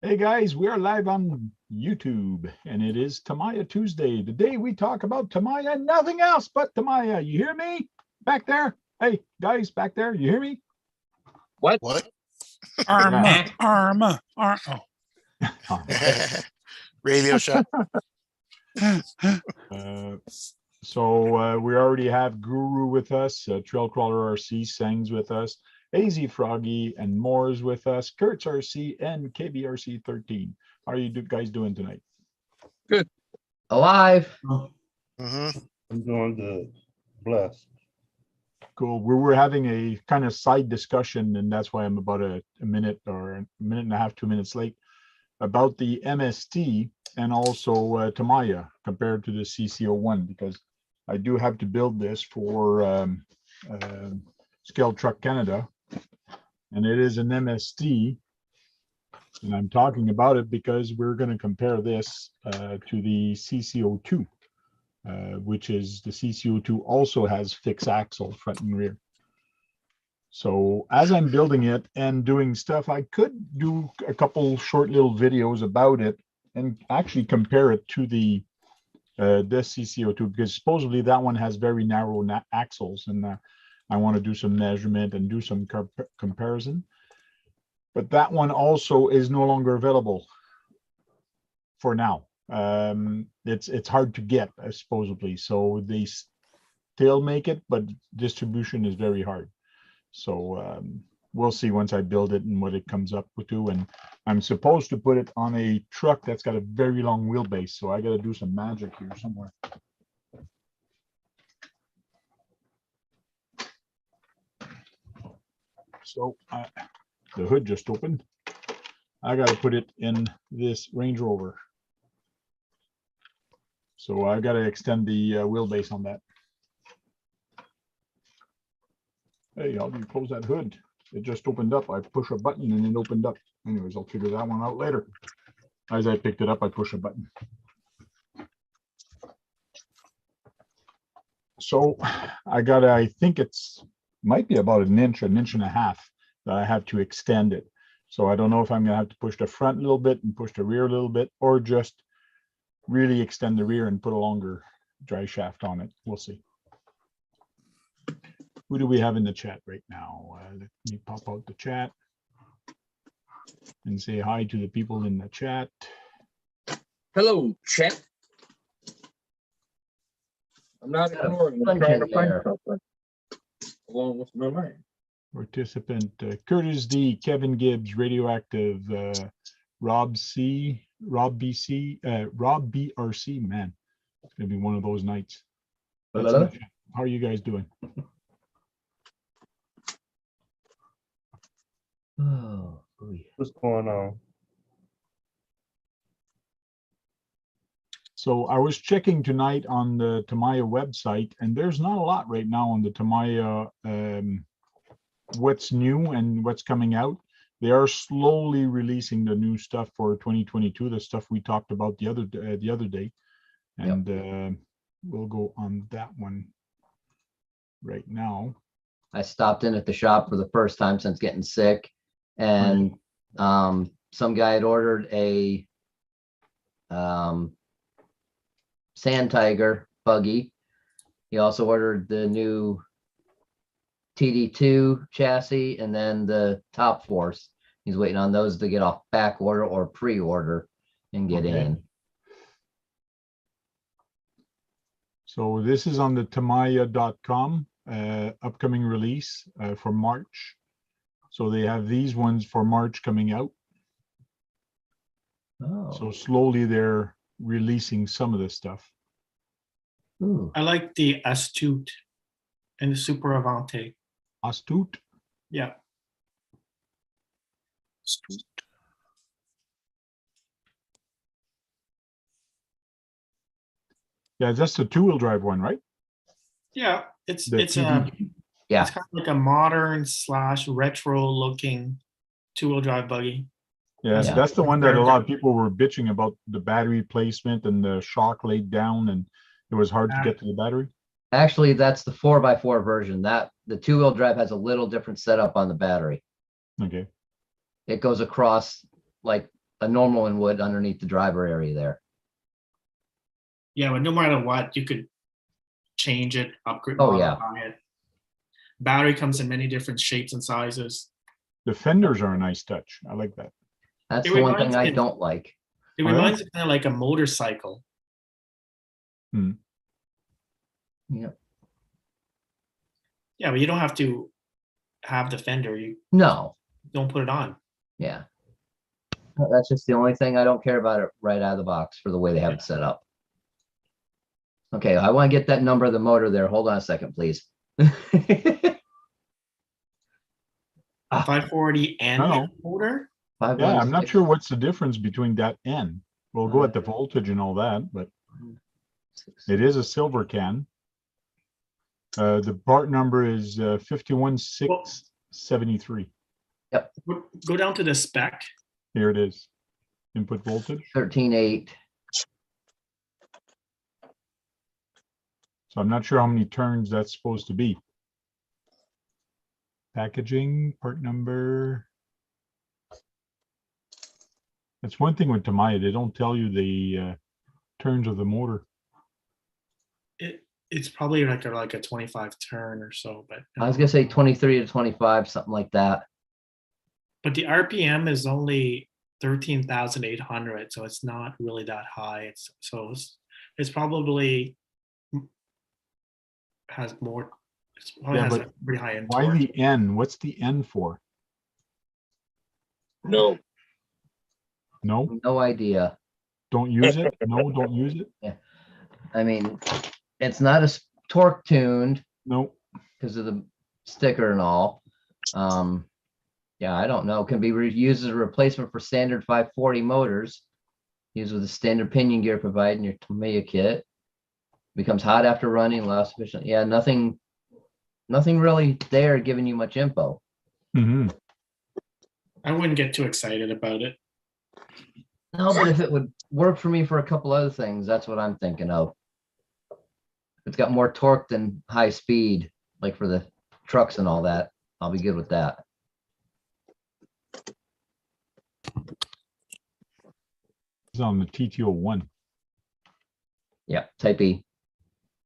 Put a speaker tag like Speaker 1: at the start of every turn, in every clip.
Speaker 1: Hey guys, we are live on YouTube and it is TAMIYA Tuesday, the day we talk about TAMIYA and nothing else but TAMIYA. You hear me back there? Hey guys, back there, you hear me?
Speaker 2: What?
Speaker 3: Arma.
Speaker 2: Radio shot.
Speaker 1: We already have Guru with us, Trail Crawler RC, Sangs with us, AZ Froggy and Moore's with us, Kurtz RC and KBRC 13. How are you guys doing tonight?
Speaker 2: Good.
Speaker 4: Alive.
Speaker 2: Mm-hmm.
Speaker 3: I'm doing good. Blessed.
Speaker 1: Cool. We were having a kind of side discussion, and that's why I'm about a minute or a minute and a half, 2 minutes late, about the MST and also TAMIYA compared to the CC01, because I do have to build this for Scale Truck Canada, and it is an MST, and I'm talking about it because we're going to compare this to the CC02. Which is the CC02 also has fixed axle front and rear. So as I'm building it and doing stuff, I could do a couple short little videos about it and actually compare it to the this CC02, because supposedly that one has very narrow axles, and I want to do some measurement and do some comparison. But that one also is no longer available for now. It's hard to get, supposedly, so they still make it, but distribution is very hard. So we'll see once I build it and what it comes up to. And I'm supposed to put it on a truck that's got a very long wheelbase, so I got to do some magic here somewhere. So the hood just opened. I got to put it in this Range Rover. So I got to extend the wheelbase on that. Hey, how do you close that hood? It just opened up. I push a button and it opened up. Anyways, I'll figure that one out later. As I picked it up, I push a button. So I think it's might be about an inch and a half that I have to extend it. So I don't know if I'm going to have to push the front a little bit and push the rear a little bit, or just really extend the rear and put a longer dry shaft on it. We'll see. Who do we have in the chat right now? Let me pop out the chat and say hi to the people in the chat.
Speaker 2: Hello, chat. I'm not ignoring. I'm trying to find something along with my mind. Participant
Speaker 1: Curtis D, Kevin Gibbs, Radioactive, Rob BRC, man. It's gonna be one of those nights. How are you guys doing?
Speaker 4: Oh,
Speaker 3: What's going on?
Speaker 1: So I was checking tonight on the TAMIYA website, and there's not a lot right now on the TAMIYA, what's new and what's coming out. They are slowly releasing the new stuff for 2022, the stuff we talked about the other day, and we'll go on that one right now.
Speaker 4: I stopped in at the shop for the first time since getting sick, and some guy had ordered a Sand Tiger buggy. He also ordered the new TD2 chassis and then the Top Force. He's waiting on those to get off back order or pre-order and get in.
Speaker 1: So this is on the tamiya.com upcoming release for March. So they have these ones for March coming out.
Speaker 4: Oh.
Speaker 1: So slowly they're releasing some of this stuff.
Speaker 4: Ooh.
Speaker 5: I like the Astute and the Super Avante.
Speaker 1: Astute?
Speaker 5: Yeah.
Speaker 2: Astute.
Speaker 1: Yeah, that's the two-wheel drive one, right?
Speaker 5: Yeah, it's
Speaker 1: The
Speaker 5: it's
Speaker 1: TD.
Speaker 4: Yeah.
Speaker 5: it's kind of like a modern / retro looking 2-wheel drive buggy.
Speaker 1: Yeah,
Speaker 4: Yeah.
Speaker 1: that's the one that a lot of people were bitching about, the battery placement and the shock laid down, and it was hard to get to the battery.
Speaker 4: Actually, that's the 4x4 version. That the 2-wheel drive has a little different setup on the battery.
Speaker 1: Okay.
Speaker 4: It goes across like a normal one would underneath the driver area there.
Speaker 5: Yeah, but no matter what, you could change it, upgrade,
Speaker 4: Oh, yeah.
Speaker 5: modify it. Battery comes in many different shapes and sizes.
Speaker 1: The fenders are a nice touch. I like that.
Speaker 4: That's
Speaker 5: It
Speaker 4: the one thing
Speaker 5: reminds
Speaker 4: I
Speaker 5: me of-
Speaker 4: don't like.
Speaker 5: It
Speaker 1: Oh, yeah?
Speaker 5: reminds me kind of like a motorcycle.
Speaker 4: Yep.
Speaker 5: Yeah, but you don't have to have the fender. You
Speaker 4: No,
Speaker 5: don't put it on.
Speaker 4: yeah. That's just the only thing I don't care about it right out of the box for the way they have it set up. Okay, I want to get that number of the motor there. Hold on a second, please.
Speaker 5: 540N
Speaker 1: No.
Speaker 5: motor.
Speaker 1: Yeah, I'm not sure what's the difference between that and. We'll go at the voltage and all that, but it is a silver can. The part number is 51673.
Speaker 5: Go down to the spec.
Speaker 1: Here it is. Input voltage.
Speaker 4: 13.8.
Speaker 1: So I'm not sure how many turns that's supposed to be. Packaging, part number. That's one thing with Tamiya, they don't tell you the turns of the motor.
Speaker 5: It's probably like a 25 turn or so, but
Speaker 4: I was gonna say 23 to 25, something like that.
Speaker 5: but the RPM is only 13,800, so it's not really that high. It's probably has more. It probably
Speaker 1: Yeah,
Speaker 5: has
Speaker 1: but
Speaker 5: a pretty high end
Speaker 1: Why
Speaker 5: torque.
Speaker 1: the N? What's the N for?
Speaker 2: No.
Speaker 1: No,
Speaker 4: No idea.
Speaker 1: don't use it. No, don't use it.
Speaker 4: I mean, it's not as torque tuned
Speaker 1: No.
Speaker 4: because of the sticker and all. Yeah, I don't know. Can be used as a replacement for standard 540 motors. Used with the standard pinion gear provided in your Tamiya kit. Becomes hot after running, allows sufficient. Yeah, nothing really there giving you much info.
Speaker 1: Mm-hmm.
Speaker 5: I wouldn't get too excited about it.
Speaker 4: No, but if it would work for me for a couple other things, that's what I'm thinking of. It's got more torque than high speed, like for the trucks and all that. I'll be good with that.
Speaker 1: It's on the TT01.
Speaker 4: Yeah, type E.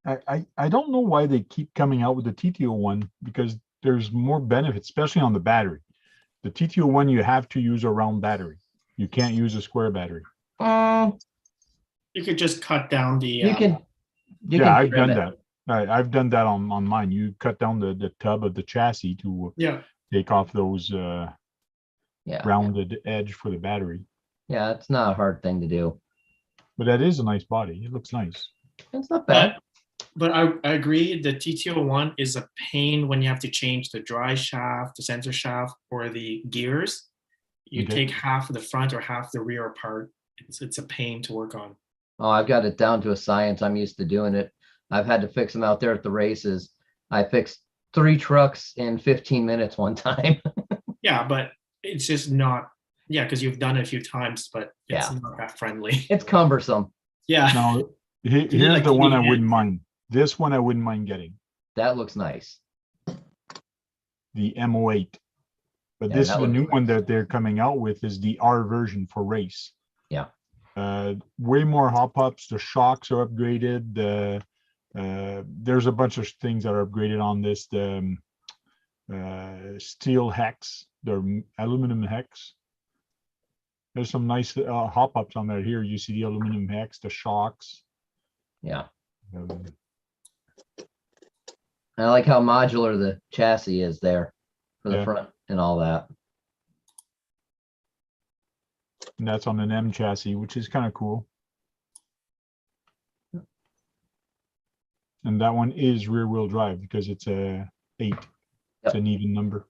Speaker 1: I don't know why they keep coming out with the TT01 because there's more benefits, especially on the battery. The TT01 you have to use a round battery. You can't use a square battery.
Speaker 5: You could just cut down the.
Speaker 4: You can
Speaker 1: Yeah, I've
Speaker 4: trim
Speaker 1: done
Speaker 4: it.
Speaker 1: that. I've done that on mine. You cut down the tub of the chassis to
Speaker 5: Yeah.
Speaker 1: take off those
Speaker 4: Yeah,
Speaker 1: rounded edge for the battery.
Speaker 4: yeah, it's not a hard thing to do.
Speaker 1: But that is a nice body. It looks nice.
Speaker 4: It's not bad.
Speaker 5: But I agree, the TT01 is a pain when you have to change the drive shaft, the sensor shaft, or the gears. You
Speaker 1: Okay.
Speaker 5: take half of the front or half the rear apart. It's a pain to work on.
Speaker 4: Oh, I've got it down to a science. I'm used to doing it. I've had to fix them out there at the races. I fixed 3 trucks in 15 minutes one time.
Speaker 5: Yeah, but it's just not, yeah, because you've done it a few times, but it's
Speaker 4: Yeah.
Speaker 5: not that friendly.
Speaker 4: It's cumbersome.
Speaker 5: Yeah.
Speaker 1: Now, here's
Speaker 5: like
Speaker 1: the one I
Speaker 5: leading
Speaker 1: wouldn't
Speaker 5: edge.
Speaker 1: mind. This one I wouldn't mind getting.
Speaker 4: That looks nice.
Speaker 1: The M08. But
Speaker 4: Yeah,
Speaker 1: this
Speaker 4: that
Speaker 1: is the
Speaker 4: looks
Speaker 1: new
Speaker 4: nice.
Speaker 1: one that they're coming out with is the R version for race.
Speaker 4: Yeah.
Speaker 1: Way more hop ups. The shocks are upgraded. There's a bunch of things that are upgraded on this. The steel hex, the aluminum hex. There's some nice hop ups on there. Here you see the aluminum hex, the shocks.
Speaker 4: Yeah.
Speaker 1: Um,
Speaker 4: I like how modular the chassis is there for the
Speaker 1: Yeah.
Speaker 4: front and all that.
Speaker 1: and that's on an M chassis, which is kind of cool. And that one is rear wheel drive because it's a 8. It's an even number.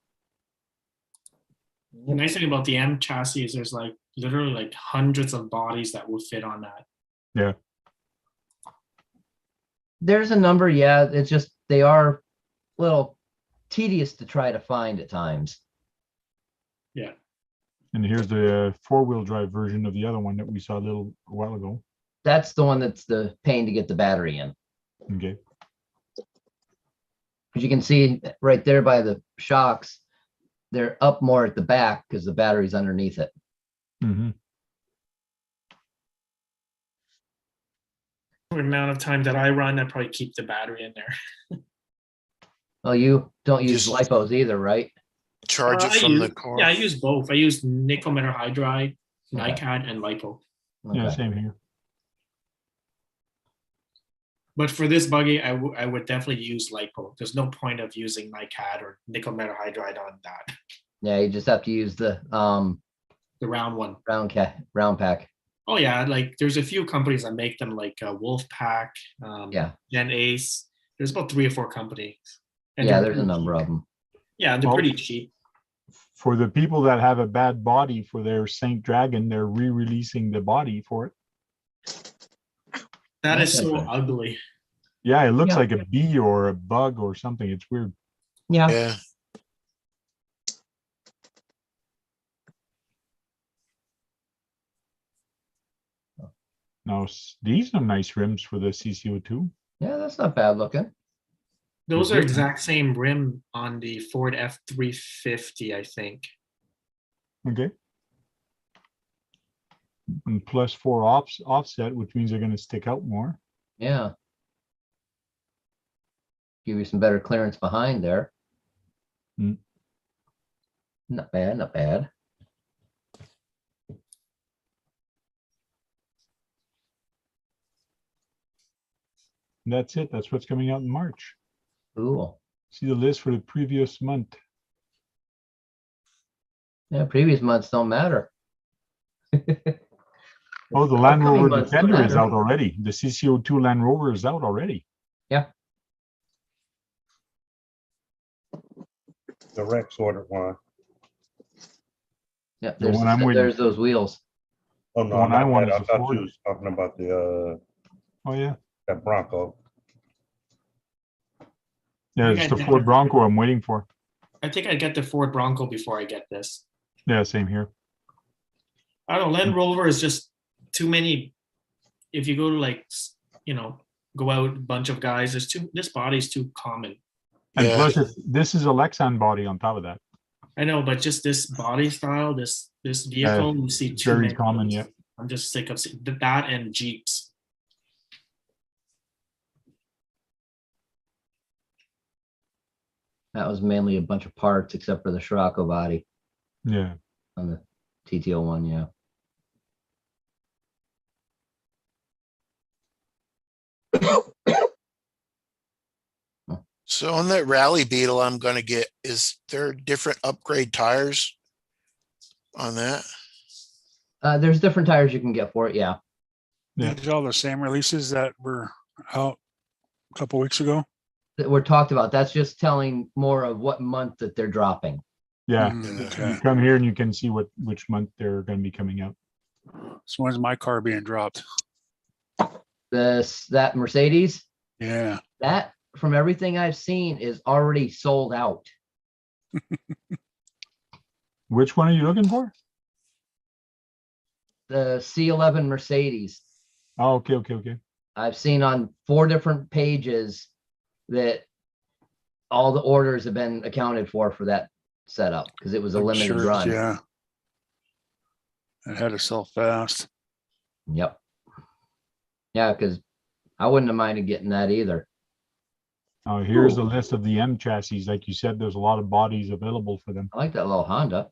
Speaker 5: The nice thing about the M chassis is there's like literally like hundreds of bodies that will fit on that.
Speaker 1: Yeah.
Speaker 4: There's a number, yeah. It's just they are a little tedious to try to find at times.
Speaker 1: And here's the 4-wheel drive version of the other one that we saw a little while ago.
Speaker 4: That's the one that's the pain to get the battery in.
Speaker 1: Okay.
Speaker 4: As you can see right there by the shocks, they're up more at the back because the battery's underneath it.
Speaker 1: Mm-hmm.
Speaker 5: amount of time that I run, I probably keep the battery in there.
Speaker 4: Well, you don't use
Speaker 6: Just-
Speaker 4: lipos either, right?
Speaker 6: Charge it
Speaker 5: I
Speaker 6: from the
Speaker 5: use-
Speaker 6: car.
Speaker 5: Yeah, I use both. I use nickel metal hydride,
Speaker 4: Okay.
Speaker 5: NiCad, and LiPo.
Speaker 1: Yeah,
Speaker 4: Okay.
Speaker 1: same here.
Speaker 5: But for this buggy, I would definitely use LiPo. There's no point of using NiCad or nickel metal hydride on that,
Speaker 4: Yeah, you just have to use the
Speaker 5: the round one.
Speaker 4: round pack.
Speaker 5: Oh yeah, like there's a few companies that make them, like Wolfpack,
Speaker 4: Yeah.
Speaker 5: Gen Ace. There's about 3 or 4 companies. And
Speaker 4: Yeah,
Speaker 5: they're
Speaker 4: there's a
Speaker 5: pretty
Speaker 4: number
Speaker 5: cheap.
Speaker 4: of them.
Speaker 5: Yeah, they're
Speaker 1: Well,
Speaker 5: pretty cheap.
Speaker 1: For the people that have a bad body for their Saint Dragon, they're re-releasing the body for it.
Speaker 5: That
Speaker 4: That's
Speaker 5: is so
Speaker 4: interesting.
Speaker 5: ugly.
Speaker 1: Yeah, it looks
Speaker 4: Yeah.
Speaker 1: like a bee or a bug or something. It's weird.
Speaker 4: Yeah.
Speaker 6: Yeah.
Speaker 1: Now, these are nice rims for the CCO2.
Speaker 4: Yeah, that's not bad looking.
Speaker 5: Those
Speaker 1: Is
Speaker 5: are
Speaker 1: it?
Speaker 5: exact same rim on the Ford F350, I think.
Speaker 1: Okay. And +4 offset, which means they're going to stick out more.
Speaker 4: Yeah. Give you some better clearance behind there.
Speaker 1: Mm.
Speaker 4: Not bad, not bad.
Speaker 1: And that's it. That's what's coming out in March.
Speaker 4: Cool.
Speaker 1: See the list for the previous month.
Speaker 4: Yeah, previous months don't matter.
Speaker 1: Oh, the Land
Speaker 4: Upcoming
Speaker 1: Rover
Speaker 4: months don't
Speaker 1: Defender is
Speaker 4: matter.
Speaker 1: out already. The CCO2 Land Rover is out already.
Speaker 3: The Rex ordered one.
Speaker 4: Yeah,
Speaker 1: The one I'm waiting
Speaker 4: there's
Speaker 1: for.
Speaker 4: those wheels.
Speaker 3: Oh,
Speaker 1: The
Speaker 3: no,
Speaker 1: one I
Speaker 3: not
Speaker 1: want
Speaker 3: that.
Speaker 1: is
Speaker 3: I
Speaker 1: a
Speaker 3: thought
Speaker 1: Ford.
Speaker 3: you was talking about the,
Speaker 1: Oh, yeah.
Speaker 3: that Bronco.
Speaker 1: Yeah,
Speaker 5: think
Speaker 1: it's
Speaker 5: I
Speaker 1: the
Speaker 5: did
Speaker 1: Ford
Speaker 5: it.
Speaker 1: Bronco I'm waiting for.
Speaker 5: I think I get the Ford Bronco before I get this.
Speaker 1: Yeah, same here.
Speaker 5: I don't know, Land Rover is just too many. If you go to, like, go out a bunch of guys, this body's too common.
Speaker 1: And
Speaker 6: Yeah.
Speaker 1: plus, this is a Lexan body on top of that.
Speaker 5: I know, but just this body style, this vehicle, you see too
Speaker 1: very
Speaker 5: many.
Speaker 1: common, yeah.
Speaker 5: I'm just sick of seeing that and Jeeps.
Speaker 4: That was mainly a bunch of parts except for the Scirocco body
Speaker 1: Yeah.
Speaker 4: on the TTO one, yeah.
Speaker 6: So on that Rally Beetle I'm gonna get, is there different upgrade tires on that?
Speaker 4: There's different tires you can get for it, yeah.
Speaker 1: Yeah.
Speaker 2: These are all the same releases that were out a couple weeks ago.
Speaker 4: That were talked about. That's just telling more of what month that they're dropping.
Speaker 1: Yeah.
Speaker 2: Okay.
Speaker 1: You come here and you can see which month they're going to be coming out.
Speaker 2: So when's my car being dropped?
Speaker 4: That Mercedes,
Speaker 2: Yeah.
Speaker 4: that from everything I've seen is already sold out.
Speaker 1: Which one are you looking for?
Speaker 4: The C11 Mercedes.
Speaker 1: Oh, okay.
Speaker 4: I've seen on 4 different pages that all the orders have been accounted for that setup because it was a
Speaker 2: I'm
Speaker 4: limited
Speaker 2: sure,
Speaker 4: run.
Speaker 2: Yeah. It had to sell fast.
Speaker 4: Yep. Yeah, because I wouldn't have minded getting that either.
Speaker 1: Here's a list of the M chassis. Like you said, there's a lot of bodies available for them.
Speaker 4: I like that little Honda.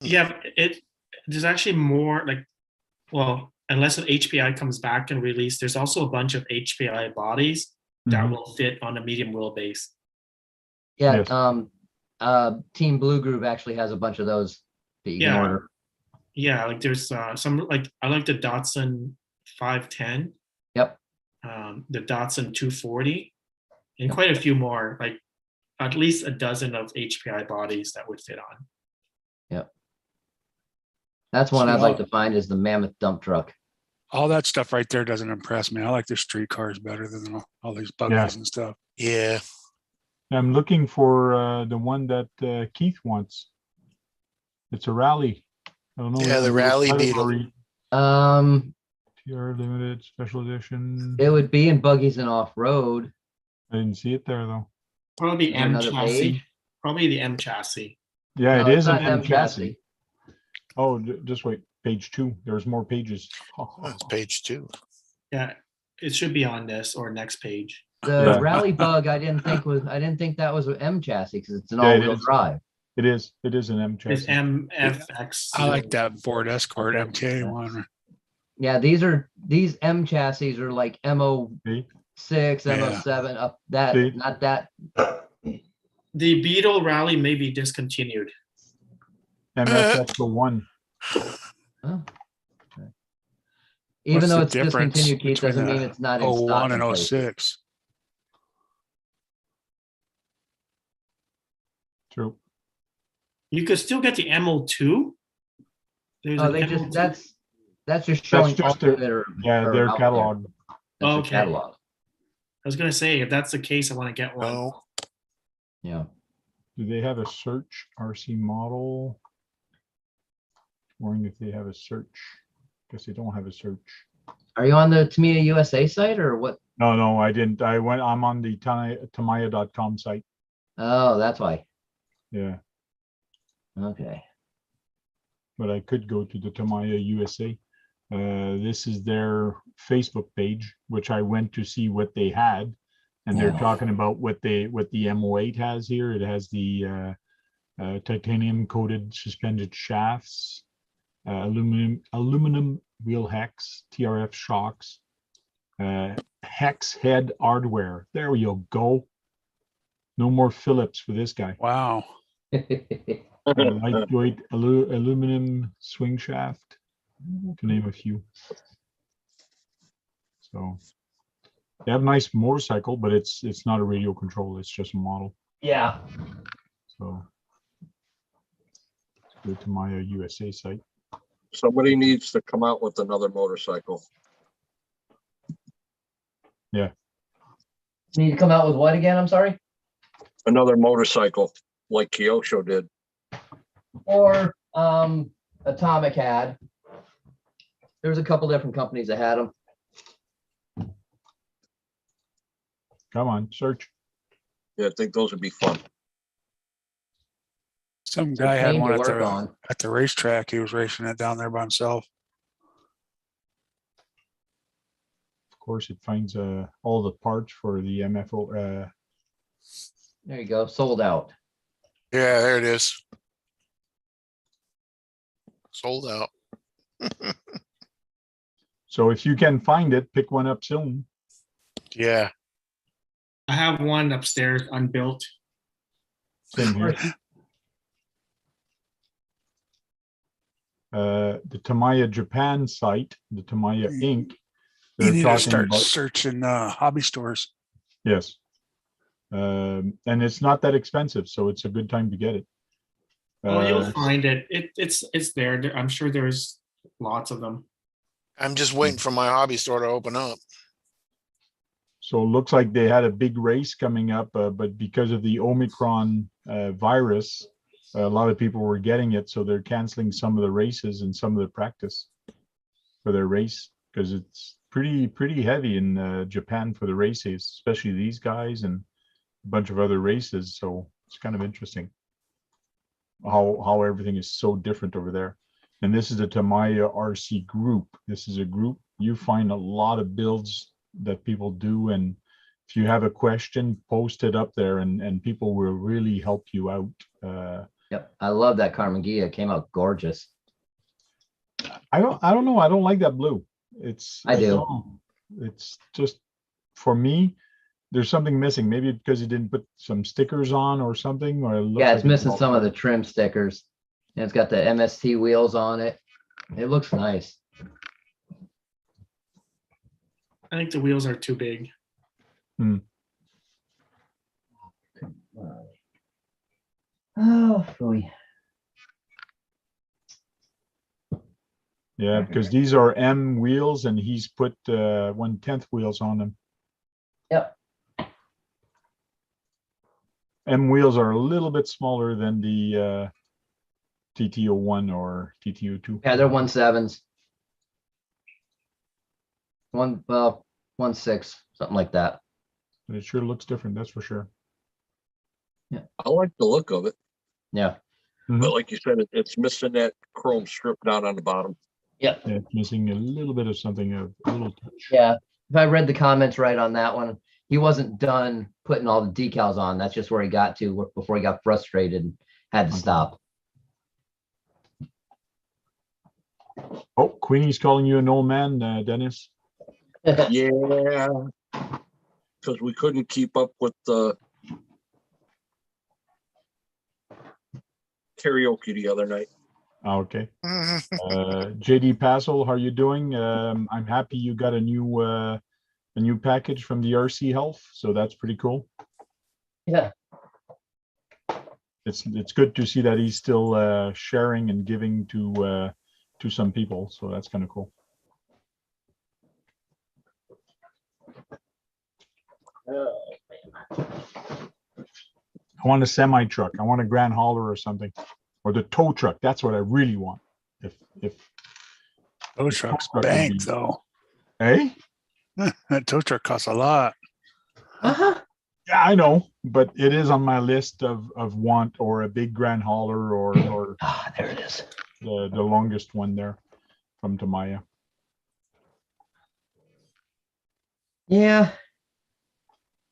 Speaker 5: Yeah, there's actually more, like, well, unless an HPI comes back and release, there's also a bunch of HPI bodies that
Speaker 1: Mhm.
Speaker 5: will fit on a medium wheelbase.
Speaker 4: Yeah.
Speaker 1: Yes.
Speaker 4: Team Blue Groove actually has a bunch of those that you can
Speaker 5: Yeah.
Speaker 4: order.
Speaker 5: Yeah, like there's some, like, I like the Datsun 510,
Speaker 4: Yep.
Speaker 5: the Datsun 240, and quite a few more, like at least a dozen of HPI bodies that would fit on.
Speaker 4: Yep. That's one
Speaker 2: See,
Speaker 4: I'd like
Speaker 2: all-
Speaker 4: to find is the Mammoth dump truck.
Speaker 2: All that stuff right there doesn't impress me. I like the street cars better than all these buggies and stuff.
Speaker 6: Yeah.
Speaker 1: I'm looking for the one that Keith wants. It's a rally. I don't know.
Speaker 6: Yeah, the
Speaker 1: what
Speaker 6: Rally
Speaker 1: category. TR Limited Special Edition.
Speaker 4: It would be in buggies and off road.
Speaker 1: I didn't see it there though.
Speaker 5: Probably
Speaker 4: Is there
Speaker 5: M
Speaker 4: another
Speaker 5: chassie.
Speaker 4: page?
Speaker 5: Probably the M chassis.
Speaker 1: Yeah,
Speaker 4: No,
Speaker 1: it
Speaker 4: it's
Speaker 1: is an
Speaker 4: not
Speaker 1: M chassis. Oh, just wait. Page 2. There's more pages.
Speaker 6: That's page 2.
Speaker 5: Yeah, It should be on this or next page.
Speaker 4: The
Speaker 1: Yeah.
Speaker 4: Rally Bug, I didn't think that was an M chassis because it's an
Speaker 1: Yeah, it
Speaker 4: all-wheel
Speaker 1: is.
Speaker 4: drive.
Speaker 1: It is an M
Speaker 5: It's
Speaker 1: chassis.
Speaker 5: MFX.
Speaker 2: I like that Ford Escort MK one.
Speaker 4: Yeah, these M chassis are like MO6, MO7, up that,
Speaker 1: See?
Speaker 4: not that.
Speaker 5: The Beetle Rally may be discontinued.
Speaker 1: MFX01.
Speaker 4: Oh. Okay. Even though
Speaker 2: the
Speaker 4: it's
Speaker 2: difference
Speaker 4: discontinued, Keith,
Speaker 2: between
Speaker 4: doesn't mean
Speaker 2: the
Speaker 4: it's not in stock.
Speaker 2: 01 and
Speaker 4: in places.
Speaker 2: 06.
Speaker 1: True.
Speaker 5: You could still get the MO2. There's
Speaker 4: Oh,
Speaker 5: an
Speaker 4: they
Speaker 5: MO2.
Speaker 4: just that's just showing
Speaker 1: just
Speaker 4: all
Speaker 1: their-
Speaker 4: that are
Speaker 1: Their
Speaker 4: out
Speaker 1: catalog.
Speaker 4: there. That's their
Speaker 5: Okay.
Speaker 4: catalog.
Speaker 5: I was gonna say, if that's the case, I want to get one.
Speaker 6: No,
Speaker 4: Yeah.
Speaker 1: Do they have a search RC model? Wondering if they have a search. Guess they don't have a search.
Speaker 4: Are you on the TAMIYA USA site or what?
Speaker 1: No, I didn't. I'm on the tamiya.com site.
Speaker 4: Oh, that's why.
Speaker 1: Yeah,
Speaker 4: Okay.
Speaker 1: but I could go to the Tamiya USA. This is their Facebook page, which I went to see what they had. And they're
Speaker 4: Yeah.
Speaker 1: talking about what the MO8 has here. It has the titanium coated suspended shafts, aluminum wheel hex, TRF shocks, hex head hardware. There we go. No more Phillips for this guy.
Speaker 2: Wow.
Speaker 1: Lightweight aluminum swing shaft, to name a few. So they have a nice motorcycle, but it's not a radio control. It's just a model.
Speaker 4: Yeah.
Speaker 1: So let's go to my USA site.
Speaker 7: Somebody needs to come out with another motorcycle.
Speaker 4: Need to come out with what again? I'm sorry.
Speaker 7: Another motorcycle like Kyosho did.
Speaker 4: Or Atomic had. There was a couple different companies that had them.
Speaker 1: Come on, search.
Speaker 7: Yeah, I think those would be fun.
Speaker 2: Some
Speaker 4: They're
Speaker 2: guy had
Speaker 4: pain
Speaker 2: one
Speaker 4: to work on.
Speaker 2: at the racetrack. He was racing it down there by himself.
Speaker 1: Of course, it finds all the parts for the MFO.
Speaker 4: There you go. Sold out.
Speaker 6: yeah, there it is. Sold out.
Speaker 1: So if you can find it, pick one up soon.
Speaker 6: Yeah,
Speaker 5: I have one upstairs unbuilt.
Speaker 1: Same here. The Tamiya Japan site, the Tamiya Inc.
Speaker 2: You
Speaker 1: They're
Speaker 2: need to
Speaker 1: talking
Speaker 2: start
Speaker 1: about,
Speaker 2: searching hobby stores.
Speaker 1: yes. And it's not that expensive, so it's a good time to get it.
Speaker 5: Oh, you'll find it. It's there. I'm sure there's lots of them.
Speaker 6: I'm just waiting for my hobby store to open up.
Speaker 1: So it looks like they had a big race coming up, but because of the Omicron virus, a lot of people were getting it, so they're canceling some of the races and some of the practice for their race because it's pretty heavy in Japan for the races, especially these guys and a bunch of other races. So it's kind of interesting how everything is so different over there. And this is the Tamiya RC group. This is a group. You find a lot of builds that people do, and if you have a question, post it up there and people will really help you out.
Speaker 4: Yep. I love that Carmen Gia. It came out gorgeous.
Speaker 1: I don't know. I don't like that blue.
Speaker 4: I do.
Speaker 1: It's just, for me, there's something missing. Maybe because you didn't put some stickers on or something, or it looks
Speaker 4: Yeah, it's
Speaker 1: like
Speaker 4: missing
Speaker 1: all
Speaker 4: some of the
Speaker 1: covered.
Speaker 4: trim stickers. And it's got the MST wheels on it. It looks nice.
Speaker 5: I think the wheels are too big.
Speaker 4: Oh, boy.
Speaker 1: Yeah, because these are M wheels and he's put 1/10 wheels on them.
Speaker 4: Yep.
Speaker 1: M wheels are a little bit smaller than the TTO1 or TTO2.
Speaker 4: Yeah, they're 1.7s. 1.6, something like that.
Speaker 1: But it sure looks different, that's for sure.
Speaker 7: I like the look of it,
Speaker 4: Yeah.
Speaker 7: but like you said, it's missing that chrome strip down on the bottom.
Speaker 4: Yep.
Speaker 1: Yeah, it's missing a little bit of something, a little touch.
Speaker 4: Yeah. if I read the comments right on that one, he wasn't done putting all the decals on. That's just where he got to before he got frustrated and had to
Speaker 1: Okay.
Speaker 4: stop.
Speaker 1: Oh, Queenie's calling you an old man, Dennis.
Speaker 7: Yeah. Because we couldn't keep up with the karaoke the other night.
Speaker 1: Okay. JD Passel, how are you doing? I'm happy you got a new package from the RC Health, so that's pretty cool.
Speaker 4: Yeah.
Speaker 1: It's good to see that he's still sharing and giving to some people, so that's kind of cool. I want a semi truck. I want a grand hauler or something, or the tow truck. That's what I really want. If
Speaker 2: Tow truck's
Speaker 1: truck would
Speaker 2: bank
Speaker 1: be-
Speaker 2: though.
Speaker 1: hey,
Speaker 2: That tow truck costs a lot.
Speaker 4: Uh-huh.
Speaker 1: yeah, I know, but it is on my list of want, or a big grand hauler, or
Speaker 4: Ah, there it is.
Speaker 1: the longest one there from TAMIYA.
Speaker 4: Yeah.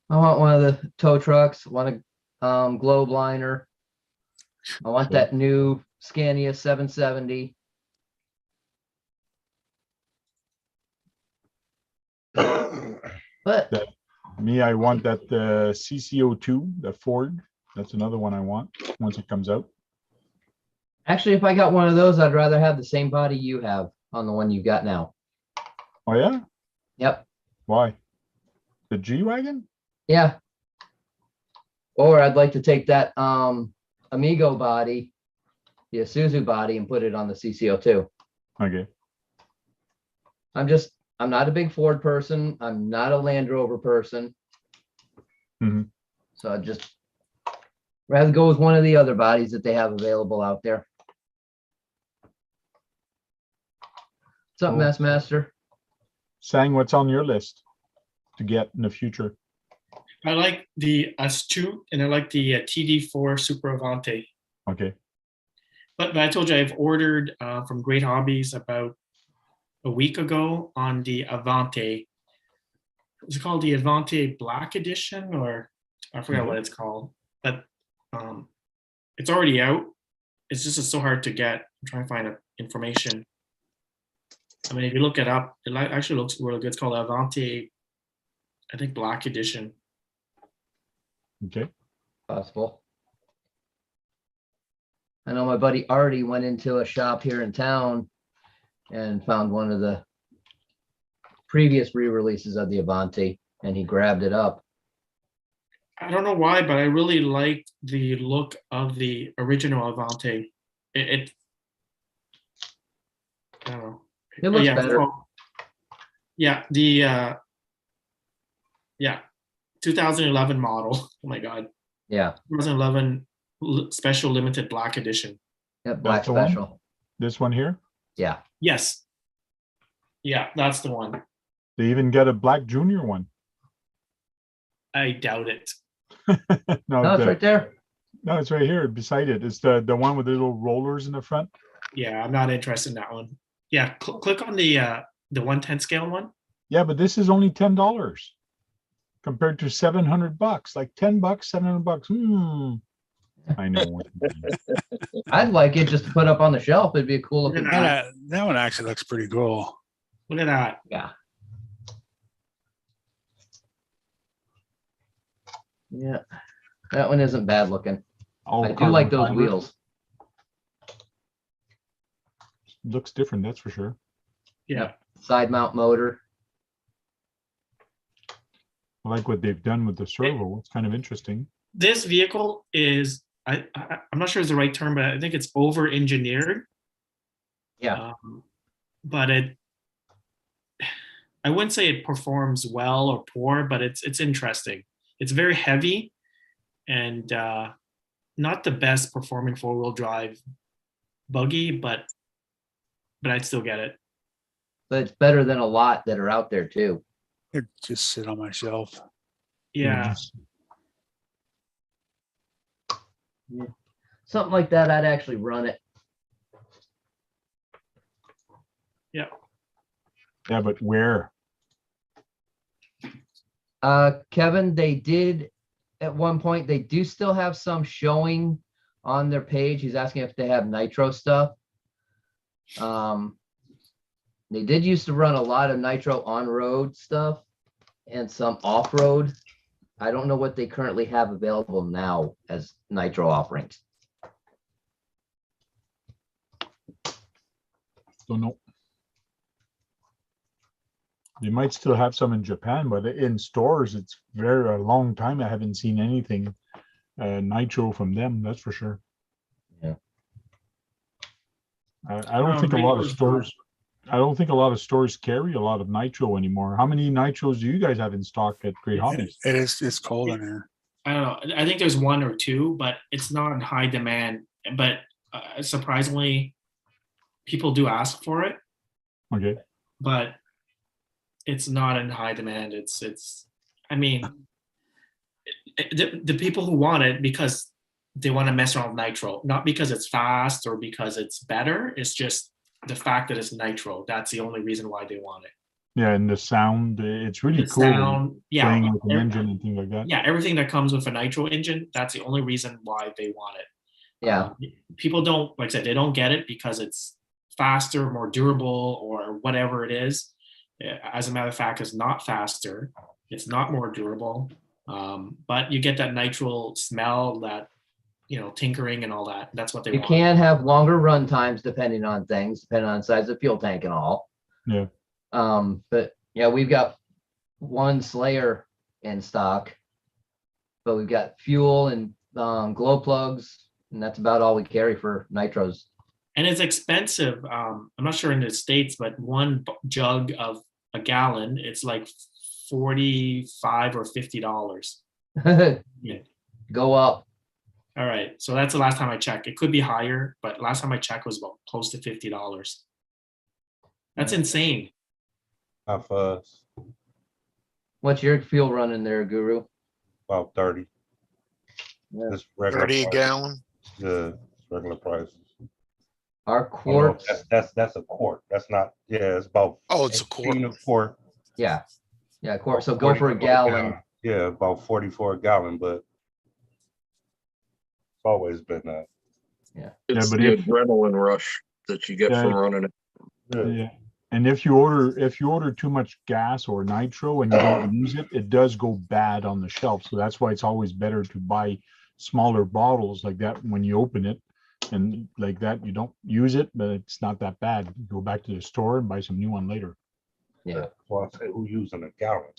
Speaker 4: I want one of the tow trucks, want a globe liner. I want that new Scania 770. But
Speaker 1: Me, I want that CC02, the Ford. That's another one I want once it comes out.
Speaker 4: actually, if I got one of those, I'd rather have the same body you have on the one you've got now.
Speaker 1: Oh yeah,
Speaker 4: Yep.
Speaker 1: why? The G-Wagon?
Speaker 4: Yeah. Or I'd like to take that Amigo body, the Isuzu body, and put it on the CC02.
Speaker 1: Okay.
Speaker 4: I'm not a big Ford person. I'm not a Land Rover person.
Speaker 1: Mhm.
Speaker 4: So I'd just rather go with one of the other bodies that they have available out there. What's up,
Speaker 1: Cool.
Speaker 4: Mess Master?
Speaker 1: Sang, what's on your list to get in the future?
Speaker 5: I like the S2 and I like the TD4 Super Avante.
Speaker 1: Okay.
Speaker 5: But I told you I've ordered from Great Hobbies about a week ago on the Avante. Is it called the Avante Black Edition, or I forgot what it's called? But it's already out. It's just so hard to get. I'm trying to find information. I mean, if you look it up, it actually looks really good. It's called Avante, I think, Black Edition.
Speaker 1: Okay.
Speaker 4: Possible. I know my buddy Artie went into a shop here in town and found one of the previous re-releases of the Avante, and he grabbed it up.
Speaker 5: I don't know why, but I really like the look of the original Avante. I don't know.
Speaker 4: It looks
Speaker 5: yeah,
Speaker 4: better.
Speaker 5: Yeah, the 2011 model. Oh my God,
Speaker 4: Yeah.
Speaker 5: 2011 special limited black edition.
Speaker 4: Yep. Black
Speaker 1: That's the one?
Speaker 4: special.
Speaker 1: This one here?
Speaker 4: Yeah.
Speaker 5: Yes. Yeah, that's the one.
Speaker 1: They even get a black junior one.
Speaker 5: I doubt it.
Speaker 4: No, it's right there.
Speaker 1: No, it's right here beside it. It's the one with the little rollers in the front.
Speaker 5: Yeah, I'm not interested in that one. Yeah, click on the 110 scale one.
Speaker 1: Yeah, but this is only $10 compared to $700. Like $10, $700. I know.
Speaker 4: I'd like it just to put up on the shelf. It'd be a cool looking.
Speaker 5: Look at
Speaker 2: That one actually looks pretty cool.
Speaker 5: Look at that.
Speaker 4: Yeah. Yeah. That one isn't bad looking.
Speaker 1: All
Speaker 4: I do like
Speaker 1: carbon
Speaker 4: those
Speaker 1: fiber.
Speaker 4: wheels.
Speaker 1: Looks different, that's for sure.
Speaker 5: Yeah.
Speaker 4: Side mount motor.
Speaker 1: I like what they've done with the servo. It's kind of interesting.
Speaker 5: This vehicle is, I'm not sure it's the right term, but I think it's over engineered.
Speaker 4: Yeah.
Speaker 5: But I wouldn't say it performs well or poor, but it's interesting. It's very heavy and not the best performing 4-wheel drive buggy, but I'd still get it.
Speaker 4: But it's better than a lot that are out there too.
Speaker 2: It just sit on my shelf.
Speaker 5: Yeah.
Speaker 4: Something like that, I'd actually run it.
Speaker 5: Yeah.
Speaker 1: Yeah, but where?
Speaker 4: Kevin, they did at one point, they do still have some showing on their page. He's asking if they have nitro stuff. They did used to run a lot of nitro on-road stuff and some off-road. I don't know what they currently have available now as nitro offerings.
Speaker 1: Don't know. They might still have some in Japan, but in stores, it's a long time. I haven't seen anything nitro from them. That's for sure.
Speaker 4: Yeah.
Speaker 1: I don't think a lot of stores. I don't think a lot of stores carry a lot of nitro anymore. How many nitros do you guys have in stock at Great Hobbies?
Speaker 2: It's cold in here.
Speaker 5: I don't know. I think there's one or two, but it's not in high demand. But surprisingly, people do ask for it,
Speaker 1: Okay.
Speaker 5: but it's not in high demand. I mean, the people who want it because they want to mess around with nitro, not because it's fast or because it's better. It's just the fact that it's nitro. That's the only reason why they want it.
Speaker 1: Yeah, and the sound, it's really
Speaker 5: The
Speaker 1: cool.
Speaker 5: sound, yeah,
Speaker 1: Playing with an engine and things like that.
Speaker 5: yeah, everything that comes with a nitro engine, that's the only reason why they want it.
Speaker 4: Yeah.
Speaker 5: People don't, like I said, they don't get it because it's faster, more durable, or whatever it is. As a matter of fact, it's not faster. It's not more durable. But you get that nitro smell, that, tinkering and all that. That's what they
Speaker 4: You
Speaker 5: want.
Speaker 4: can have longer run times depending on things, depending on size of fuel tank and all.
Speaker 1: Yeah.
Speaker 4: But yeah, we've got one Slayer in stock, but we've got fuel and glow plugs, and that's about all we carry for nitros.
Speaker 5: And it's expensive. I'm not sure in the States, but one jug of a gallon, it's like $45 or $50. Yeah.
Speaker 4: Go up.
Speaker 5: All right. So that's the last time I checked. It could be higher, but last time I checked was about close to $50. That's insane.
Speaker 3: Not for us,
Speaker 4: What's your fuel running there, Guru?
Speaker 3: about 30.
Speaker 4: Yeah.
Speaker 3: Just regular
Speaker 6: 30 a
Speaker 3: price.
Speaker 6: gallon.
Speaker 3: Yeah, it's regular prices.
Speaker 4: Our
Speaker 3: Oh, no,
Speaker 4: quarts.
Speaker 3: that's a quart. That's not, yeah, it's about.
Speaker 6: Oh, it's a quart.
Speaker 3: 18 a quart.
Speaker 4: Yeah. Yeah, quart. So go for a
Speaker 3: 44
Speaker 4: gallon.
Speaker 3: Yeah, about 44 a gallon, but it's always been that.
Speaker 7: It's
Speaker 1: but
Speaker 7: the
Speaker 1: if-
Speaker 7: adrenaline rush that you get
Speaker 1: Yeah.
Speaker 7: from running it.
Speaker 1: Yeah. And if you order too much gas or nitro and you don't use it, it does go bad on the shelf. So that's why it's always better to buy smaller bottles like that when you open it. And like that, you don't use it, but it's not that bad. You go back to the store and buy some new one later.
Speaker 4: Yeah.
Speaker 3: Well, I say who using a gallon?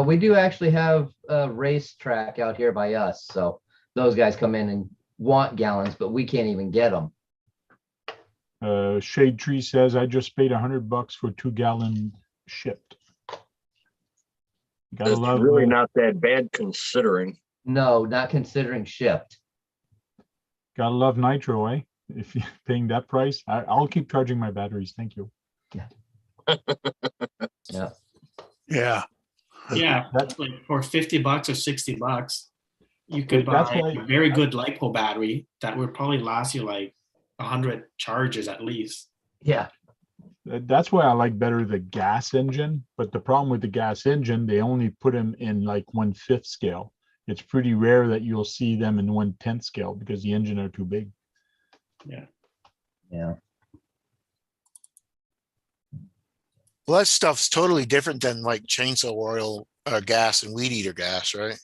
Speaker 4: We do actually have a racetrack out here by us. So those guys come in and want gallons, but we can't even get them.
Speaker 1: Shade Tree says, I just paid $100 for 2-gallon shipped. Gotta
Speaker 7: It's
Speaker 1: love,
Speaker 7: really not that bad considering.
Speaker 4: No, not considering shipped.
Speaker 1: gotta love nitro, eh? If you're paying that price, I'll keep charging my batteries. Thank you.
Speaker 4: Yeah.
Speaker 2: Yeah.
Speaker 5: Yeah,
Speaker 1: That-
Speaker 5: like for $50 or $60, you could
Speaker 1: That's
Speaker 5: buy
Speaker 1: why-
Speaker 5: a very good LiPo battery that would probably last you like 100 charges at least.
Speaker 4: Yeah.
Speaker 1: That's why I like better the gas engine. But the problem with the gas engine, they only put them in like 1/5 scale. It's pretty rare that you'll see them in 1/10 scale because the engine are too big.
Speaker 4: Yeah.
Speaker 6: Well, that stuff's totally different than like chainsaw oil, gas and weed eater gas, right?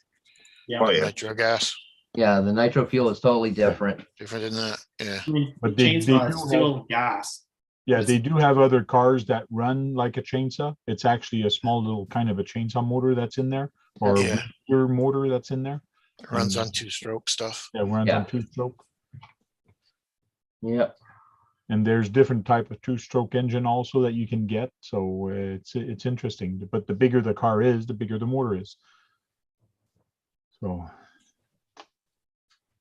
Speaker 5: Yeah.
Speaker 7: Oh, yeah.
Speaker 6: Nitro gas,
Speaker 4: Yeah. The nitro fuel is totally different.
Speaker 6: different than that. Yeah.
Speaker 5: I mean,
Speaker 1: But they
Speaker 5: chainsaw
Speaker 1: do
Speaker 5: is still gas.
Speaker 1: Yeah, they do have other cars that run like a chainsaw. It's actually a small little kind of a chainsaw motor that's in there, or
Speaker 6: Yeah.
Speaker 1: a weeder motor that's in there.
Speaker 6: It runs on 2-stroke stuff.
Speaker 1: Yeah, runs
Speaker 4: Yeah.
Speaker 1: on 2-stroke.
Speaker 4: Yep.
Speaker 1: And there's different type of 2-stroke engine also that you can get. So it's interesting. But the bigger the car is, the bigger the motor is. So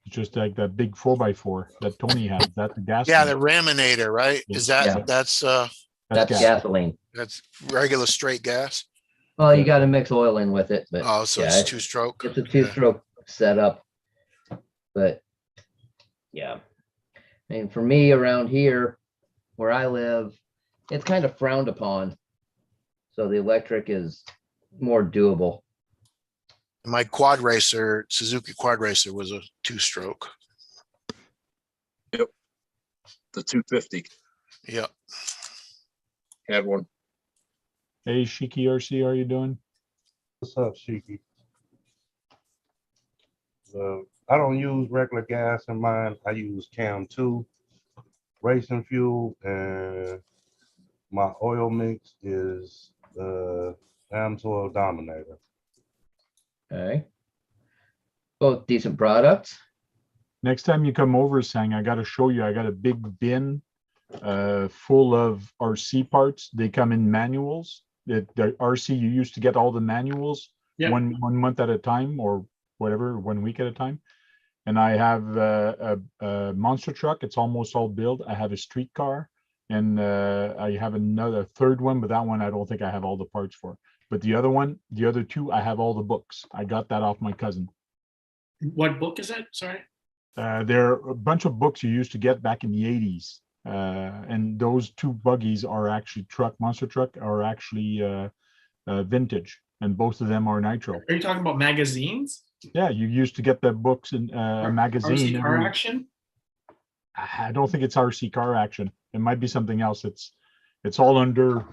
Speaker 1: it's just like that big 4x4 that Tony has. That's a gas.
Speaker 6: Yeah,
Speaker 1: tank.
Speaker 6: the Raminator, right? Is that,
Speaker 4: Yeah.
Speaker 6: that's
Speaker 4: That's
Speaker 1: gas.
Speaker 4: gasoline.
Speaker 6: that's regular straight gas?
Speaker 4: Well, you got to mix oil in with it, but
Speaker 6: Oh, so
Speaker 4: yeah,
Speaker 6: it's 2-stroke.
Speaker 4: it's a 2-stroke setup. But yeah, I mean, for me around here where I live, it's kind of frowned upon. So the electric is more doable.
Speaker 6: My quad racer, Suzuki quad racer was a 2-stroke.
Speaker 7: The 250
Speaker 6: Yeah.
Speaker 7: had one.
Speaker 1: Hey, Shiki RC, how are you doing?
Speaker 3: What's up, Shiki? I don't use regular gas in mine. I use Cam 2 racing fuel, and my oil mix is the Amsoil Dominator.
Speaker 4: Okay. Both decent products.
Speaker 1: Next time you come over, Sang, I got to show you. I got a big bin full of RC parts. They come in manuals. The RC, you used to get all the manuals
Speaker 5: Yeah.
Speaker 1: one month at a time, or whatever, 1 week at a time. And I have a monster truck. It's almost all built. I have a street car, and I have another third one, but that one I don't think I have all the parts for. But the other two, I have all the books. I got that off my cousin.
Speaker 5: What book is it? Sorry.
Speaker 1: There are a bunch of books you used to get back in the 80s. And those two buggies are actually monster truck are actually vintage, and both of them are nitro.
Speaker 5: Are you talking about magazines?
Speaker 1: Yeah, you used to get the books in a magazine.
Speaker 5: RC Car Action?
Speaker 1: I don't think it's RC Car Action. It might be something else. It's all under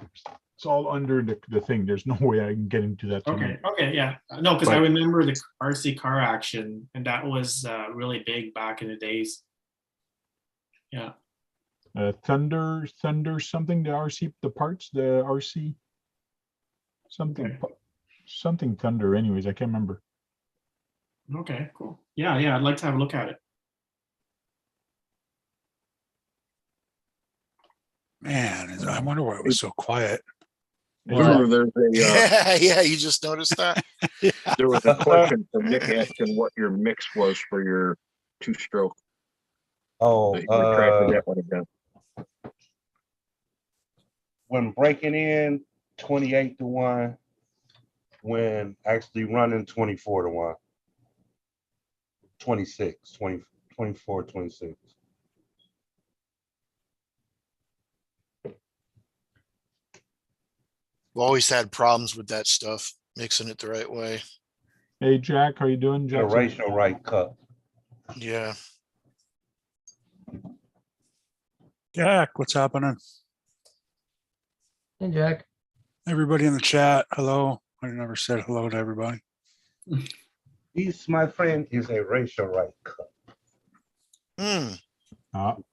Speaker 1: the thing. There's no way I can get into that tonight.
Speaker 5: Okay, yeah. No, because I
Speaker 1: But-
Speaker 5: remember the RC Car Action, and that was really big back in the days. Yeah.
Speaker 1: Thunder something, the RC, the parts, the RC something,
Speaker 5: Okay.
Speaker 1: something Thunder. Anyways, I can't remember.
Speaker 5: Okay, cool. Yeah, I'd like to have a look at it.
Speaker 2: Man, I wonder why it was so quiet.
Speaker 7: Guru, there's a,
Speaker 6: Yeah, you just noticed that?
Speaker 7: there was a question from Nick asking what your mix was for your 2-stroke.
Speaker 3: Oh,
Speaker 7: So he retracted that one again.
Speaker 3: when breaking in 28-1, when actually running 24-1, 26, 20, 24, 26.
Speaker 6: We've always had problems with that stuff, mixing it the right way.
Speaker 1: Hey, Jack, how you doing?
Speaker 3: Get a
Speaker 1: Jackson?
Speaker 3: ratio right cup.
Speaker 6: Yeah.
Speaker 2: Jack, what's happening?
Speaker 4: Hey, Jack.
Speaker 2: Everybody in the chat, hello. I never said hello to everybody.
Speaker 3: This, my friend, is a ratio right cup.
Speaker 6: Hmm.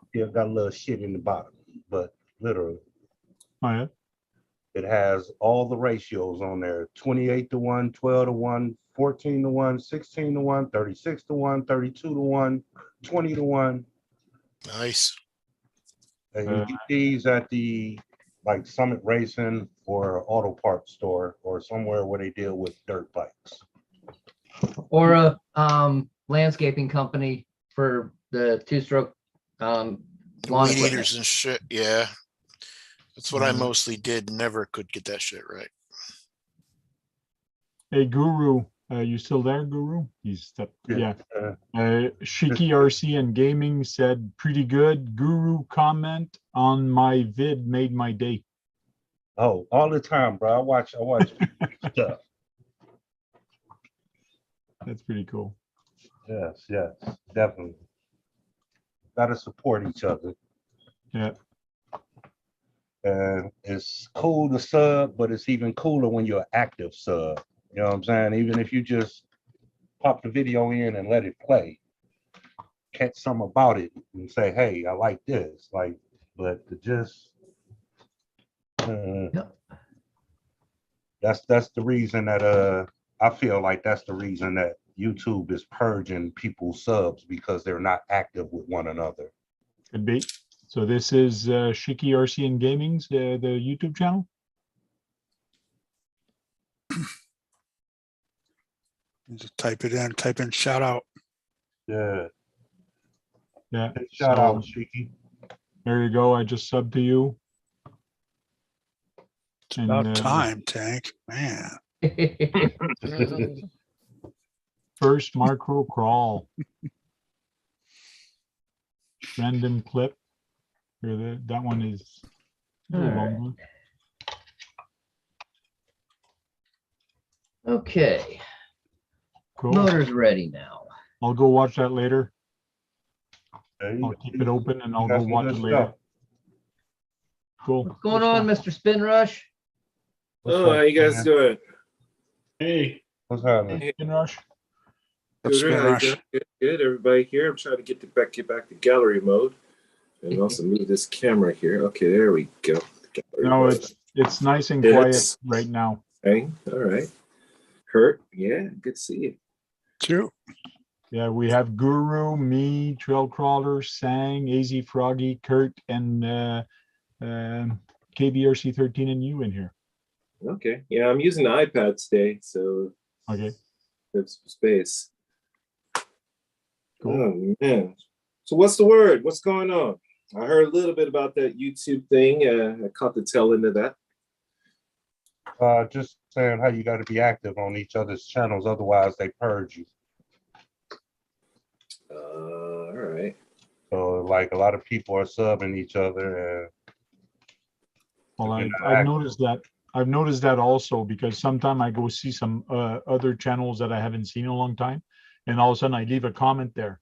Speaker 3: Still got a little shit in the bottom, but literally,
Speaker 1: Oh yeah.
Speaker 3: it has all the ratios on there: 28-1, 12-1, 14-1, 16-1, 36-1, 32-1, 20-1.
Speaker 6: Nice.
Speaker 3: And you get these at the like Summit Racing or auto parts store or somewhere where they deal with dirt bikes.
Speaker 4: Or a landscaping company for the 2-stroke lawn
Speaker 6: Weed
Speaker 4: equipment.
Speaker 6: eaters and shit. Yeah. That's what I mostly did. Never could get that shit right.
Speaker 1: Hey, Guru, you still there, Guru? He's stepped. Yeah. Shiki RC and Gaming said pretty good. Guru comment on my vid made my day.
Speaker 3: Oh, all the time, bro. I watch stuff.
Speaker 1: That's pretty cool.
Speaker 3: Yes, definitely. Gotta support each other.
Speaker 1: Yeah.
Speaker 3: And it's cool to sub, but it's even cooler when you're an active sub. You know what I'm saying? Even if you just pop the video in and let it play, catch some about it and say, hey, I like this. Like, but to just that's the reason that I feel like that's the reason that YouTube is purging people's subs, because they're not active with one another.
Speaker 1: Could be. So this is Shiki RC and Gaming's the YouTube channel.
Speaker 2: You just type it in, type in shout out.
Speaker 3: Yeah.
Speaker 1: Yeah.
Speaker 3: Shout
Speaker 1: so
Speaker 3: out, Shiki.
Speaker 1: there you go. I just subbed to you.
Speaker 2: It's about time, Tank. Man.
Speaker 1: First micro crawl. Random clip. Here, that one is a little
Speaker 4: All right.
Speaker 1: long one.
Speaker 4: Okay,
Speaker 1: Cool.
Speaker 4: motor's ready now.
Speaker 1: I'll go watch that later.
Speaker 3: There
Speaker 1: I'll keep it open and I'll
Speaker 3: got
Speaker 1: go
Speaker 3: some
Speaker 1: watch
Speaker 3: good
Speaker 1: it later.
Speaker 3: stuff.
Speaker 1: Cool.
Speaker 4: What's going on, Mr. Spin Rush?
Speaker 3: What's
Speaker 2: Oh,
Speaker 3: up,
Speaker 2: how you guys
Speaker 3: man?
Speaker 2: doing?
Speaker 5: Hey,
Speaker 3: What's happening?
Speaker 1: Spin Rush.
Speaker 6: Let's
Speaker 2: Good,
Speaker 6: spin
Speaker 2: how you
Speaker 6: rush.
Speaker 2: doing? Good, everybody here. I'm trying to get back to gallery mode, and also move this camera here. Okay, there we go. Gallery
Speaker 1: No,
Speaker 2: mode.
Speaker 1: it's nice and quiet
Speaker 2: It's-
Speaker 1: right now.
Speaker 2: Okay, all right. Kurt, yeah, good to see you.
Speaker 6: Two.
Speaker 1: Yeah, we have Guru, me, Trail Crawler, Sang, AZ Froggy, Kurt, and KBRC13 and you in here.
Speaker 2: Okay, yeah, I'm using the iPad today, so
Speaker 1: Okay.
Speaker 2: there's some space.
Speaker 1: Cool.
Speaker 2: Oh man, so what's the word? What's going on? I heard a little bit about that YouTube thing. I caught the tail end of that.
Speaker 3: Just saying how you got to be active on each other's channels, otherwise they purge you.
Speaker 2: All right.
Speaker 3: So like a lot of people are subbing each other, and
Speaker 1: Well,
Speaker 3: You're not
Speaker 1: I've
Speaker 3: active.
Speaker 1: noticed that. I've noticed that also because sometime I go see some other channels that I haven't seen in a long time, and all of a sudden I leave a comment there.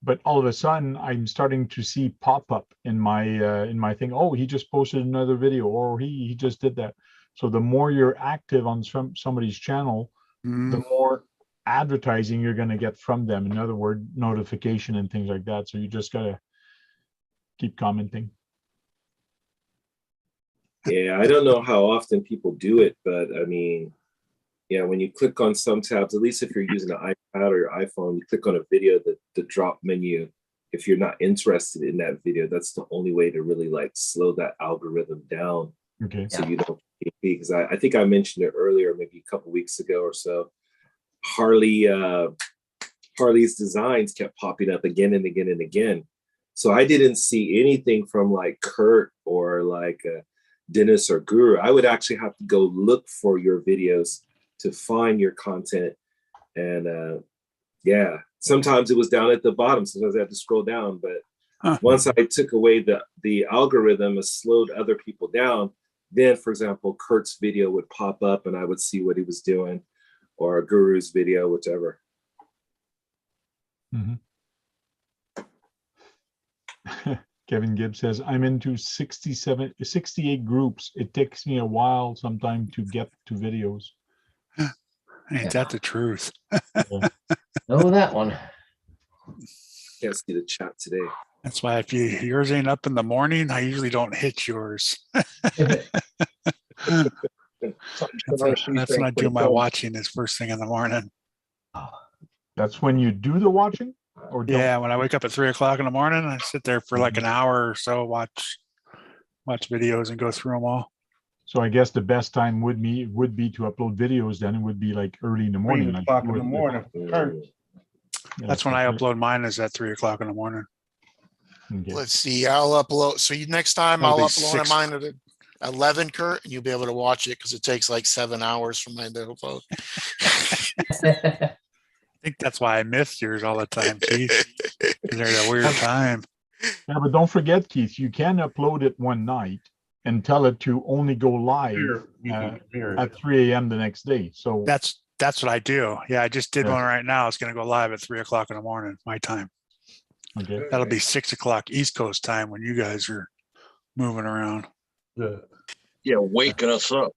Speaker 1: But all of a sudden I'm starting to see pop up in my thing. Oh, he just posted another video, or he just did that. So the more you're active on somebody's channel, the more advertising you're going to get from them. In other words, notification and things like that. So you just gotta keep commenting.
Speaker 2: Yeah, I don't know how often people do it, but I mean, yeah, when you click on some tabs, at least if you're using an iPad or your iPhone, you click on a video, the drop menu, if you're not interested in that video, that's the only way to really like slow that algorithm down.
Speaker 1: Okay.
Speaker 2: So you don't, because I think I mentioned it earlier, maybe a couple weeks ago or so. Harley's designs kept popping up again and again and again. So I didn't see anything from like Kurt or like Dennis or Guru. I would actually have to go look for your videos to find your content. And yeah, sometimes it was down at the bottom. Sometimes I had to scroll down. But once I took away the algorithm and slowed other people down, then, for example, Kurt's video would pop up and I would see what he was doing, or Guru's video, whichever.
Speaker 1: Mm-hmm. Kevin Gibbs says, I'm into 68 groups. It takes me a while sometimes to get to videos.
Speaker 6: Ain't that the truth?
Speaker 4: Know that one.
Speaker 2: Can't see the chat today.
Speaker 6: That's why if yours ain't up in the morning, I usually don't hit yours. That's when I do my watching is first thing in the morning.
Speaker 1: That's when you do the watching? Or don't?
Speaker 6: Yeah, when I wake up at 3 o'clock in the morning, I sit there for like an hour or so, watch videos and go through them all.
Speaker 1: So I guess the best time would be to upload videos. Then it would be like early in the morning.
Speaker 3: 3 o'clock in the morning. Kurt.
Speaker 1: Yeah,
Speaker 6: That's when
Speaker 1: so
Speaker 6: I
Speaker 1: Kurt-
Speaker 6: upload mine is at 3 o'clock in the morning.
Speaker 1: Okay.
Speaker 6: Let's see. I'll upload. So next time
Speaker 1: That'll
Speaker 6: I'll
Speaker 1: be
Speaker 6: upload
Speaker 1: 6.
Speaker 6: mine at 11, Kurt, and you'll be able to watch it because it takes like 7 hours for mine to upload. I think that's why I missed yours all the time, Keith. There's a weird time.
Speaker 1: Yeah, but don't forget, Keith, you can upload it one night and tell it to only go live at 3 a.m. the next day. So
Speaker 6: That's what I do. Yeah, I just did
Speaker 1: Yeah.
Speaker 6: one right now. It's going to go live at 3 o'clock in the morning, my time.
Speaker 1: okay.
Speaker 6: That'll be 6 o'clock East Coast time when you guys are moving around.
Speaker 7: Yeah, waking us up.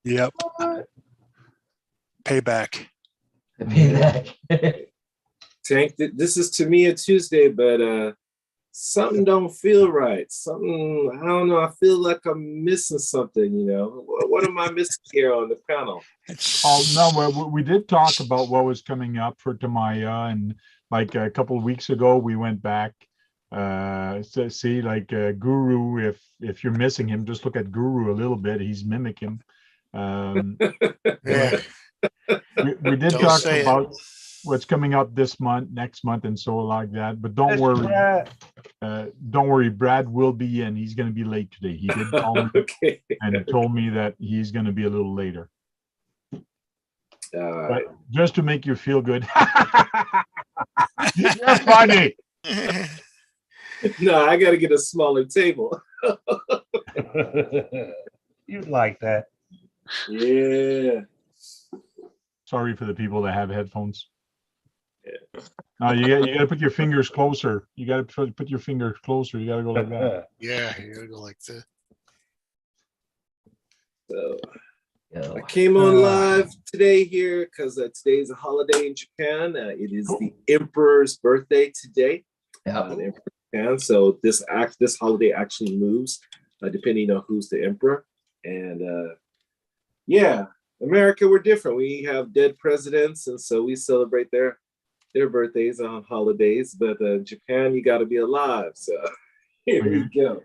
Speaker 6: Yep. Payback.
Speaker 4: Payback.
Speaker 2: Tank, this is TAMIYA Tuesday, but something don't feel right. Something, I don't know. I feel like I'm missing something, you know. What am I missing here on the panel?
Speaker 1: Oh no, we did talk about what was coming up for TAMIYA, and like a couple of weeks ago, we went back. So see, like Guru, if you're missing him, just look at Guru a little bit. He's mimicking.
Speaker 6: Yeah.
Speaker 1: We did
Speaker 6: Don't
Speaker 1: talk
Speaker 6: say it.
Speaker 1: about what's coming up this month, next month, and so like that. But don't worry, Brad will be in. He's going to be late today. He did call me
Speaker 2: Okay.
Speaker 1: and told me that he's going to be a little later.
Speaker 2: All
Speaker 1: But
Speaker 2: right.
Speaker 1: just to make you feel good. You're funny.
Speaker 2: No, I got to get a smaller table.
Speaker 3: You'd like that.
Speaker 2: Yeah.
Speaker 1: Sorry for the people that have headphones.
Speaker 2: Yeah.
Speaker 1: No, you gotta put your fingers closer. You gotta put your fingers closer. You gotta go like that.
Speaker 6: Yeah, you gotta go like that.
Speaker 2: So
Speaker 4: Yo.
Speaker 2: I came on live today here because today's a holiday in Japan. It is the Emperor's birthday today.
Speaker 4: Yeah.
Speaker 2: The Emperor of Japan. So this holiday actually moves depending on who's the emperor. And yeah, America, we're different. We have dead presidents, and so we celebrate their birthdays on holidays. But Japan, you got to be alive. So here we go.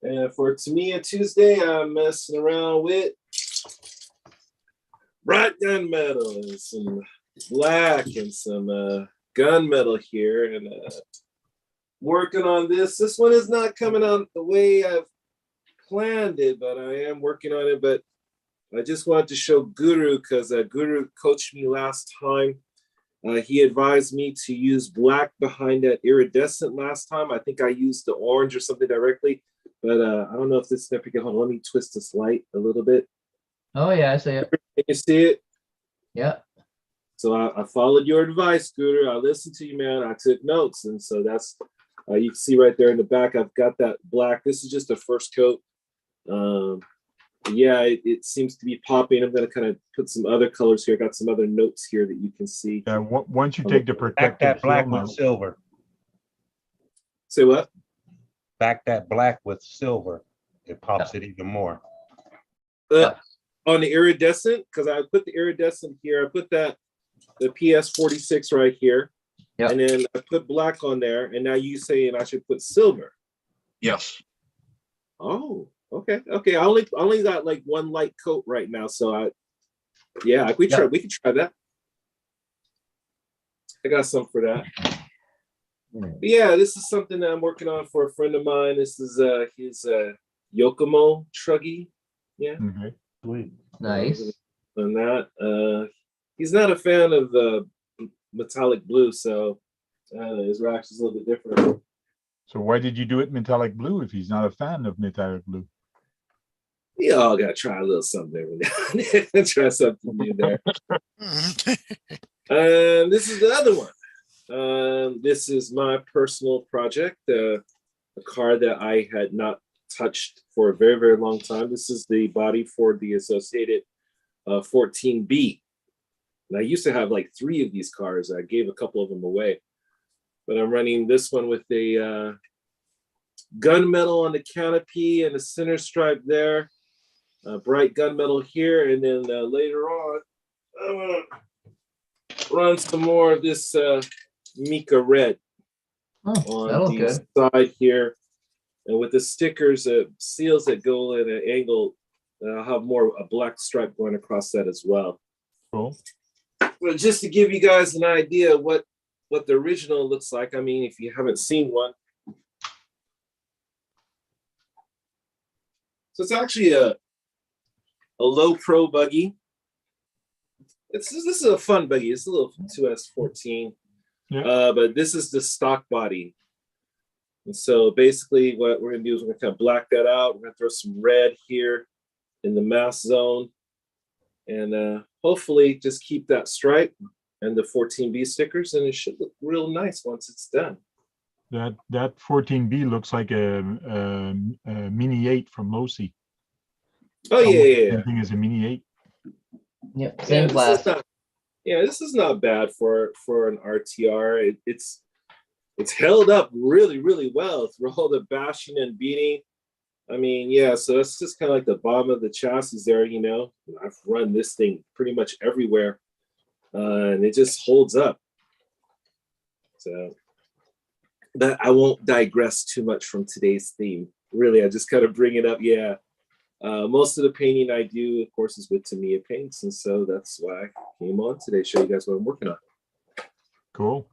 Speaker 2: And for TAMIYA Tuesday, I'm messing around with bright gunmetal and some black and some gunmetal here, and working on this. This one is not coming out the way I've planned it, but I am working on it. But I just wanted to show Guru because Guru coached me last time. He advised me to use black behind that iridescent last time. I think I used the orange or something directly, but I don't know if this significant. Hold on, let me twist this light a little bit.
Speaker 4: Oh yeah, I see it.
Speaker 2: Can you see it?
Speaker 4: Yeah.
Speaker 2: So I followed your advice, Guru. I listened to you, man. I took notes, and so that's you can see right there in the back. I've got that black. This is just a first coat. Yeah, it seems to be popping. I'm going to kind of put some other colors here. I got some other notes here that you can see.
Speaker 1: Yeah, once you take the
Speaker 3: Back
Speaker 1: protective
Speaker 3: that black
Speaker 1: film
Speaker 3: with
Speaker 1: out,
Speaker 3: silver.
Speaker 2: Say what?
Speaker 3: Back that black with silver. It pops it even more.
Speaker 2: On the iridescent, because I put the iridescent here. I put the PS46 right here.
Speaker 4: Yep.
Speaker 2: And then I put black on there. And now you saying I should put silver.
Speaker 7: Yes.
Speaker 2: Oh, okay. Okay. I only got like one light coat right now. So we can try that. I got some for that. But yeah, this is something that I'm working on for a friend of mine. This is his Yokomo Truggy. Yeah.
Speaker 1: okay.
Speaker 3: Sweet.
Speaker 4: Nice.
Speaker 2: On that. He's not a fan of metallic blue, so his reaction is a little bit different.
Speaker 1: So why did you do it metallic blue if he's not a fan of metallic blue?
Speaker 2: We all gotta try a little something every now and then. Try something new there. This is the other one. This is my personal project, a car that I had not touched for a very, very long time. This is the body for the associated 14B. And I used to have like 3 of these cars. I gave a couple of them away. But I'm running this one with a gunmetal on the canopy and the center stripe there. Bright gunmetal here. And then later on, I'm going to run some more of this Mica red on the side here. And with the stickers, seals that go at an angle, I'll have a black stripe going across that as well.
Speaker 1: Cool.
Speaker 2: Well, just to give you guys an idea of what the original looks like. I mean, if you haven't seen one. So it's actually a low pro buggy. This is a fun buggy. It's a little 2S14.
Speaker 1: Yeah.
Speaker 2: But this is the stock body. And so basically what we're gonna do is we're gonna kind of black that out. We're gonna throw some red here in the mass zone. And hopefully just keep that stripe and the 14B stickers, and it should look real nice once it's done.
Speaker 1: That 14B looks like a Mini 8 from Losi.
Speaker 2: Oh yeah.
Speaker 1: Same thing as a Mini 8.
Speaker 4: Yep. Same class.
Speaker 2: This is not bad for an RTR. It's held up really, really well through all the bashing and beating. I mean, yeah, so that's just kind of like the bottom of the chassis there, you know. I've run this thing pretty much everywhere, and it just holds up. So, but I won't digress too much from today's theme. Really, I just kind of bring it up. Yeah, most of the painting I do, of course, is with TAMIYA paints, and so that's why I came on today, show you guys what I'm working on.
Speaker 1: Cool.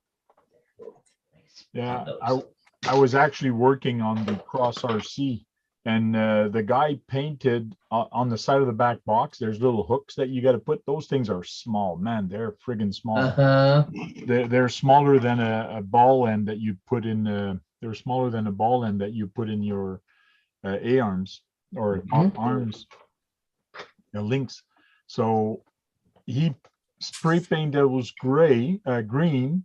Speaker 1: Yeah, I was actually working on the Cross RC, and the guy painted on the side of the back box. There's little hooks that you got to put. Those things are small, man. They're friggin' small. They're smaller than a ball end that you put in. They're smaller than a ball end that you put in your A arms or arms, links. So he spray paint that was green,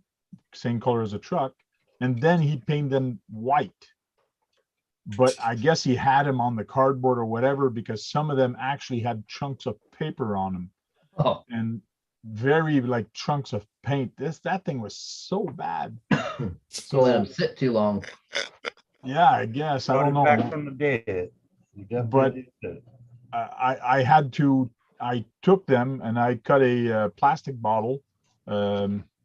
Speaker 1: same color as a truck, and then he painted them white. But I guess he had them on the cardboard or whatever, because some of them actually had chunks of paper on them
Speaker 4: Oh,
Speaker 1: and very like chunks of paint. That thing was so bad.
Speaker 4: so let them
Speaker 1: So
Speaker 4: sit too long.
Speaker 1: yeah, I guess I don't
Speaker 3: Brought it back
Speaker 1: know.
Speaker 3: from the dead. You definitely
Speaker 1: But
Speaker 3: did that.
Speaker 1: I took them and I cut a plastic bottle,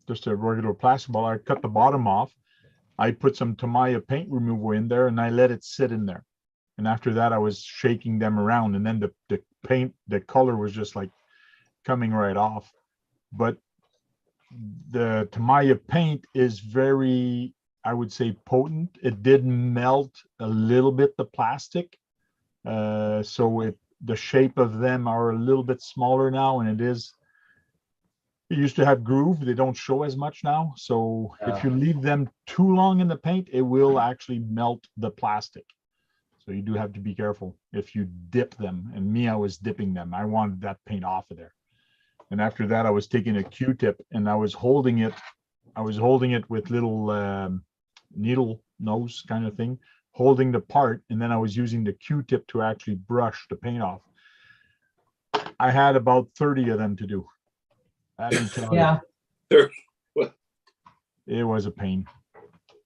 Speaker 1: just a regular plastic bottle. I cut the bottom off. I put some Tamiya paint remover in there and I let it sit in there. And after that, I was shaking them around, and then the paint, the color was just like coming right off. But the Tamiya paint is very, I would say, potent. It did melt a little bit the plastic. So the shape of them are a little bit smaller now, and it used to have groove. They don't show as much now. So if you leave them too long in the paint, it will actually melt the plastic. So you do have to be careful if you dip them. And me, I was dipping them. I wanted that paint off of there. And after that, I was taking a Q-tip and I was holding it. I was holding it with little needle nose kind of thing, holding the part. And then I was using the Q-tip to actually brush the paint off. I had about 30 of them to do. Let me tell
Speaker 4: Yeah,
Speaker 1: you, it was a pain.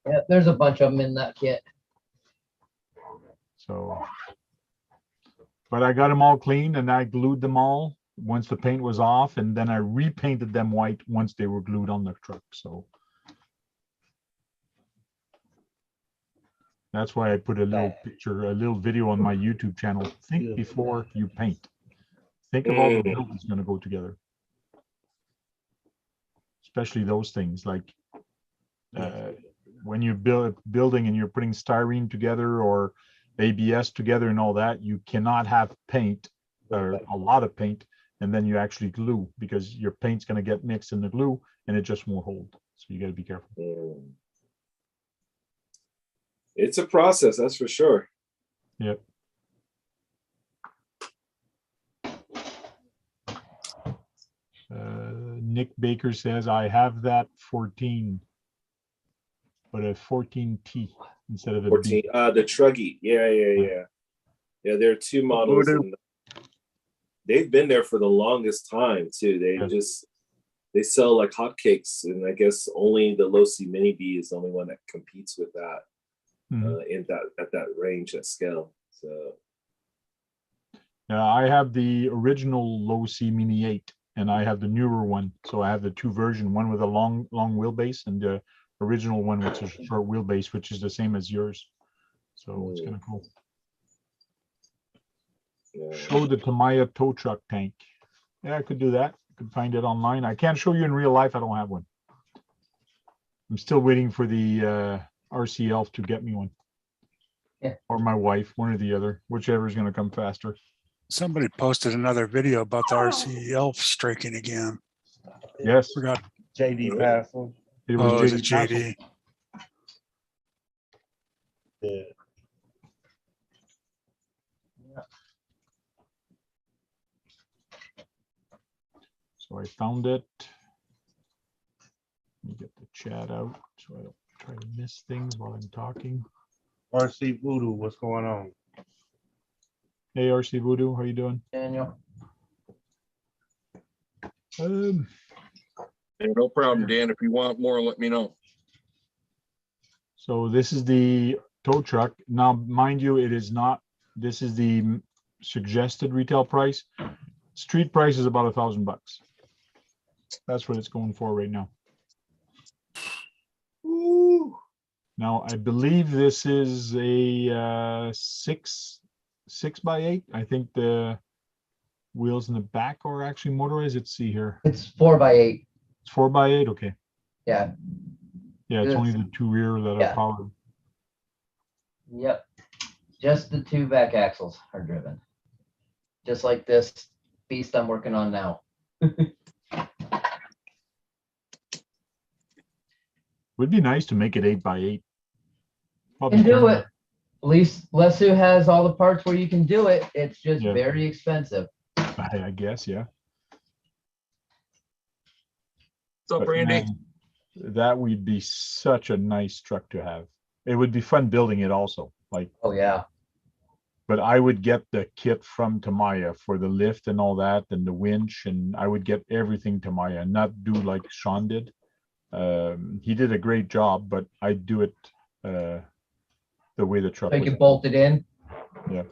Speaker 4: yeah, there's a bunch of them in that kit.
Speaker 1: So, but I got them all clean and I glued them all once the paint was off, and then I repainted them white once they were glued on the truck. So that's why I put a little picture, a little video on my YouTube channel. Think before you paint. Think of all the build that's going to go together. Especially those things like when you're building and you're putting styrene together or ABS together and all that, you cannot have paint or a lot of paint and then you actually glue, because your paint's going to get mixed in the glue and it just won't hold. So you got to be careful.
Speaker 2: It's a process, that's for sure.
Speaker 1: Yep. Nick Baker says, I have that 14, but a 14T instead of a
Speaker 2: 14,
Speaker 1: B.
Speaker 2: the Truggy. Yeah, there are two models. And they've been there for the longest time too. They sell like hotcakes, and I guess only the Low C Mini B is the only one that competes with that at that range, that scale. So
Speaker 1: yeah, I have the original Low C Mini 8 and I have the newer one. So I have the two version, one with a long wheelbase and the original one which is a short wheelbase, which is the same as yours. So it's kind of cool.
Speaker 2: yeah.
Speaker 1: Show the Tamiya tow truck tank. Yeah, I could do that. I could find it online. I can't show you in real life. I don't have one. I'm still waiting for the RC Elf to get me one.
Speaker 4: Yeah.
Speaker 1: Or my wife, one or the other, whichever is going to come faster.
Speaker 8: Somebody posted another video about the RC Elf striking again.
Speaker 1: Yes.
Speaker 8: Forgot.
Speaker 3: JD Passel.
Speaker 1: It was
Speaker 8: Oh, is it
Speaker 1: JD.
Speaker 8: JD?
Speaker 3: Yeah.
Speaker 1: So I found it. Let me get the chat out so I don't try to miss things while I'm talking.
Speaker 3: RC Voodoo, what's going on?
Speaker 1: Hey, RC Voodoo, how you doing?
Speaker 4: Daniel.
Speaker 7: Hey, no problem, Dan. If you want more, let me know.
Speaker 1: So this is the tow truck. Now, mind you, it is not, this is the suggested retail price. Street price is about $1,000. That's what it's going for right now.
Speaker 2: Woo.
Speaker 1: Now, I believe this is a 6x8. I think the wheels in the back are actually motorized. Let's see here.
Speaker 4: It's 4x8.
Speaker 1: It's 4x8. Okay.
Speaker 4: Yeah.
Speaker 1: Yeah, it's
Speaker 4: Good.
Speaker 1: only the two rear that
Speaker 4: Yeah.
Speaker 1: are powered.
Speaker 4: Yep. Just the two back axles are driven. Just like this beast I'm working on now.
Speaker 1: Would be nice to make it 8x8.
Speaker 4: Can do it. At least Lesu has all the parts where you can do it. It's just
Speaker 1: Yeah.
Speaker 4: very expensive.
Speaker 1: I guess, yeah.
Speaker 7: up,
Speaker 1: But
Speaker 7: Randy?
Speaker 1: man, that would be such a nice truck to have. It would be fun building it also, like,
Speaker 4: Oh, yeah.
Speaker 1: but I would get the kit from Tamiya for the lift and all that, and the winch, and I would get everything Tamiya, and not do like Sean did. He did a great job, but I'd do it the way the truck
Speaker 4: So you
Speaker 1: was.
Speaker 4: can bolt it in.
Speaker 1: Yeah.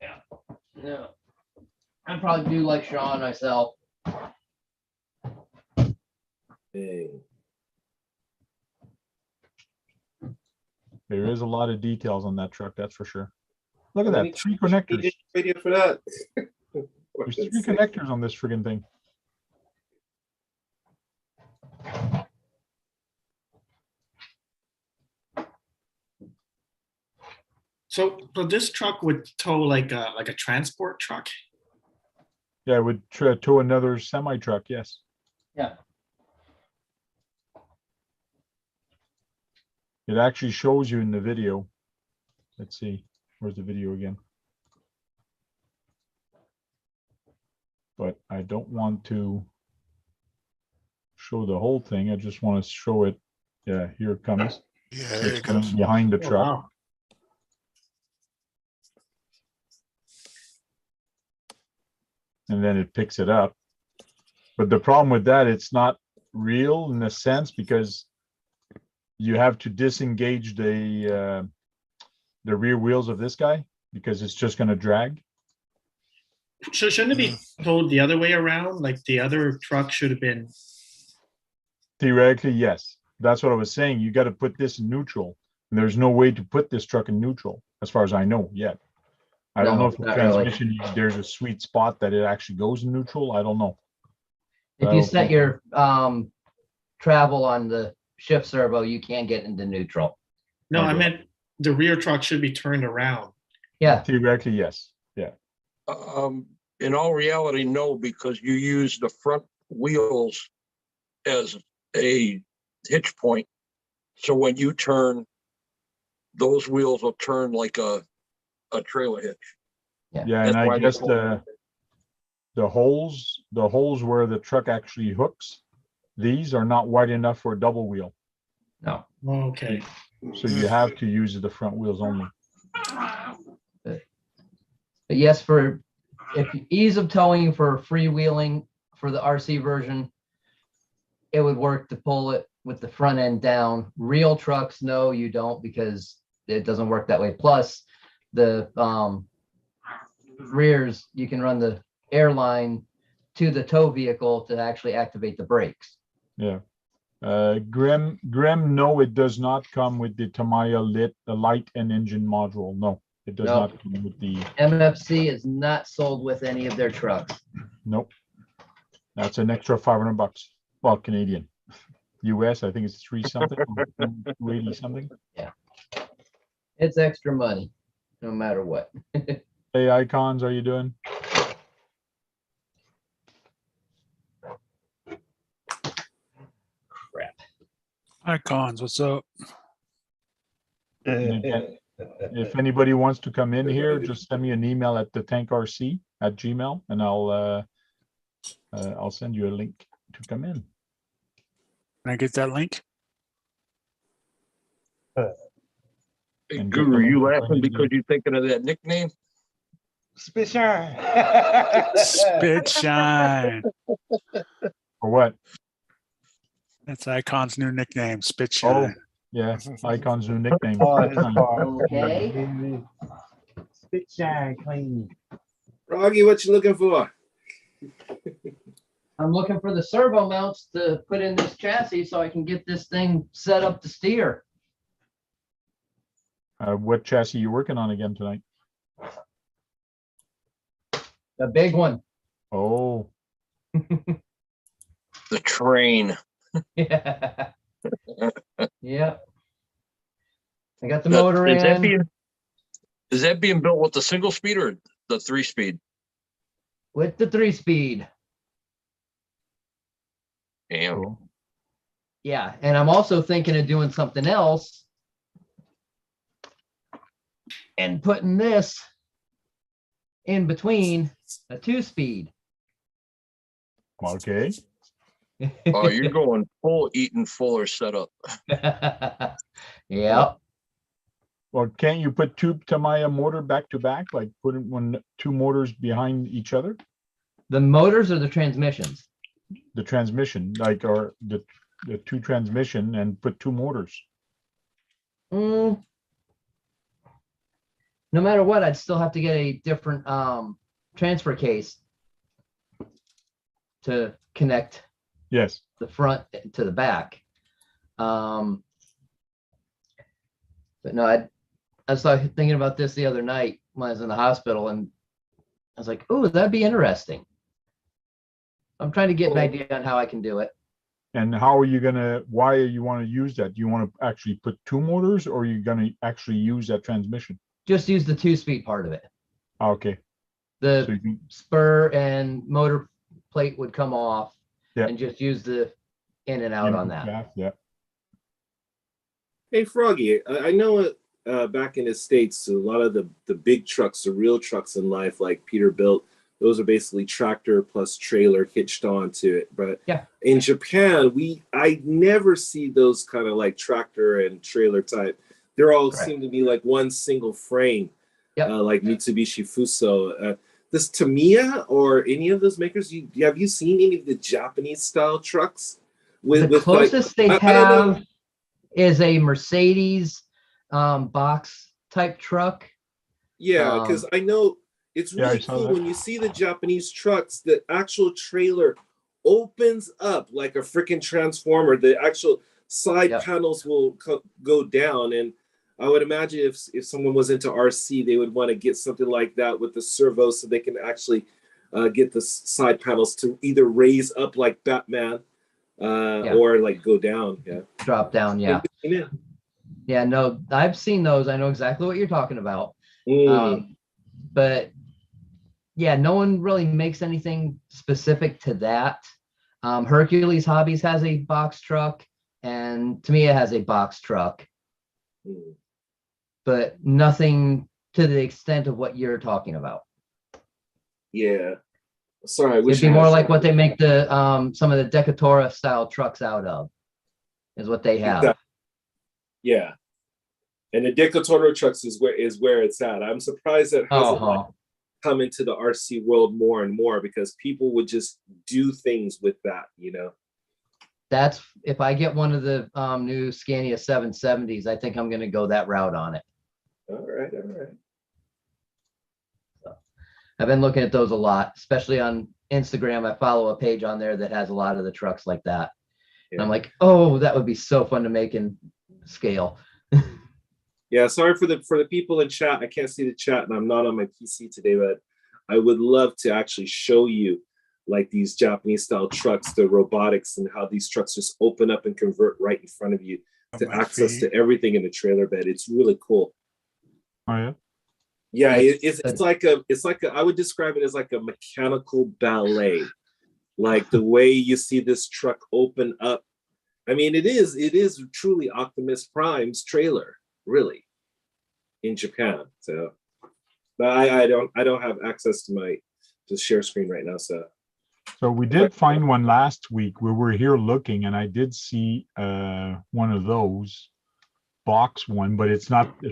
Speaker 4: Yeah. No. I'd probably do like Sean myself.
Speaker 2: Dang.
Speaker 1: There is a lot of details on that truck, that's for sure. Look at
Speaker 2: How
Speaker 1: that,
Speaker 2: many
Speaker 1: 3 connectors.
Speaker 2: Radio for that.
Speaker 1: There's 3 connectors on this friggin' thing.
Speaker 5: So this truck would tow like a transport truck.
Speaker 1: Yeah, it would tow another semi truck, yes.
Speaker 4: Yeah.
Speaker 1: It actually shows you in the video. Let's see, where's the video again? But I don't want to show the whole thing. I just want to show it. Yeah, here it comes.
Speaker 6: Yeah, there
Speaker 1: It's
Speaker 6: it
Speaker 1: coming
Speaker 6: goes.
Speaker 1: behind the
Speaker 5: Oh,
Speaker 1: truck.
Speaker 5: wow.
Speaker 1: And then it picks it up. But the problem with that, it's not real in a sense, because you have to disengage the rear wheels of this guy, because it's just going to drag.
Speaker 5: So shouldn't it be towed the other way around? Like the other truck should have been.
Speaker 1: Theoretically, yes. That's what I was saying. You got to put this in neutral. And there's no way to put this truck in neutral, as far as I know yet. I don't know if the
Speaker 4: not really.
Speaker 1: transmission, there's a sweet spot that it actually goes in neutral. I don't know.
Speaker 4: If you set your travel on the shift servo, you can get into neutral.
Speaker 5: No, I
Speaker 1: Okay.
Speaker 5: meant the rear truck should be turned around.
Speaker 4: Yeah.
Speaker 1: Theoretically, yes. Yeah.
Speaker 7: In all reality, no, because you use the front wheels as a hitch point. So when you turn, those wheels will turn like a trailer hitch.
Speaker 1: Yeah,
Speaker 7: That's
Speaker 1: and I
Speaker 7: why they
Speaker 1: guess
Speaker 7: call
Speaker 1: the holes where the truck actually hooks, these are not wide enough for a double wheel.
Speaker 4: No.
Speaker 5: Okay.
Speaker 1: So you have to use the front wheels only.
Speaker 4: But yes, for if ease of towing for freewheeling for the RC version, it would work to pull it with the front end down. Real trucks, no, you don't, because it doesn't work that way. Plus, the rears, you can run the airline to the tow vehicle to actually activate the brakes.
Speaker 1: Yeah. Grim, no, it does not come with the Tamiya light and engine module. No, it does
Speaker 4: No.
Speaker 1: not come with the,
Speaker 4: MFC is not sold with any of their trucks.
Speaker 1: nope. That's an extra $500. Well, Canadian. US, I think it's 3 something, 280 something.
Speaker 4: It's extra money, no matter what.
Speaker 1: Hey, Icons, how you doing?
Speaker 4: Crap.
Speaker 8: Icons, what's up?
Speaker 1: And again, if anybody wants to come in here, just send me an email at thetankrc@gmail, and I'll send you a link to come in.
Speaker 8: Can I get that link?
Speaker 7: Hey,
Speaker 1: And
Speaker 7: Guru,
Speaker 1: get
Speaker 7: you
Speaker 1: the-
Speaker 7: laughing because you're thinking of that nickname?
Speaker 3: Spit shine.
Speaker 8: Spit shine.
Speaker 1: For what?
Speaker 8: That's Icon's new nickname, Spit
Speaker 1: Oh,
Speaker 8: shine.
Speaker 1: yeah, Icon's new nickname.
Speaker 3: Oh, his car.
Speaker 4: Okay.
Speaker 3: Spit shine clean.
Speaker 2: Froggy, what you looking for?
Speaker 4: I'm looking for the servo mounts to put in this chassis so I can get this thing set up to steer.
Speaker 1: What chassis you working on again tonight?
Speaker 4: The big one.
Speaker 1: Oh,
Speaker 7: The train.
Speaker 4: Yeah. Yeah. I got the
Speaker 7: That-
Speaker 4: motor
Speaker 7: is that
Speaker 4: in
Speaker 7: being- Is that being built with the single speed or the 3-speed?
Speaker 4: with the 3-speed.
Speaker 7: Damn.
Speaker 1: cool.
Speaker 4: Yeah. And I'm also thinking of doing something else and putting this in between a 2-speed.
Speaker 1: Okay.
Speaker 7: Oh, you're going full Eaton Fuller setup.
Speaker 4: Yep.
Speaker 1: Well, can't you put two Tamiya motor back to back, like put two motors behind each other?
Speaker 4: The motors or the transmissions?
Speaker 1: The transmission, like, or the two transmission and put two motors.
Speaker 4: No matter what, I'd still have to get a different transfer case to connect
Speaker 1: Yes.
Speaker 4: the front to the back. But no, I started thinking about this the other night when I was in the hospital, and I was like, oh, that'd be interesting. I'm trying to get an idea on how I can do it.
Speaker 1: And how are you why you want to use that? Do you want to actually put two motors, or are you going to actually use that transmission?
Speaker 4: Just use the 2-speed part of it.
Speaker 1: Okay.
Speaker 4: The
Speaker 1: So you can,
Speaker 4: spur and motor plate would come off,
Speaker 1: Yeah.
Speaker 4: and just use the in and out on that.
Speaker 1: Yeah.
Speaker 2: Hey, Froggy, I know back in the States, a lot of the big trucks, the real trucks in life, like Peter built, those are basically tractor plus trailer hitched onto it. But
Speaker 4: yeah,
Speaker 2: in Japan, I never see those kind of like tractor and trailer type. They're all seem to be like one single frame, like Mitsubishi Fuso. This Tamiya or any of those makers, have you seen any of the Japanese style trucks?
Speaker 4: The closest they have is a Mercedes box type truck.
Speaker 2: Yeah, because I know it's really cool when you see the Japanese trucks, the actual trailer opens up like a freaking transformer. The actual side panels will go down. And I would imagine if someone was into RC, they would want to get something like that with the servo so they can actually get the side panels to either raise up like Batman or like go down. Yeah.
Speaker 4: Drop down. Yeah. Yeah, no, I've seen those. I know exactly what you're talking about. But yeah, no one really makes anything specific to that. Hercules Hobbies has a box truck, and Tamiya has a box truck, but nothing to the extent of what you're talking about.
Speaker 2: Yeah. Sorry, I wish
Speaker 4: it'd be more like what they make the some of the Decatura style trucks out of, is what they have.
Speaker 2: Exactly. Yeah. And the Decatura trucks is where it's at. I'm surprised that hasn't like come into the RC world more and more, because people would just do things with that, you know.
Speaker 4: That's if I get one of the new Scania 770s, I think I'm going to go that route on it.
Speaker 2: All right.
Speaker 4: So, I've been looking at those a lot, especially on Instagram. I follow a page on there that has a lot of the trucks like that. And I'm like, oh, that would be so fun to make in scale.
Speaker 2: Yeah, sorry for the people in chat. I can't see the chat and I'm not on my PC today, but I would love to actually show you like these Japanese style trucks, the robotics, and how these trucks just open up and convert right in front of you to access to everything in the trailer bed. It's really cool.
Speaker 1: Oh yeah.
Speaker 2: Yeah, it's like a I would describe it as like a mechanical ballet. Like the way you see this truck open up. I mean, it is truly Optimus Prime's trailer, really, in Japan. So, but I don't have access to share screen right now.
Speaker 1: So we did find one last week. We were here looking, and I did see one of those box one, but it's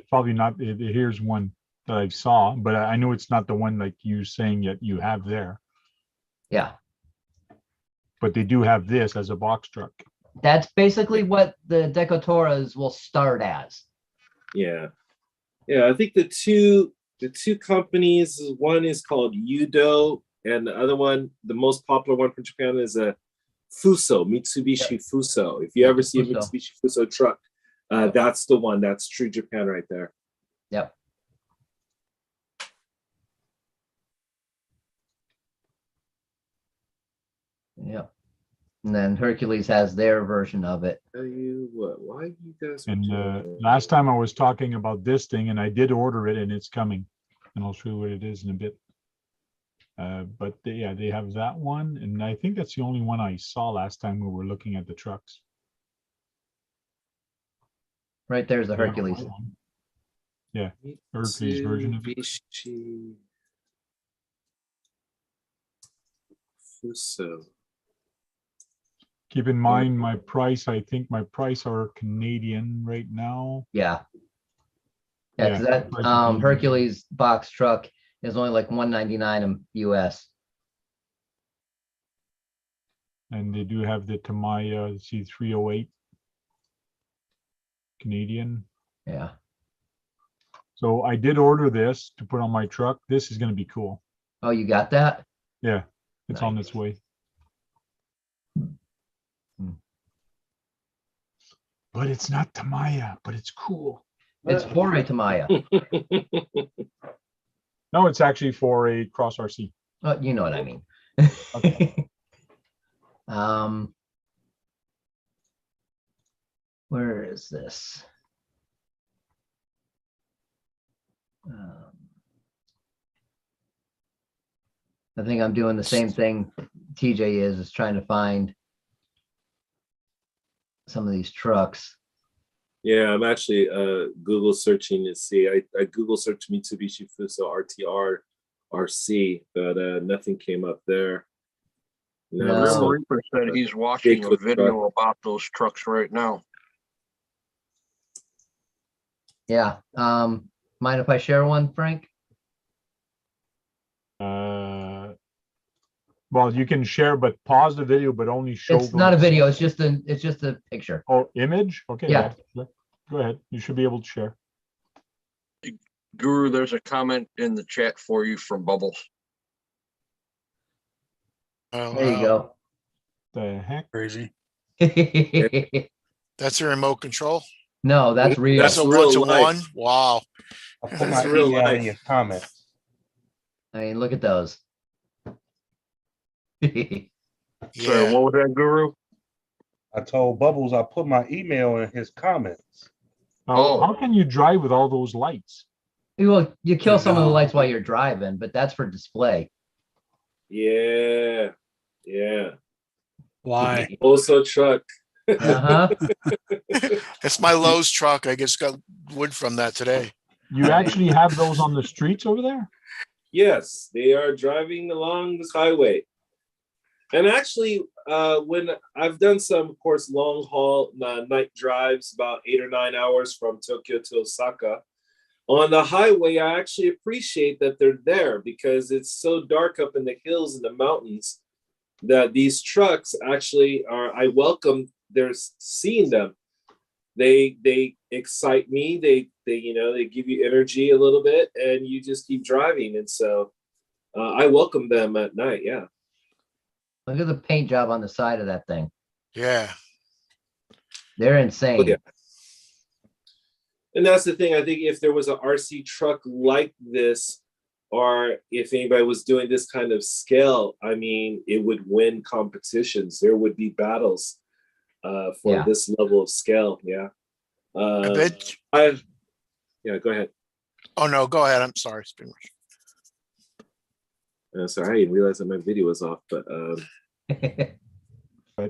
Speaker 1: probably not. Here's one that I saw, but I know it's not the one like you saying that you have there.
Speaker 4: Yeah.
Speaker 1: But they do have this as a box truck.
Speaker 4: That's basically what the Decatoras will start as.
Speaker 2: Yeah. I think the two companies, one is called Udo, and the other one, the most popular one from Japan, is a Fuso, Mitsubishi Fuso. If you ever see a Mitsubishi Fuso truck, that's the one. That's true Japan right there.
Speaker 4: Yep. Yep. And then Hercules has their version of it.
Speaker 2: Tell you what, why you guys?
Speaker 1: And last time I was talking about this thing, and I did order it, and it's coming, and I'll show you what it is in a bit. But they have that one, and I think that's the only one I saw last time we were looking at the trucks.
Speaker 4: Right there's the Hercules.
Speaker 1: Yeah, Hercules version of it.
Speaker 2: Fuso.
Speaker 1: Keep in mind my price. I think my price are Canadian right now.
Speaker 4: Yeah. Yeah, because
Speaker 1: Yeah,
Speaker 4: that
Speaker 1: price is Canadian.
Speaker 4: Hercules box truck is only like 199 in US.
Speaker 1: And they do have the Tamiya C308 Canadian.
Speaker 4: Yeah.
Speaker 1: So I did order this to put on my truck. This is going to be cool.
Speaker 4: Oh, you got that?
Speaker 1: Yeah, it's on
Speaker 4: Nice.
Speaker 1: its way. But it's not Tamiya, but it's cool.
Speaker 4: It's for a Tamiya.
Speaker 1: No, it's actually for a Cross RC.
Speaker 4: Oh, you know what I mean.
Speaker 1: Okay.
Speaker 4: Where is this? I think I'm doing the same thing TJ is trying to find some of these trucks.
Speaker 2: Yeah, I'm actually Google searching to see. I Google searched Mitsubishi Fuso RTR RC, but nothing came up there.
Speaker 4: No.
Speaker 2: it's
Speaker 7: Grim
Speaker 2: all
Speaker 7: Reaper said he's watching a
Speaker 2: Bigfoot
Speaker 7: video about those trucks right now.
Speaker 4: Yeah. Mind if I share one, Frank?
Speaker 1: Well, you can share, but pause the video, but only show.
Speaker 4: It's not a video. It's just a picture.
Speaker 1: Oh, image? Okay.
Speaker 4: Yeah.
Speaker 1: Go ahead. You should be able to share.
Speaker 7: Guru, there's a comment in the chat for you from Bubbles.
Speaker 6: Oh,
Speaker 4: There you
Speaker 6: wow.
Speaker 4: go.
Speaker 1: The heck?
Speaker 8: Crazy.
Speaker 6: That's a remote control.
Speaker 4: No, that's real.
Speaker 6: That's a
Speaker 2: real
Speaker 6: 1-to-1.
Speaker 2: life.
Speaker 6: Wow.
Speaker 3: I put
Speaker 6: That's
Speaker 3: my
Speaker 2: real
Speaker 3: email in
Speaker 2: life.
Speaker 3: your comments.
Speaker 4: I mean, look at those.
Speaker 7: Sorry,
Speaker 6: Yeah.
Speaker 7: what was that, Guru?
Speaker 3: I told Bubbles I put my email in his comments.
Speaker 7: Oh.
Speaker 1: How can you drive with all those lights?
Speaker 4: Well, you kill some of the
Speaker 8: No.
Speaker 4: lights while you're driving, but that's for display.
Speaker 2: Yeah.
Speaker 8: Why?
Speaker 2: Also truck.
Speaker 4: Uh-huh.
Speaker 6: It's my Lowe's truck. I just got wood from that today.
Speaker 1: You actually have those on the streets over there?
Speaker 2: Yes, they are driving along this highway. And actually, when I've done some, of course, long haul night drives, about 8 or 9 hours from Tokyo to Osaka, on the highway, I actually appreciate that they're there because it's so dark up in the hills and the mountains that these trucks actually are, I welcome their seeing them. They excite me. They give you energy a little bit and you just keep driving. And so I welcome them at night. Yeah.
Speaker 4: Look at the paint job on the side of that thing.
Speaker 6: Yeah.
Speaker 4: They're insane.
Speaker 2: Oh, yeah. And that's the thing. I think if there was an RC truck like this, or if anybody was doing this kind of scale, I mean, it would win competitions. There would be battles for this level of scale. Yeah.
Speaker 6: I bet.
Speaker 2: Yeah, go ahead.
Speaker 6: Oh, no, go ahead. I'm sorry. It's been
Speaker 2: Sorry, I didn't realize that my video was off, but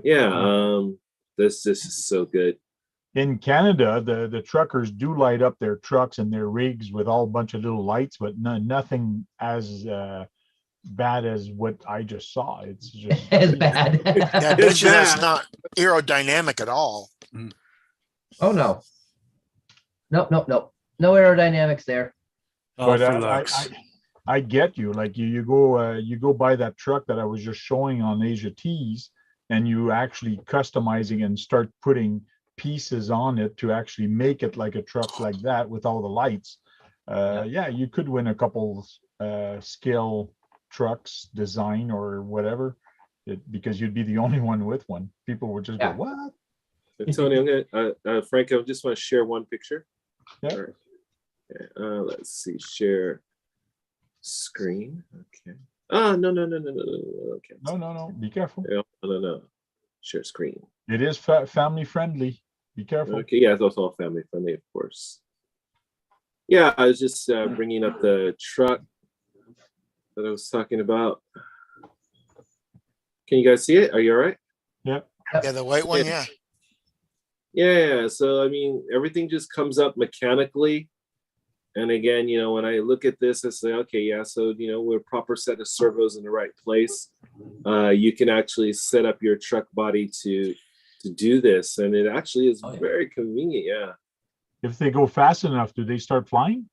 Speaker 2: yeah, this is so good.
Speaker 1: In Canada, the truckers do light up their trucks and their rigs with all a bunch of little lights, but nothing as bad as what I just saw. It's just
Speaker 4: As bad.
Speaker 6: Yeah, I bet you that's not aerodynamic at all.
Speaker 4: Oh, no. Nope. No aerodynamics there.
Speaker 8: All
Speaker 1: But
Speaker 8: for looks.
Speaker 1: I get you. Like you go buy that truck that I was just showing on Asia Tees, and you actually customizing and start putting pieces on it to actually make it like a truck like that with all the lights. Yeah, you could win a couple scale trucks design or whatever, because you'd be the only one with one. People would just go, what?
Speaker 2: Tony, I'm gonna Frank, I just want to share one picture.
Speaker 1: Yeah.
Speaker 2: All right. Okay, let's see, share screen. Okay. Oh, no. Okay.
Speaker 1: No. Be careful.
Speaker 2: Yeah, no. Share screen.
Speaker 1: It is family friendly. Be careful.
Speaker 2: Okay, yeah, it's also all family friendly, of course. Yeah, I was just bringing up the truck that I was talking about. Can you guys see it? Are you all right?
Speaker 1: Yeah.
Speaker 6: Yeah, the white one. Yeah.
Speaker 2: Yeah. So, I mean, everything just comes up mechanically. And again, you know, when I look at this, I say, okay, yeah, so, you know, with a proper set of servos in the right place, you can actually set up your truck body to do this. And it actually is very convenient. Yeah.
Speaker 1: If they go fast enough, do they start flying?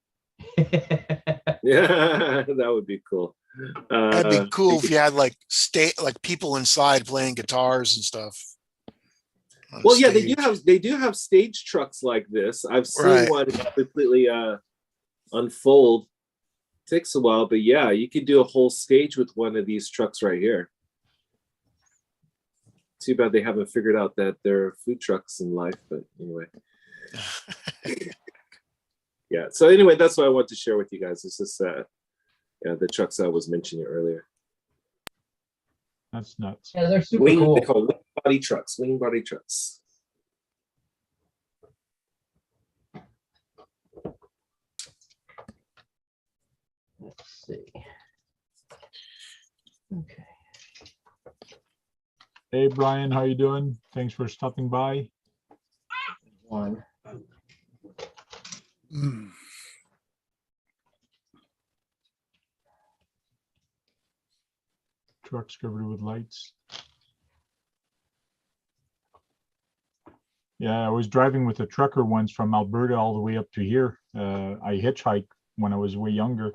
Speaker 2: Yeah, that would be cool.
Speaker 6: That'd be cool if you had like people inside playing guitars and stuff.
Speaker 2: Well, yeah, they do have stage trucks like this. I've seen one completely unfold. Takes a while, but yeah, you could do a whole stage with one of these trucks right here. Too bad they haven't figured out that there are food trucks in life, but anyway. Yeah, so anyway, that's what I want to share with you guys. It's just yeah, the trucks I was mentioning earlier.
Speaker 1: That's nuts.
Speaker 4: Yeah, they're super cool.
Speaker 2: They call wing body trucks. Wing body trucks.
Speaker 4: Let's see. Okay.
Speaker 1: Hey, Brian, how you doing? Thanks for stopping by.
Speaker 4: One.
Speaker 1: Trucks covered with lights. Yeah, I was driving with a trucker once from Alberta all the way up to here. I hitchhiked when I was way younger.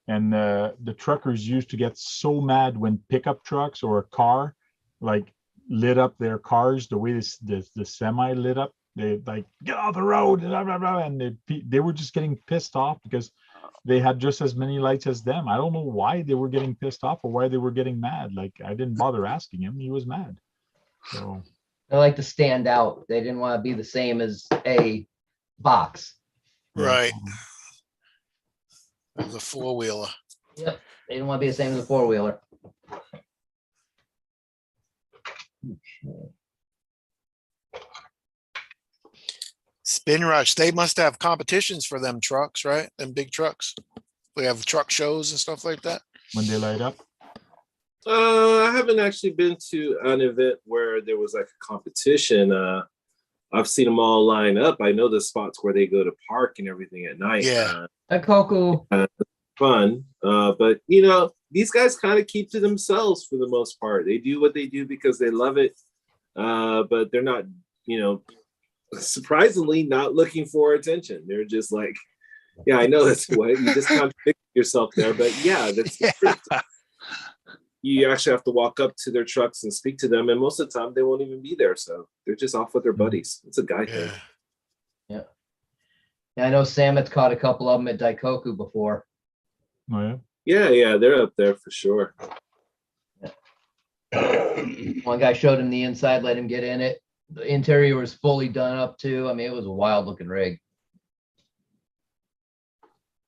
Speaker 1: And the truckers used to get so mad when pickup trucks or a car like lit up their cars the way the semi lit up. They like, get off the road, blah, blah, blah, and they were just getting pissed off because they had just as many lights as them. I don't know why they were getting pissed off or why they were getting mad. Like, I didn't bother asking him. He was mad. So
Speaker 4: They like to stand out. They didn't want to be the same as a box.
Speaker 6: Right. The four-wheeler.
Speaker 4: Yep. They didn't want to be the same as a four-wheeler.
Speaker 6: Spin Rush, they must have competitions for them trucks, right? Them big trucks. We have truck shows and stuff like that.
Speaker 1: when they light up.
Speaker 2: I haven't actually been to an event where there was like a competition. I've seen them all line up. I know the spots where they go to park and everything at night.
Speaker 6: Yeah.
Speaker 4: Coco.
Speaker 2: Fun. But you know, these guys kind of keep to themselves for the most part. They do what they do because they love it. But they're not, you know, surprisingly not looking for attention. They're just like, yeah, I know that's what you just contradict yourself there, but yeah, that's the truth. You actually have to walk up to their trucks and speak to them, and most of the time they won't even be there, so they're just off with their buddies. It's a guy thing.
Speaker 4: Yeah. Yeah, I know Sam had caught a couple of them at Daikoku before.
Speaker 1: Oh yeah.
Speaker 2: Yeah, they're up there for sure.
Speaker 4: One guy showed him the inside, let him get in it. The interior was fully done up too. I mean, it was a wild looking rig.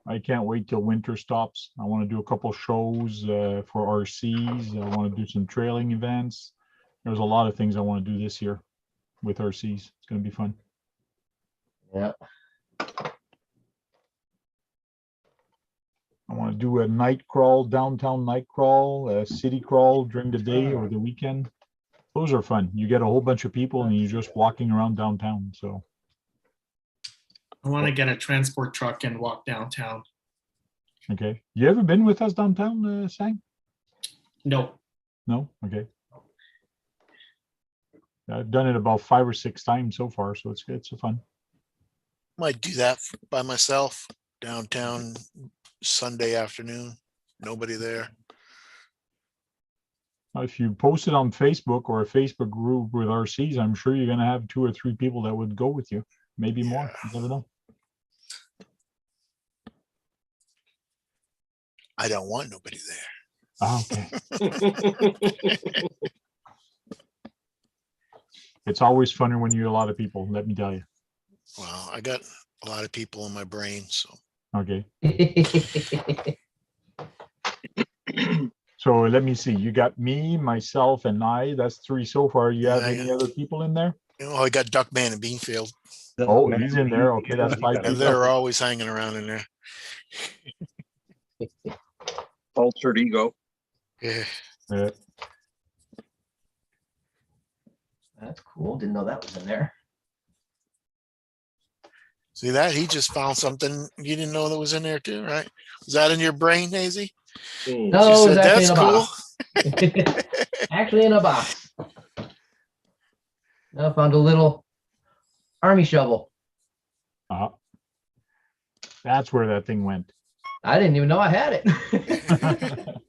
Speaker 1: I can't wait till winter stops. I want to do a couple shows for RCs. I want to do some trailing events. There's a lot of things I want to do this year with RCs. It's going to be fun.
Speaker 4: Yeah.
Speaker 1: I want to do a night crawl, downtown night crawl, a city crawl during the day or the weekend. Those are fun. You get a whole bunch of people and you're just walking around downtown. So
Speaker 5: I want to get a transport truck and walk downtown.
Speaker 1: okay. You ever been with us downtown, Sang?
Speaker 5: No.
Speaker 1: No? Okay. I've done it about 5 or 6 times so far, so it's fun.
Speaker 6: Might do that by myself downtown Sunday afternoon. Nobody there.
Speaker 1: If you post it on Facebook or a Facebook group with RCs, I'm sure you're going to have 2 or 3 people that would go with you. Maybe more. You never know.
Speaker 6: I don't want nobody there.
Speaker 1: Ah, okay. It's always funner when you're a lot of people, let me tell you.
Speaker 6: Well, I got a lot of people in my brain, so.
Speaker 1: Okay. So let me see. You got me, myself, and I. That's 3 so far. You have any other people in there?
Speaker 6: Oh, I got Duckman and Beanfield.
Speaker 1: Oh, he's in there. Okay, that's 5
Speaker 6: And
Speaker 1: people.
Speaker 6: they're always hanging around in there.
Speaker 7: Altered ego.
Speaker 6: Yeah.
Speaker 4: That's cool. Didn't know that was in there.
Speaker 6: See that? He just found something you didn't know that was in there too, right? Was that in your brain, Hazy?
Speaker 2: Hmm.
Speaker 4: No,
Speaker 6: She
Speaker 4: it was
Speaker 6: said,
Speaker 4: actually
Speaker 6: that's
Speaker 4: in a
Speaker 6: cool.
Speaker 4: box. Actually in a box. I found a little army shovel.
Speaker 1: Uh, that's where that thing went.
Speaker 4: I didn't even know I had it.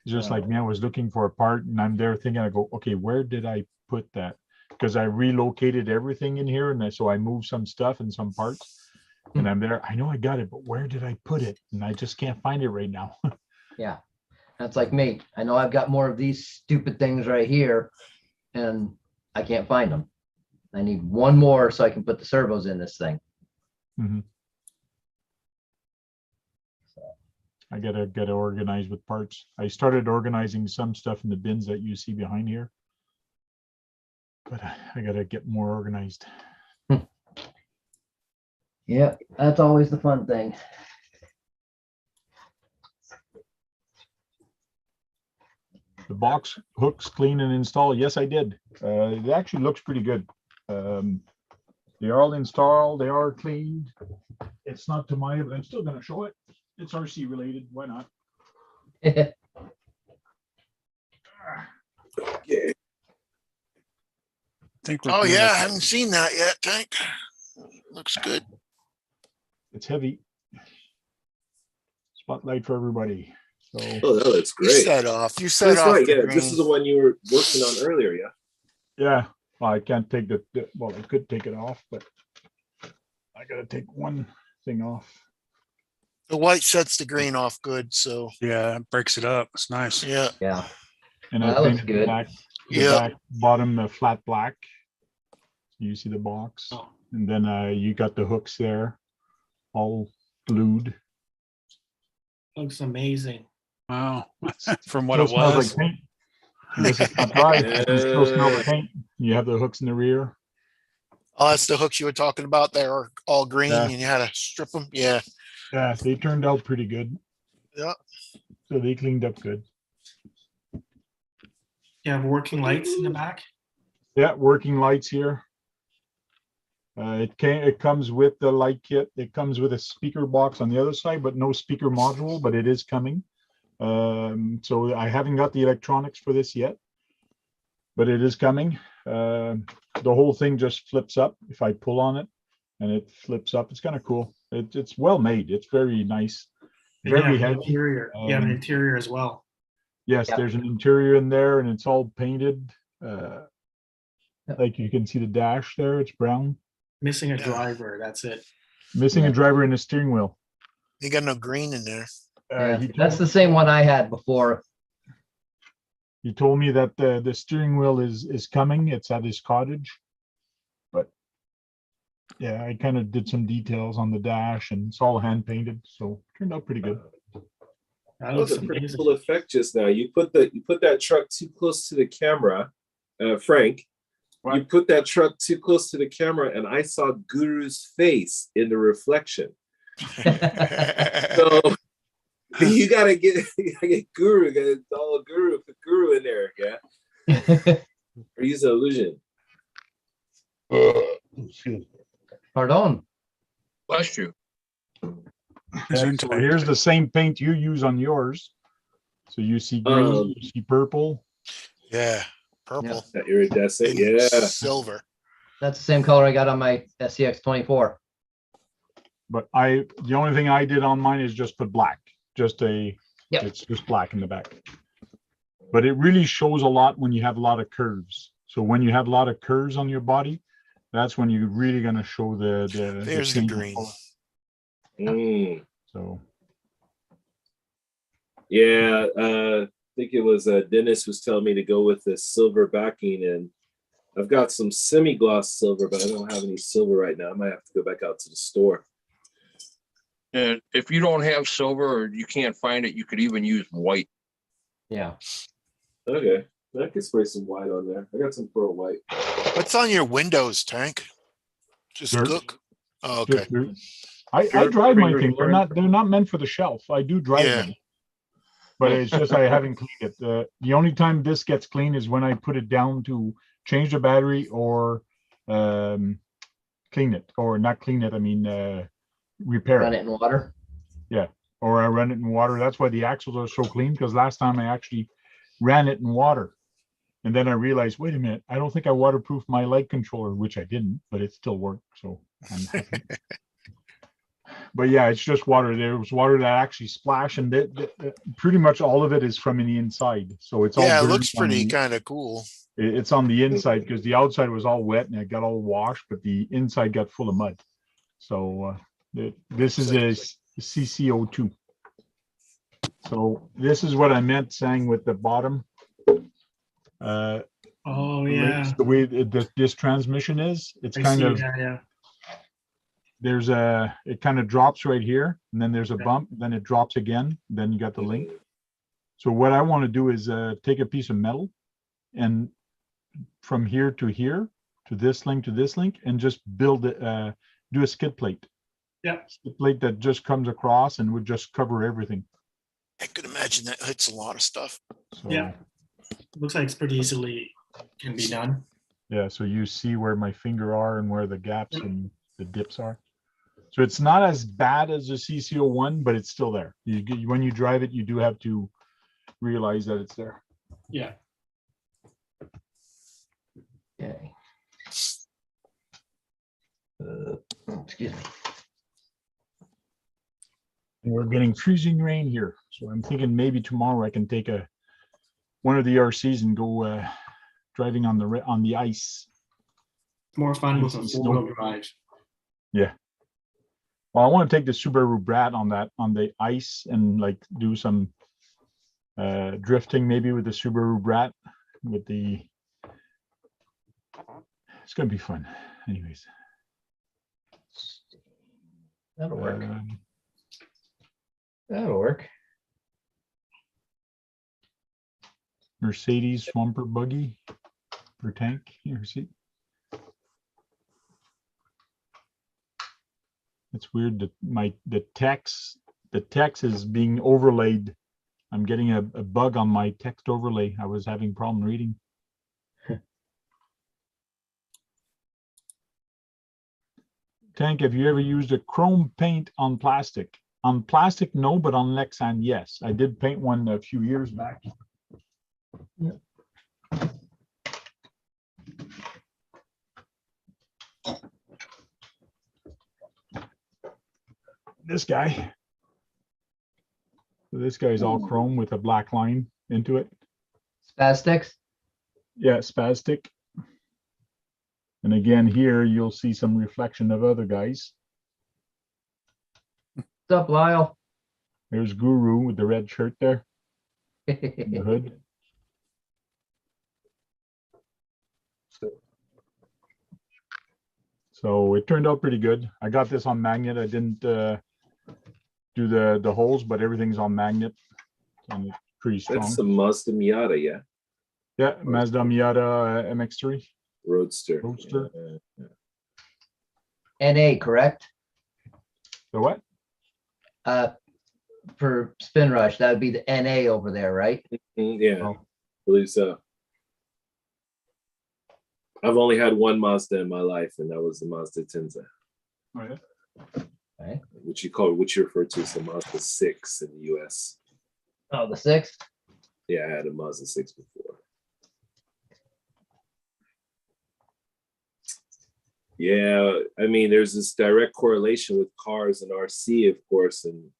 Speaker 1: Just like me, I was looking for a part and I'm there thinking, I go, okay, where did I put that? Because I relocated everything in here and so I moved some stuff and some parts. And I'm there, I know I got it, but where did I put it? And I just can't find it right now.
Speaker 4: Yeah, that's like me. I know I've got more of these stupid things right here and I can't find them. I need one more so I can put the servos in this thing.
Speaker 1: Mhm. I gotta get organized with parts. I started organizing some stuff in the bins that you see behind here. But I gotta get more organized.
Speaker 4: Yeah, that's always the fun thing.
Speaker 1: The box hooks clean and install. Yes, I did. It actually looks pretty good. They're all installed. They are cleaned. It's not TAMIYA, but I'm still gonna show it. It's RC related. Why not?
Speaker 2: Yeah.
Speaker 8: Think we're
Speaker 6: Oh
Speaker 8: good.
Speaker 6: yeah, I haven't seen that yet, Tank. Looks good.
Speaker 1: It's heavy. Spotlight for everybody. So
Speaker 2: Oh, that looks
Speaker 6: You
Speaker 2: great.
Speaker 6: set off. You
Speaker 2: Oh,
Speaker 6: set
Speaker 2: that's
Speaker 6: off.
Speaker 2: right.
Speaker 6: the
Speaker 2: Yeah, this
Speaker 6: green.
Speaker 2: is the one you were working on earlier. Yeah.
Speaker 1: yeah, well, I can't take well, I could take it off, but I gotta take one thing off.
Speaker 6: The white sets the green off good. So
Speaker 8: Yeah, it breaks it up. It's nice.
Speaker 6: yeah,
Speaker 4: Yeah,
Speaker 1: And
Speaker 4: Well,
Speaker 1: I
Speaker 4: that looks
Speaker 1: painted
Speaker 4: good.
Speaker 1: the
Speaker 6: Yeah.
Speaker 1: back bottom flat black. You see the box,
Speaker 5: Oh.
Speaker 1: and then you got the hooks there, all glued.
Speaker 5: Looks amazing.
Speaker 8: Wow. From what
Speaker 1: Still
Speaker 8: it
Speaker 1: smells
Speaker 8: was.
Speaker 1: like paint. I guess it's not dry. You can still smell the paint. You have the hooks in the rear.
Speaker 6: oh, that's the hooks you were talking about. They are all green,
Speaker 1: Yeah.
Speaker 6: and you had to strip them. Yeah,
Speaker 1: Yeah, they turned out pretty good.
Speaker 6: yeah.
Speaker 1: So they cleaned up good.
Speaker 5: You have working lights in the back.
Speaker 1: Yeah, working lights here. It comes with the light kit. It comes with a speaker box on the other side, but no speaker module, but it is coming. So I haven't got the electronics for this yet, but it is coming. The whole thing just flips up if I pull on it, and it flips up. It's kind of cool. It's well made. It's very nice.
Speaker 5: And you
Speaker 1: Very
Speaker 5: have an
Speaker 1: heavy.
Speaker 5: interior. You have an
Speaker 1: Um,
Speaker 5: interior as well.
Speaker 1: Yes,
Speaker 4: Yep.
Speaker 1: there's an interior in there, and it's all painted. Like you can see the dash there. It's brown.
Speaker 5: Missing a
Speaker 6: Yeah.
Speaker 5: driver. That's it.
Speaker 1: Missing
Speaker 4: Yeah.
Speaker 1: a driver and a steering wheel.
Speaker 6: You got no green in there.
Speaker 4: Yeah,
Speaker 1: He
Speaker 4: that's
Speaker 1: told-
Speaker 4: the same one I had before.
Speaker 1: He told me that the steering wheel is coming. It's at his cottage. But yeah, I kind of did some details on the dash, and it's all hand painted, so turned out pretty good.
Speaker 5: That
Speaker 2: That
Speaker 5: looks
Speaker 2: was a pretty
Speaker 5: amazing.
Speaker 2: cool effect just now. You put that truck too close to the camera, Frank. You
Speaker 1: What?
Speaker 2: put that truck too close to the camera, and I saw Guru's face in the reflection. So you gotta get Guru, gotta install Guru, put Guru in there, yeah. Or use an illusion.
Speaker 3: Excuse me.
Speaker 4: Pardon.
Speaker 7: Bless you.
Speaker 8: It's
Speaker 1: So
Speaker 8: into-
Speaker 1: here's the same paint you use on yours. So you see green, you see purple.
Speaker 6: Yeah, purple.
Speaker 2: That iridescent,
Speaker 6: and
Speaker 2: yeah.
Speaker 6: silver.
Speaker 4: That's the same color I got on my SCX 24.
Speaker 1: But the only thing I did on mine is just put black.
Speaker 4: Yep.
Speaker 1: It's just black in the back. But it really shows a lot when you have a lot of curves. So when you have a lot of curves on your body, that's when you're really gonna show the
Speaker 6: There's the
Speaker 1: change in
Speaker 6: green.
Speaker 1: color.
Speaker 2: Mm.
Speaker 1: So
Speaker 2: Yeah, I think it was Dennis was telling me to go with the silver backing, and I've got some semi-gloss silver, but I don't have any silver right now. I might have to go back out to the store.
Speaker 7: And if you don't have silver or you can't find it, you could even use white.
Speaker 4: Yeah.
Speaker 2: Okay, I could spray some white on there. I got some pearl white.
Speaker 6: What's on your windows, Tank? Just
Speaker 1: Dirt.
Speaker 6: cook. Oh, okay.
Speaker 1: just do- I
Speaker 7: Dirt,
Speaker 1: drive my
Speaker 7: finger
Speaker 1: thing. They're not meant for the shelf. I do drive
Speaker 6: Yeah.
Speaker 1: them. But it's just I haven't cleaned it. The only time this gets clean is when I put it down to change the battery or clean it, or not clean it, I mean, repair
Speaker 4: Run
Speaker 1: it.
Speaker 4: it in water.
Speaker 1: Or I run it in water. That's why the axles are so clean, because last time I actually ran it in water. And then I realized, wait a minute, I don't think I waterproofed my light controller, which I didn't, but it still worked. So I'm happy. But yeah, it's just water. There was water that actually splashed, and pretty much all of it is from the inside. So it's all
Speaker 6: Yeah, it
Speaker 1: dirty
Speaker 6: looks
Speaker 1: on
Speaker 6: pretty
Speaker 1: the-
Speaker 6: kind of cool.
Speaker 1: It's on the inside, because the outside was all wet and it got all washed, but the inside got full of mud. So this is a CCO2. So this is what I meant saying with the bottom.
Speaker 5: Oh,
Speaker 1: links,
Speaker 5: yeah.
Speaker 1: the way this transmission is, it's
Speaker 5: I
Speaker 1: kind
Speaker 5: see,
Speaker 1: of,
Speaker 5: yeah.
Speaker 1: there's it kind of drops right here, and then there's a
Speaker 5: Yeah.
Speaker 1: bump, then it drops again, then you got the link. So what I want to do is take a piece of metal, and from here, to this link, and just build it, do a skid plate.
Speaker 5: Yeah.
Speaker 1: Skid plate that just comes across and would just cover everything.
Speaker 6: I could imagine that hits a lot of stuff.
Speaker 1: So,
Speaker 5: Yeah. Looks like it's pretty easily can be done.
Speaker 1: yeah, so you see where my finger are and where the gaps and the dips are. So it's not as bad as the CCO1, but it's still there. When you drive it, you do have to realize that it's there.
Speaker 5: Yeah.
Speaker 4: Okay. Excuse me.
Speaker 1: And we're getting freezing rain here. So I'm thinking maybe tomorrow I can take one of the RCs and go driving on the ice.
Speaker 5: More fun with a
Speaker 1: Easy
Speaker 5: four-wheel
Speaker 1: snow.
Speaker 5: drive.
Speaker 1: Yeah. Well, I want to take the Subaru Brat on the ice and like do some drifting maybe with the Subaru Brat with the. It's gonna be fun. Anyways.
Speaker 4: That'll work.
Speaker 1: Um,
Speaker 4: That'll work.
Speaker 1: Mercedes Swampert Buggy for tank. Here, see. It's weird that the text is being overlaid. I'm getting a bug on my text overlay. I was having problem reading. Tank, have you ever used a chrome paint on plastic? On plastic, no, but on Lexan, yes. I did paint one a few years back. This guy. So this guy's all chrome with a black line into it.
Speaker 4: Spastics?
Speaker 1: Yeah, spastic. And again, here you'll see some reflection of other guys.
Speaker 4: What's up, Lyle?
Speaker 1: There's Guru with the red shirt there, the hood. So it turned out pretty good. I got this on magnet. I didn't do the holes, but everything's on magnet. And it's pretty strong.
Speaker 2: That's the Mazda Miata, yeah.
Speaker 1: Yeah, Mazda Miata Mx3
Speaker 2: Roadster.
Speaker 1: Roadster.
Speaker 4: NA, correct?
Speaker 1: The what?
Speaker 4: For Spin Rush, that would be the NA over there, right?
Speaker 2: Yeah,
Speaker 1: Oh.
Speaker 2: believe so. I've only had one Mazda in my life, and that was the Mazda Tenza,
Speaker 1: Oh, yeah.
Speaker 4: Okay.
Speaker 2: which you refer to as the Mazda 6 in the US.
Speaker 4: Oh, the 6th?
Speaker 2: Yeah, I had a Mazda 6 before. Yeah, I mean, there's this direct correlation with cars and RC, of course, and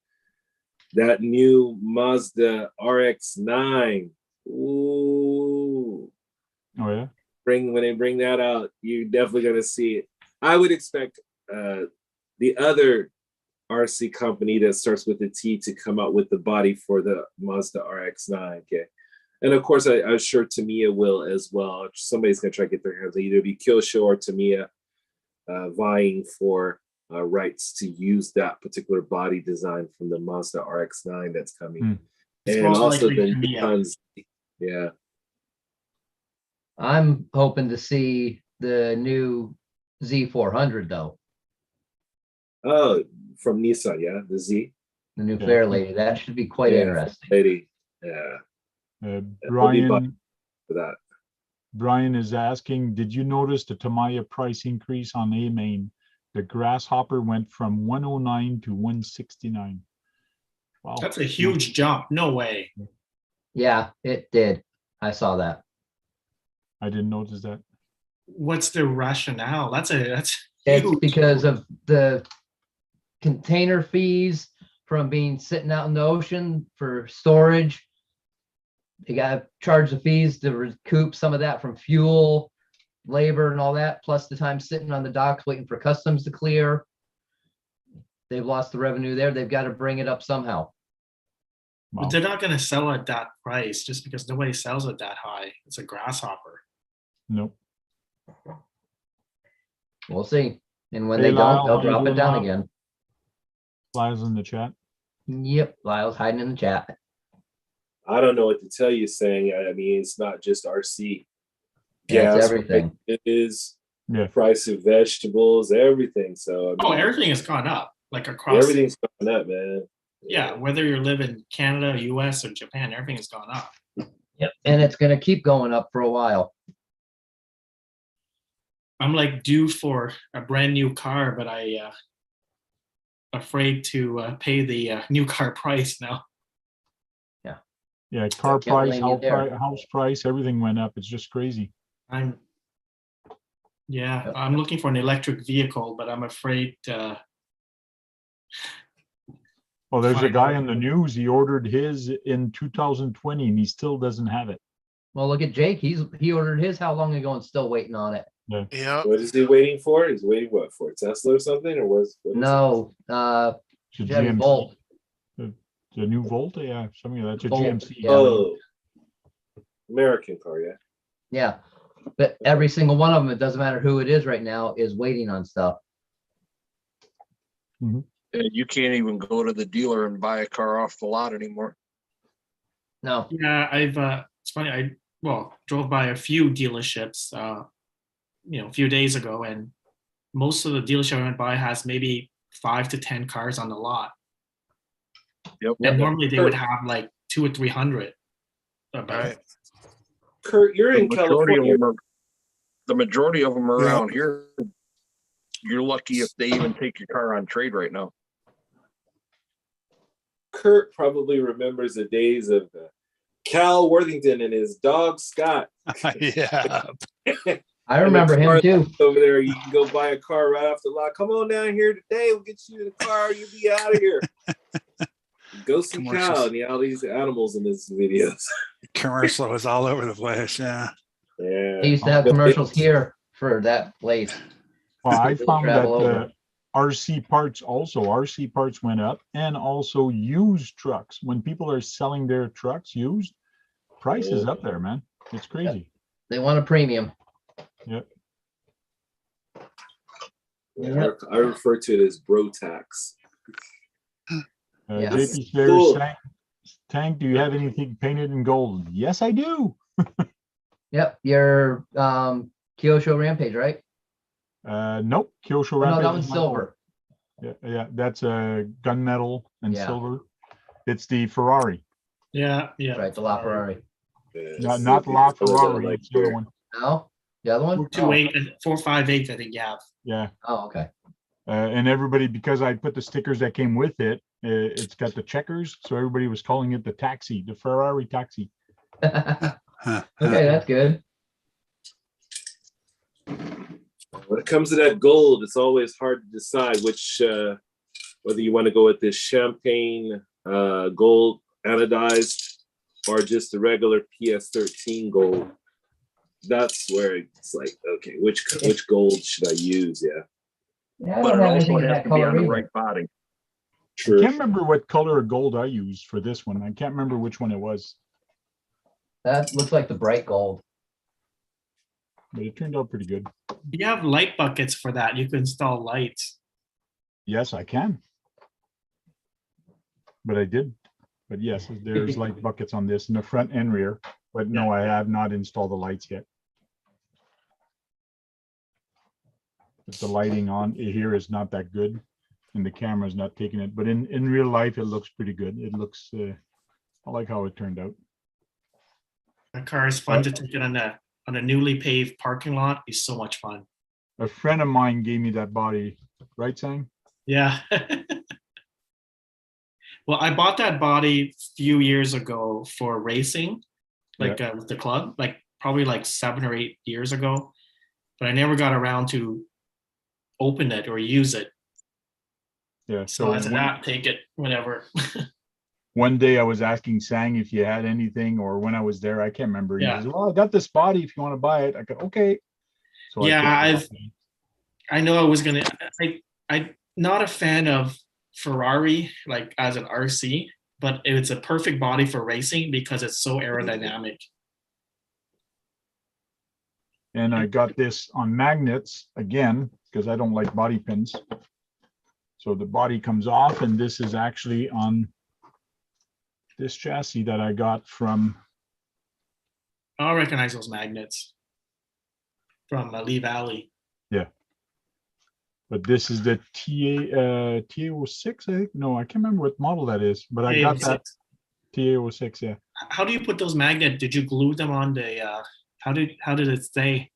Speaker 2: that new Mazda RX-9. Ooh,
Speaker 1: Oh, yeah.
Speaker 2: when they bring that out, you're definitely gonna see it. I would expect the other RC company that starts with a T to come out with the body for the Mazda RX-9. Okay, and of course, I'm sure Tamiya will as well. Somebody's gonna try to get their hands on either be Kyosho or Tamiya vying for rights to use that particular body design from the Mazda RX-9 that's coming,
Speaker 5: It's
Speaker 2: and
Speaker 5: most
Speaker 2: also
Speaker 5: likely
Speaker 2: then
Speaker 5: Tamiya.
Speaker 2: tons. Yeah.
Speaker 4: I'm hoping to see the new Z400 though,
Speaker 2: Oh, from Nissan, yeah, the Z.
Speaker 4: the new
Speaker 1: Yeah.
Speaker 4: Fair Lady. That should be quite
Speaker 2: Yeah.
Speaker 4: interesting.
Speaker 2: Lady. Yeah,
Speaker 1: Brian,
Speaker 2: for that.
Speaker 1: Brian is asking, did you notice the Tamiya price increase on A main? The Grasshopper went from 109 to 169. Wow.
Speaker 5: That's a huge jump. No way.
Speaker 4: Yeah, it did. I saw that.
Speaker 1: I didn't notice that.
Speaker 5: What's the rationale? That's
Speaker 4: It's
Speaker 5: huge.
Speaker 4: because of the container fees from being sitting out in the ocean for storage. They got to charge the fees to recoup some of that from fuel, labor, and all that, plus the time sitting on the docks waiting for customs to clear. They've lost the revenue there. They've got to bring it up somehow.
Speaker 1: Wow.
Speaker 5: But they're not going to sell at that price just because nobody sells it that high. It's a Grasshopper.
Speaker 1: Nope.
Speaker 4: We'll see. And when
Speaker 1: Hey,
Speaker 4: they
Speaker 1: Lyle,
Speaker 4: don't, they'll
Speaker 1: how you
Speaker 4: drop it
Speaker 1: doing,
Speaker 4: down
Speaker 1: Lyle?
Speaker 4: again.
Speaker 1: Lyle's in the chat.
Speaker 4: Yep, Lyle's hiding in the chat.
Speaker 2: I don't know what to tell you, saying. I mean, it's not just RC.
Speaker 4: Yeah, it's
Speaker 2: Gas
Speaker 4: everything.
Speaker 2: It is
Speaker 1: Yeah.
Speaker 2: price of vegetables, everything. So I
Speaker 5: Oh,
Speaker 2: mean,
Speaker 5: everything has gone up, like across.
Speaker 2: everything's gone up, man.
Speaker 5: Yeah, whether you live in Canada, US, or Japan, everything has gone up.
Speaker 4: Yep. And it's going to keep going up for a while.
Speaker 5: I'm like due for a brand new car, but I afraid to pay the new car price now.
Speaker 1: Yeah, car
Speaker 4: Can't
Speaker 1: price,
Speaker 4: blame you there.
Speaker 1: house price, everything went up. It's just crazy.
Speaker 5: I'm
Speaker 4: Yep.
Speaker 5: I'm looking for an electric vehicle, but I'm afraid
Speaker 1: Well, there's a
Speaker 5: Fine.
Speaker 1: guy in the news, he ordered his in 2020 and he still doesn't have it.
Speaker 4: Well, look at Jake. He ordered his how long ago and still waiting on it.
Speaker 6: Yeah.
Speaker 2: What is he waiting for? He's waiting what for? Tesla or something, or what is it?
Speaker 4: No,
Speaker 1: It's a
Speaker 4: Chevy
Speaker 1: GMC.
Speaker 4: Volt.
Speaker 1: The new Volta, yeah, something like that. It's a
Speaker 4: Volt,
Speaker 1: GMC.
Speaker 4: yeah.
Speaker 2: Oh, American car, yeah.
Speaker 4: Yeah. But every single one of them, it doesn't matter who it is right now, is waiting on stuff.
Speaker 7: And you can't even go to the dealer and buy a car off the lot anymore.
Speaker 4: No.
Speaker 5: yeah, it's funny, I drove by a few dealerships a few days ago, and most of the dealership I went by has maybe 5 to 10 cars on the lot.
Speaker 7: Yep.
Speaker 5: And normally they would have like 200 or 300.
Speaker 6: Right.
Speaker 2: Kurt, you're in California.
Speaker 7: The majority of them are around here. You're lucky if they even take your car on trade right now.
Speaker 2: Kurt probably remembers the days of Cal Worthington and his dog Scott.
Speaker 6: Yeah.
Speaker 4: I remember him too.
Speaker 2: Over there, you can go buy a car right off the lot. Come on down here today. We'll get you in the car. You'll be out of here. Go see
Speaker 8: Commercials.
Speaker 2: Cal and all these animals in his videos.
Speaker 8: Commercial was all over the place. Yeah.
Speaker 2: Yeah.
Speaker 4: They used to have commercials here for that place.
Speaker 1: Well, I
Speaker 4: They'll
Speaker 1: found that
Speaker 4: travel over.
Speaker 1: RC parts went up, and also used trucks. When people are selling their trucks used, price is up there, man. It's crazy.
Speaker 4: They want a premium.
Speaker 2: Yeah,
Speaker 4: Yep.
Speaker 2: I refer to it as bro tax.
Speaker 4: Yeah.
Speaker 1: JP Shares,
Speaker 2: Cool.
Speaker 1: Tank, do you have anything painted in gold? Yes, I do.
Speaker 4: Yep. Your Kyosho Rampage, right?
Speaker 1: Nope. Kyosho
Speaker 4: Oh, no,
Speaker 1: Rampage
Speaker 4: that
Speaker 1: is
Speaker 4: one's
Speaker 1: not
Speaker 4: silver.
Speaker 1: gold. Yeah, that's gunmetal and
Speaker 4: Yeah.
Speaker 1: silver. It's the Ferrari,
Speaker 5: Yeah.
Speaker 4: Right, the LaFerrari.
Speaker 1: not La Ferrari.
Speaker 2: Like
Speaker 1: It's the other one.
Speaker 4: No? The other one?
Speaker 5: 428 and 458, I think you have.
Speaker 1: Yeah.
Speaker 4: Oh, okay.
Speaker 1: And everybody, because I put the stickers that came with it, it's got the checkers. So everybody was calling it the taxi, the Ferrari taxi.
Speaker 4: Okay, that's good.
Speaker 2: When it comes to that gold, it's always hard to decide which, whether you want to go with this champagne gold anodized or just the regular PS13 gold. That's where it's like, okay, which gold should I use? Yeah,
Speaker 4: Yeah, I
Speaker 7: But
Speaker 4: don't
Speaker 7: it
Speaker 4: have anything
Speaker 7: also
Speaker 4: in
Speaker 7: has
Speaker 4: that
Speaker 7: to be
Speaker 4: color
Speaker 7: on the
Speaker 4: either.
Speaker 7: right body.
Speaker 1: I
Speaker 2: true.
Speaker 1: can't remember what color of gold I used for this one. I can't remember which one it was,
Speaker 4: That looks like the bright gold.
Speaker 1: but it turned out pretty good.
Speaker 5: You have light buckets for that. You can install lights.
Speaker 1: Yes, I can. But I did. But yes, there's light buckets on this in the front and rear. But no, I have not installed the lights yet. But the lighting on here is not that good, and the camera's not taking it. But in real life, it looks pretty good. It looks. I like how it turned out.
Speaker 5: A car is fun to take it on a on a newly paved parking lot is so much fun.
Speaker 1: A friend of mine gave me that body, right, Sang?
Speaker 5: Yeah. Well, I bought that body a few years ago for racing, like with the club, like probably like 7 or 8 years ago, but I never got around to open it or use it.
Speaker 1: Yeah.
Speaker 5: So I said, take it, whatever.
Speaker 1: One day I was asking Sang if you had anything, or when I was there, I can't remember. He
Speaker 5: Yeah.
Speaker 1: says, "Well, I got this body. If you want to buy it," I go, "Okay." So
Speaker 5: Yeah, I know I was gonna. I'm not a fan of Ferrari like as an RC, but it's a perfect body for racing because it's so aerodynamic.
Speaker 1: And I got this on magnets again because I don't like body pins. So the body comes off, and this is actually on this chassis that I got from.
Speaker 5: I'll recognize those magnets from Lee Valley.
Speaker 1: Yeah. But this is the TA06, I think. No, I can't remember what model that is, but I got that TA06, yeah.
Speaker 5: How do you put those magnets? Did you glue them on the, how did it stay?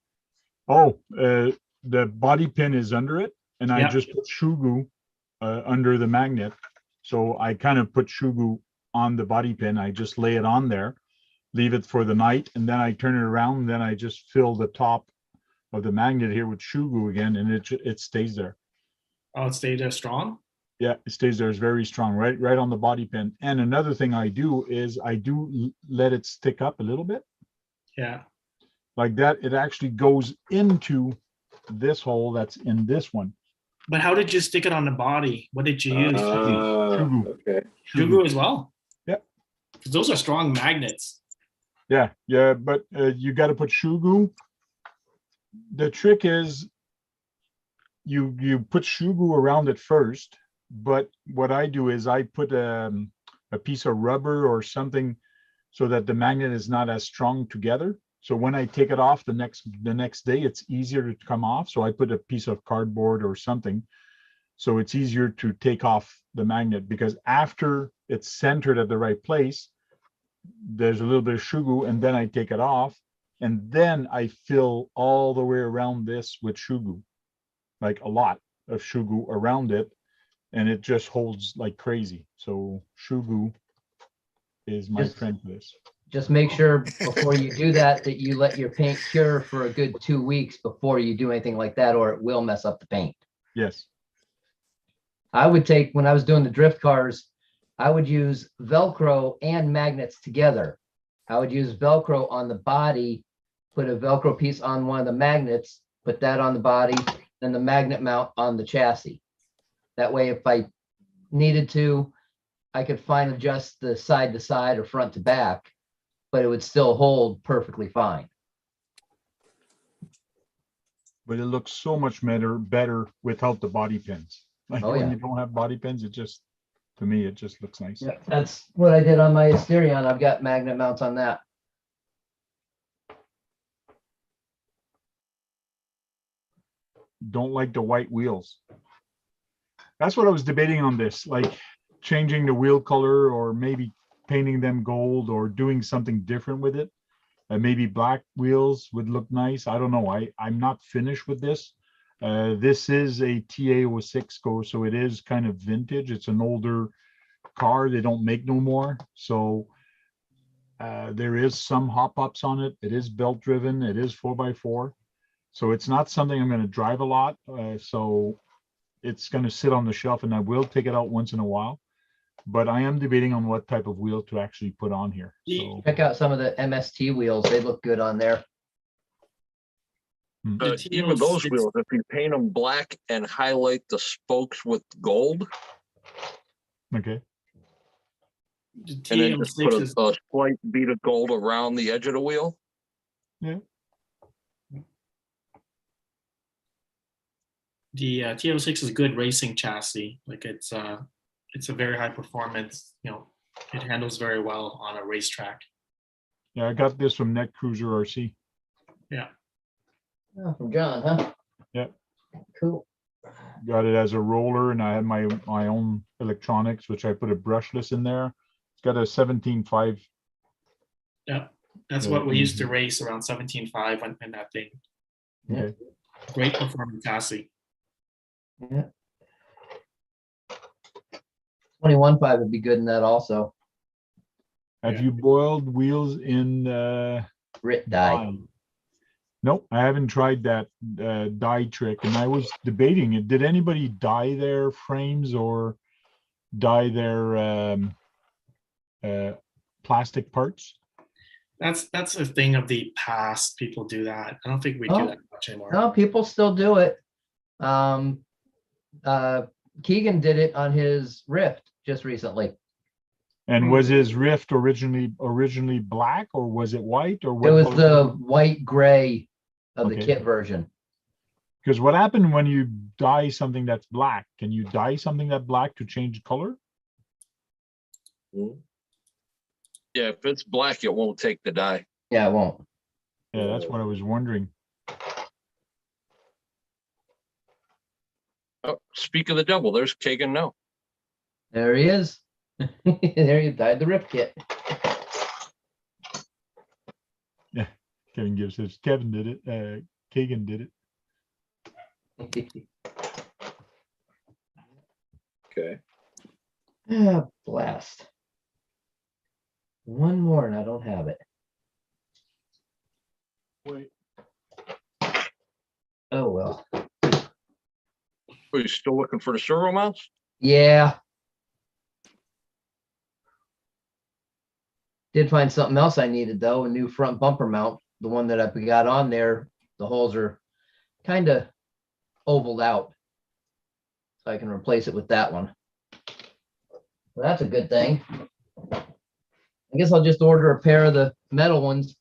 Speaker 1: Oh, the body pin is under it, and I
Speaker 5: Yeah.
Speaker 1: just put Shugu under the magnet. So I kind of put Shugu on the body pin. I just lay it on there, leave it for the night, and then I turn it around, and then I just fill the top of the magnet here with Shugu again, and it stays there.
Speaker 5: Oh, it stayed there strong?
Speaker 1: Yeah, it stays there. It's very strong, right on the body pin. And another thing I do is I do let it stick up a little bit.
Speaker 5: Yeah.
Speaker 1: Like that, it actually goes into this hole that's in this one.
Speaker 5: But how did you stick it on the body? What did you use?
Speaker 1: Shugu.
Speaker 2: Okay.
Speaker 5: Shugu as well?
Speaker 1: Yeah.
Speaker 5: Because those are strong magnets.
Speaker 1: Yeah, but you got to put Shugu. The trick is you put Shugu around it first, but what I do is I put a piece of rubber or something so that the magnet is not as strong together. So when I take it off the next day, it's easier to come off. So I put a piece of cardboard or something, so it's easier to take off the magnet, because after it's centered at the right place, there's a little bit of Shugu, and then I take it off, and then I fill all the way around this with Shugu, like a lot of Shugu around it, and it just holds like crazy. So Shugu is my friend for this.
Speaker 4: Just make sure before you do that, that you let your paint cure for a good 2 weeks before you do anything like that, or it will mess up the paint.
Speaker 1: Yes.
Speaker 4: I would take, when I was doing the drift cars, I would use Velcro and magnets together. I would use Velcro on the body, put a Velcro piece on one of the magnets, put that on the body, then the magnet mount on the chassis. That way, if I needed to, I could fine adjust the side to side or front to back, but it would still hold perfectly fine.
Speaker 1: But it looks so much better without the body pins. Like when you don't have body pins, it just, to me, it just looks nice.
Speaker 4: Yeah, that's what I did on my Asterion. I've got magnet mounts on that.
Speaker 1: Don't like the white wheels. That's what I was debating on this, like changing the wheel color, or maybe painting them gold, or doing something different with it. Maybe black wheels would look nice. I don't know. I'm not finished with this. This is a TA06 car, so it is kind of vintage. It's an older car. They don't make no more. So there is some hop-ups on it. It is belt driven. It is 4x4. So it's not something I'm going to drive a lot. So it's going to sit on the shelf, and I will take it out once in a while. But I am debating on what type of wheel to actually put on here. So
Speaker 4: check out some of the MST wheels. They look good on there.
Speaker 7: Even those wheels, if you paint them black and highlight the spokes with gold.
Speaker 1: Okay.
Speaker 7: And then just put a slight bead of gold around the edge of the wheel.
Speaker 1: Yeah.
Speaker 5: The TO6 is a good racing chassis. Like it's a very high performance, it handles very well on a racetrack.
Speaker 1: Yeah, I got this from Net Cruiser RC.
Speaker 5: Yeah.
Speaker 4: Oh, from John, huh?
Speaker 1: Yeah.
Speaker 4: Cool.
Speaker 1: Got it as a roller, and I had my own electronics, which I put a brushless in there. It's got a 17.5.
Speaker 5: Yeah. That's what we used to race around 17.5 in that thing.
Speaker 1: Okay.
Speaker 5: Great performing chassis.
Speaker 4: Yeah. 21.5 would be good in that also.
Speaker 1: Have
Speaker 5: Yeah.
Speaker 1: you boiled wheels in
Speaker 4: Grit die.
Speaker 1: dye? Nope, I haven't tried that dye trick, and I was debating it. Did anybody dye their frames or dye their plastic parts?
Speaker 5: That's a thing of the past. People do that. I don't think we do
Speaker 4: Oh.
Speaker 5: that much anymore.
Speaker 4: No, people still do it. Keegan did it on his Rift just recently.
Speaker 1: And was his Rift originally black, or was it white, or
Speaker 4: It
Speaker 1: what?
Speaker 4: was
Speaker 1: color?
Speaker 4: the white gray of the
Speaker 1: Okay.
Speaker 4: kit version.
Speaker 1: Because what happened when you dye something that's black? Can you dye something that black to change color?
Speaker 2: Hmm.
Speaker 7: Yeah, if it's black, it won't take the dye.
Speaker 4: Yeah, it won't.
Speaker 1: Yeah, that's what I was wondering.
Speaker 7: Oh, speak of the devil, there's Kagan now.
Speaker 4: There he is. There you dyed the Rift kit.
Speaker 1: Kevin gives us. Kevin did it. Kagan did it.
Speaker 2: Okay.
Speaker 4: Ah, blast. One more and I don't have it.
Speaker 1: Wait.
Speaker 4: Oh, well.
Speaker 7: Are you still looking for the servo mounts?
Speaker 4: Yeah. Did find something else I needed though, a new front bumper mount. The one that I got on there, the holes are kind of ovaled out. So I can replace it with that one. Well, that's a good thing. I guess I'll just order a pair of the metal ones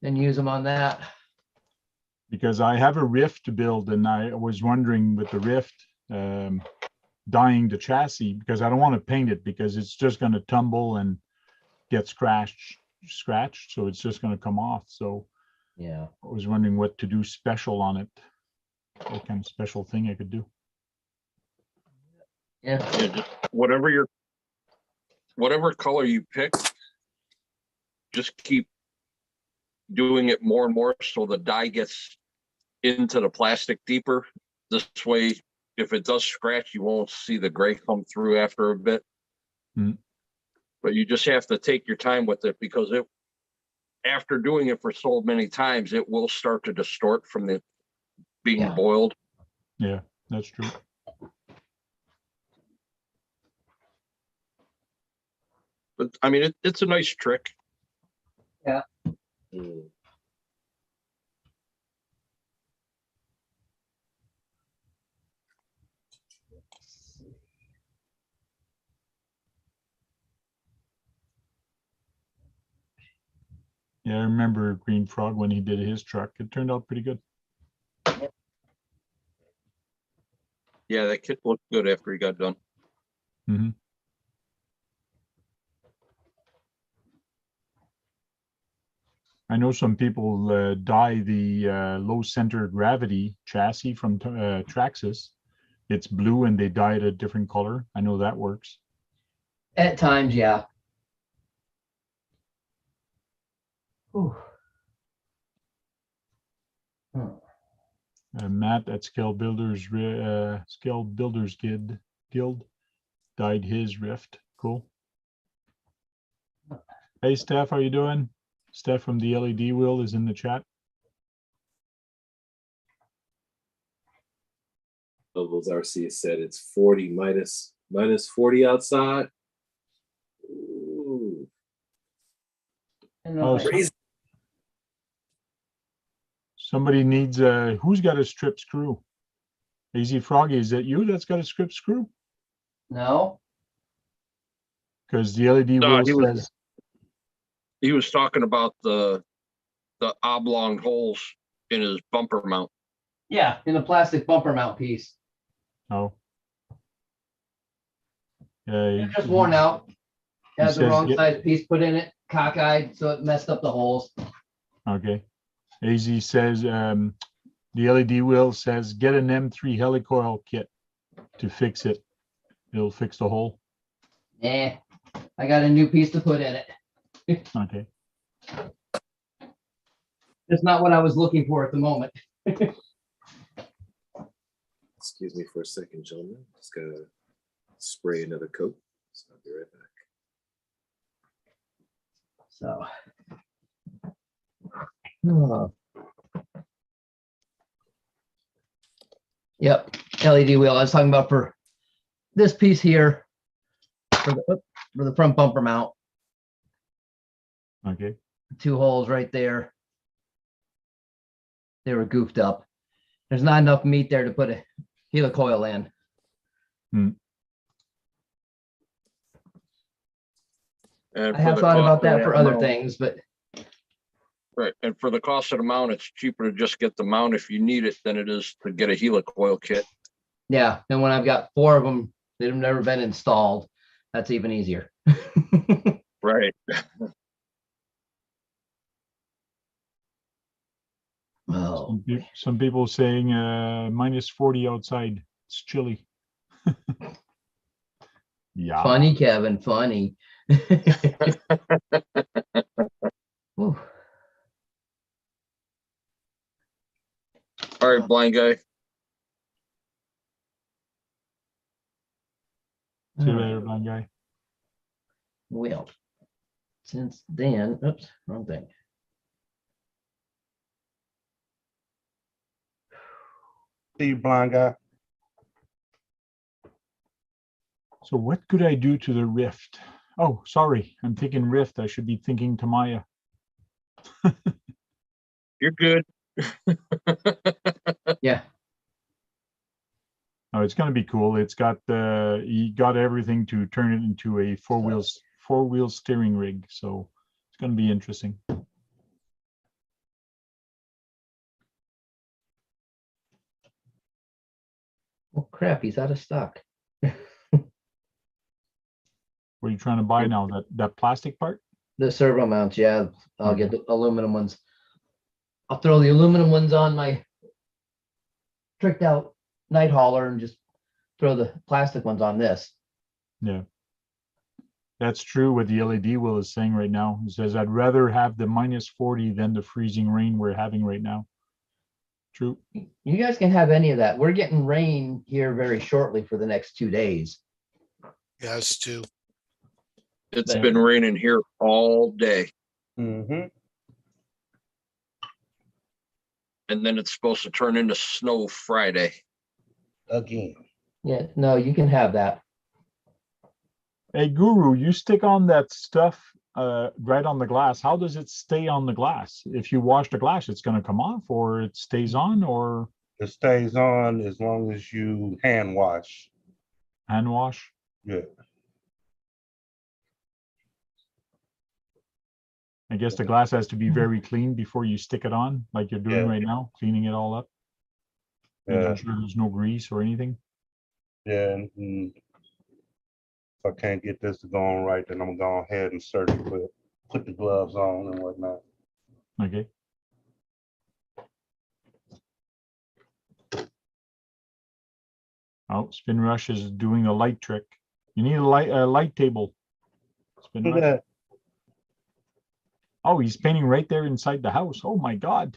Speaker 4: and use them on that.
Speaker 1: Because I have a Rift to build, and I was wondering with the Rift dyeing the chassis, because I don't want to paint it because it's just going to tumble and get scratched. So it's just going to come off. So
Speaker 4: Yeah.
Speaker 1: I was wondering what to do special on it. What kind of special thing I could do.
Speaker 4: Yeah.
Speaker 7: Yeah, just whatever color you pick, just keep doing it more and more so the dye gets into the plastic deeper. This way, if it does scratch, you won't see the gray come through after a bit. But you just have to take your time with it, because after doing it for so many times, it will start to distort from the being
Speaker 4: Yeah.
Speaker 7: boiled.
Speaker 1: Yeah, that's true.
Speaker 7: But I mean, it's a nice trick.
Speaker 2: Hmm.
Speaker 1: Yeah, I remember Green Frog when he did his truck. It turned out pretty good.
Speaker 7: Yeah, that kit looked good after he got done.
Speaker 1: Mhm. I know some people dye the low center gravity chassis from Traxxas. It's blue and they dye it a different color. I know that works.
Speaker 4: At times, yeah. Whew.
Speaker 1: Matt at Scale Builders Guild dyed his Rift. Cool. Hey Steph, how you doing? Steph from the LED Wheel is in the chat.
Speaker 2: Levels RC said it's 40 minus 40 outside. Ooh,
Speaker 1: Oh,
Speaker 2: crazy.
Speaker 1: somebody needs who's got a strip screw? Easy Froggy, is that you that's got a strip screw?
Speaker 4: No.
Speaker 1: Because the LED
Speaker 7: No,
Speaker 1: Wheel says
Speaker 7: he was talking about the oblong holes in his bumper mount.
Speaker 4: Yeah, in a plastic bumper mount piece.
Speaker 1: oh.
Speaker 4: It's just worn out. Had the
Speaker 1: says
Speaker 4: wrong
Speaker 1: get-
Speaker 4: size piece put in it, cockeyed, so it messed up the holes.
Speaker 1: Okay. AZ says the LED Wheel says get an M3 helicoil kit to fix it. It'll fix the hole.
Speaker 4: Eh, I got a new piece to put in it.
Speaker 1: Okay.
Speaker 4: It's not what I was looking for at the moment.
Speaker 2: Excuse me for a second, gentlemen. Just gotta spray another coat. So I'll be right back.
Speaker 4: So. Yep, LED wheel. I was talking about for this piece here, for the front bumper mount.
Speaker 1: Okay.
Speaker 4: 2 holes right there. They were goofed up. There's not enough meat there to put a helicoil in.
Speaker 7: And
Speaker 4: I
Speaker 7: for
Speaker 4: have
Speaker 7: the
Speaker 4: thought
Speaker 7: cost
Speaker 4: about
Speaker 7: of
Speaker 4: that for other
Speaker 7: mount-
Speaker 4: things, but
Speaker 7: Right, and for the cost of the mount, it's cheaper to just get the mount if you need it than it is to get a helicoil kit.
Speaker 4: yeah. And when I've got 4 of them that have never been installed, that's even easier.
Speaker 7: Right.
Speaker 4: Oh,
Speaker 1: Some people saying minus 40 outside. It's chilly. Yeah.
Speaker 4: funny, Kevin, funny. Whew.
Speaker 7: All right, blind guy.
Speaker 1: See you later, blind guy.
Speaker 4: Well, since then, oops, wrong thing.
Speaker 3: See you, blind guy.
Speaker 1: So what could I do to the Rift? Oh, sorry. I'm thinking Rift. I should be thinking Tamiya.
Speaker 7: You're good.
Speaker 4: Yeah.
Speaker 1: Oh, it's going to be cool. It's got he got everything to turn it into a four-wheel steering rig. So it's going to be interesting.
Speaker 4: Well, crap, he's out of stock.
Speaker 1: What are you trying to buy now? That plastic part?
Speaker 4: The servo mounts, yeah. I'll get the aluminum ones. I'll throw the aluminum ones on my tricked out night hauler and just throw the plastic ones on this.
Speaker 1: Yeah. That's true what the LED wheel is saying right now. It says, I'd rather have the minus 40 than the freezing rain we're having right now. True.
Speaker 4: You guys can have any of that. We're getting rain here very shortly for the next 2 days.
Speaker 6: Yes, too.
Speaker 7: It's
Speaker 4: But-
Speaker 7: been raining here all day.
Speaker 3: Mm-hmm.
Speaker 7: And then it's supposed to turn into snow Friday.
Speaker 3: Again.
Speaker 4: Yeah, no, you can have that.
Speaker 1: Hey, Guru, you stick on that stuff right on the glass. How does it stay on the glass? If you wash the glass, it's going to come off, or it stays on, or
Speaker 3: It stays on as long as you hand wash.
Speaker 1: hand wash?
Speaker 3: Yeah.
Speaker 1: I guess the glass has to be very clean before you stick it on, like you're doing
Speaker 3: Yeah.
Speaker 1: right now, cleaning it all up.
Speaker 3: Yeah.
Speaker 1: Making sure there's no grease or anything.
Speaker 3: Yeah. And if I can't get this to go on right, then I'm going to go ahead and surgically put the gloves on and whatnot.
Speaker 1: Okay. Oh, Spin Rush is doing a light trick. You need a light table. Spin
Speaker 3: Look
Speaker 1: Rush.
Speaker 3: at
Speaker 1: Oh, he's painting right there inside the house. Oh my God.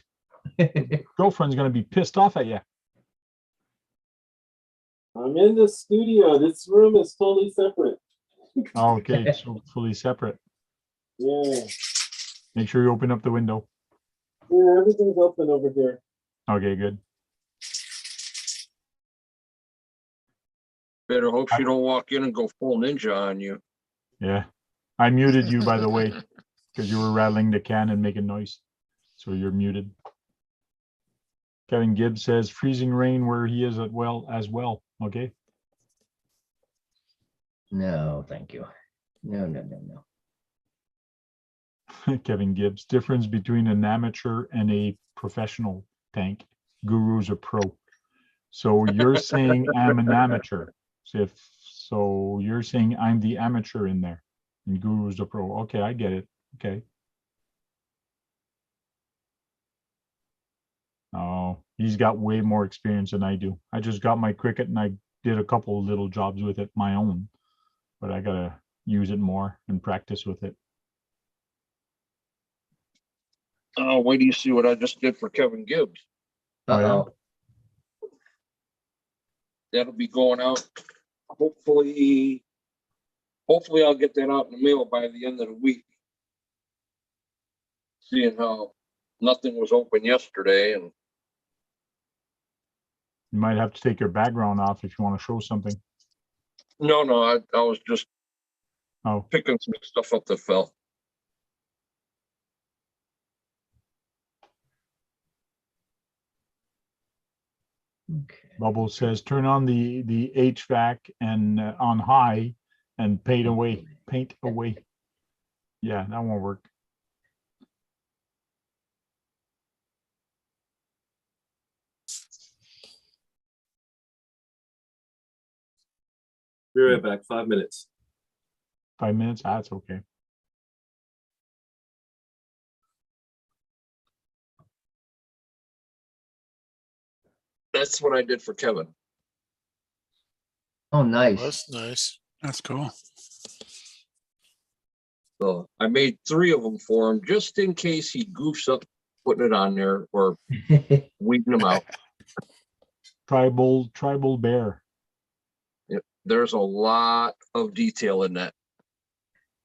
Speaker 1: Girlfriend's gonna be pissed off at you.
Speaker 2: I'm in the studio. This room is totally separate.
Speaker 1: Okay, so fully separate.
Speaker 2: Yeah.
Speaker 1: Make sure you open up the window.
Speaker 2: Yeah, everything's open over here.
Speaker 1: Okay, good.
Speaker 7: Better hope you don't walk in and go full ninja on you.
Speaker 1: Yeah. I muted you, by the way, because you were rattling the can and making noise. So you're muted. Kevin Gibbs says freezing rain where he is as well. Okay.
Speaker 4: No, thank you. No, no, no, no.
Speaker 1: Kevin Gibbs, difference between an amateur and a professional tank. Guru's a pro. So you're saying I'm an amateur. So you're saying I'm the amateur in there and Guru's a pro. Okay, I get it. Okay. Oh, he's got way more experience than I do. I just got my cricket and I did a couple of little jobs with it, my own, but I gotta use it more and practice with it.
Speaker 7: Oh, wait till you see what I just did for Kevin Gibbs.
Speaker 1: Oh, yeah?
Speaker 4: Uh-oh.
Speaker 7: That'll be going out. Hopefully I'll get that out in the mail by the end of the week. Seeing how nothing was open yesterday, and
Speaker 1: You might have to take your background off if you want to show something.
Speaker 7: no, I was just
Speaker 1: Oh,
Speaker 7: picking some stuff up that fell.
Speaker 4: Okay.
Speaker 1: Bubble says, turn on the HVAC and on high and paint away. Yeah, that won't work.
Speaker 2: Be right back. 5 minutes.
Speaker 1: 5 minutes, that's okay.
Speaker 7: That's what I did for Kevin.
Speaker 4: Oh, nice.
Speaker 6: That's nice.
Speaker 8: That's cool.
Speaker 7: So I made 3 of them for him just in case he goofs up putting it on there or weeding them out.
Speaker 1: Tribal bear.
Speaker 7: There's a lot of detail in that.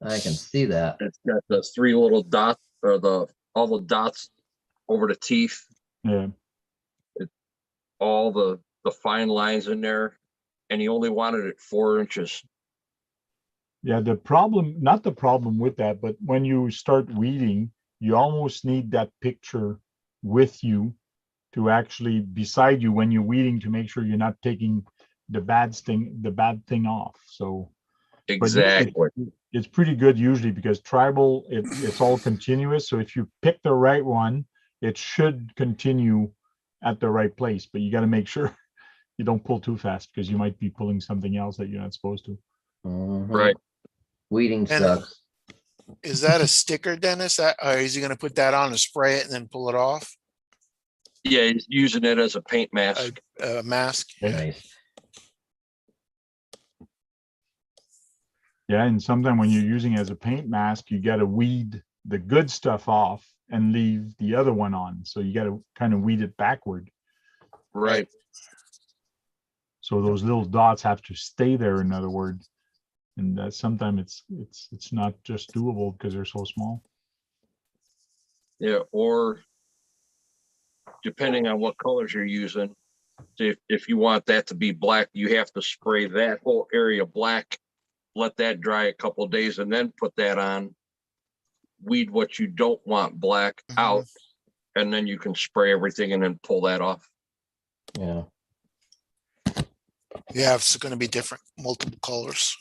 Speaker 4: I can see that.
Speaker 7: It's got the 3 little dots or all the dots over the teeth,
Speaker 1: Yeah.
Speaker 7: all the fine lines in there, and he only wanted it 4 inches.
Speaker 1: Yeah, not the problem with that, but when you start weeding, you almost need that picture with you to actually beside you when you're weeding to make sure you're not taking the bad thing off. So but
Speaker 7: Exactly.
Speaker 1: it's pretty good usually because tribal, it's all continuous. So if you pick the right one, it should continue at the right place, but you got to make sure you don't pull too fast because you might be pulling something else that you're not supposed to.
Speaker 4: Mhm.
Speaker 7: Right.
Speaker 4: Weeding
Speaker 6: And-
Speaker 4: sucks.
Speaker 6: Is that a sticker, Dennis? Or is he gonna put that on and spray it and then pull it off?
Speaker 7: Yeah, he's using it as a paint mask.
Speaker 6: A mask?
Speaker 1: Okay.
Speaker 4: Nice.
Speaker 1: Yeah, and sometimes when you're using it as a paint mask, you got to weed the good stuff off and leave the other one on. So you got to kind of weed it backward.
Speaker 7: Right.
Speaker 1: So those little dots have to stay there, in other words. And that sometimes it's not just doable because they're so small.
Speaker 7: Yeah, or depending on what colors you're using, if you want that to be black, you have to spray that whole area black, let that dry a couple of days, and then put that on. Weed what you don't want black out, and then you can spray everything and then pull that off.
Speaker 4: Yeah.
Speaker 6: Yeah, it's gonna be different, multiple colors.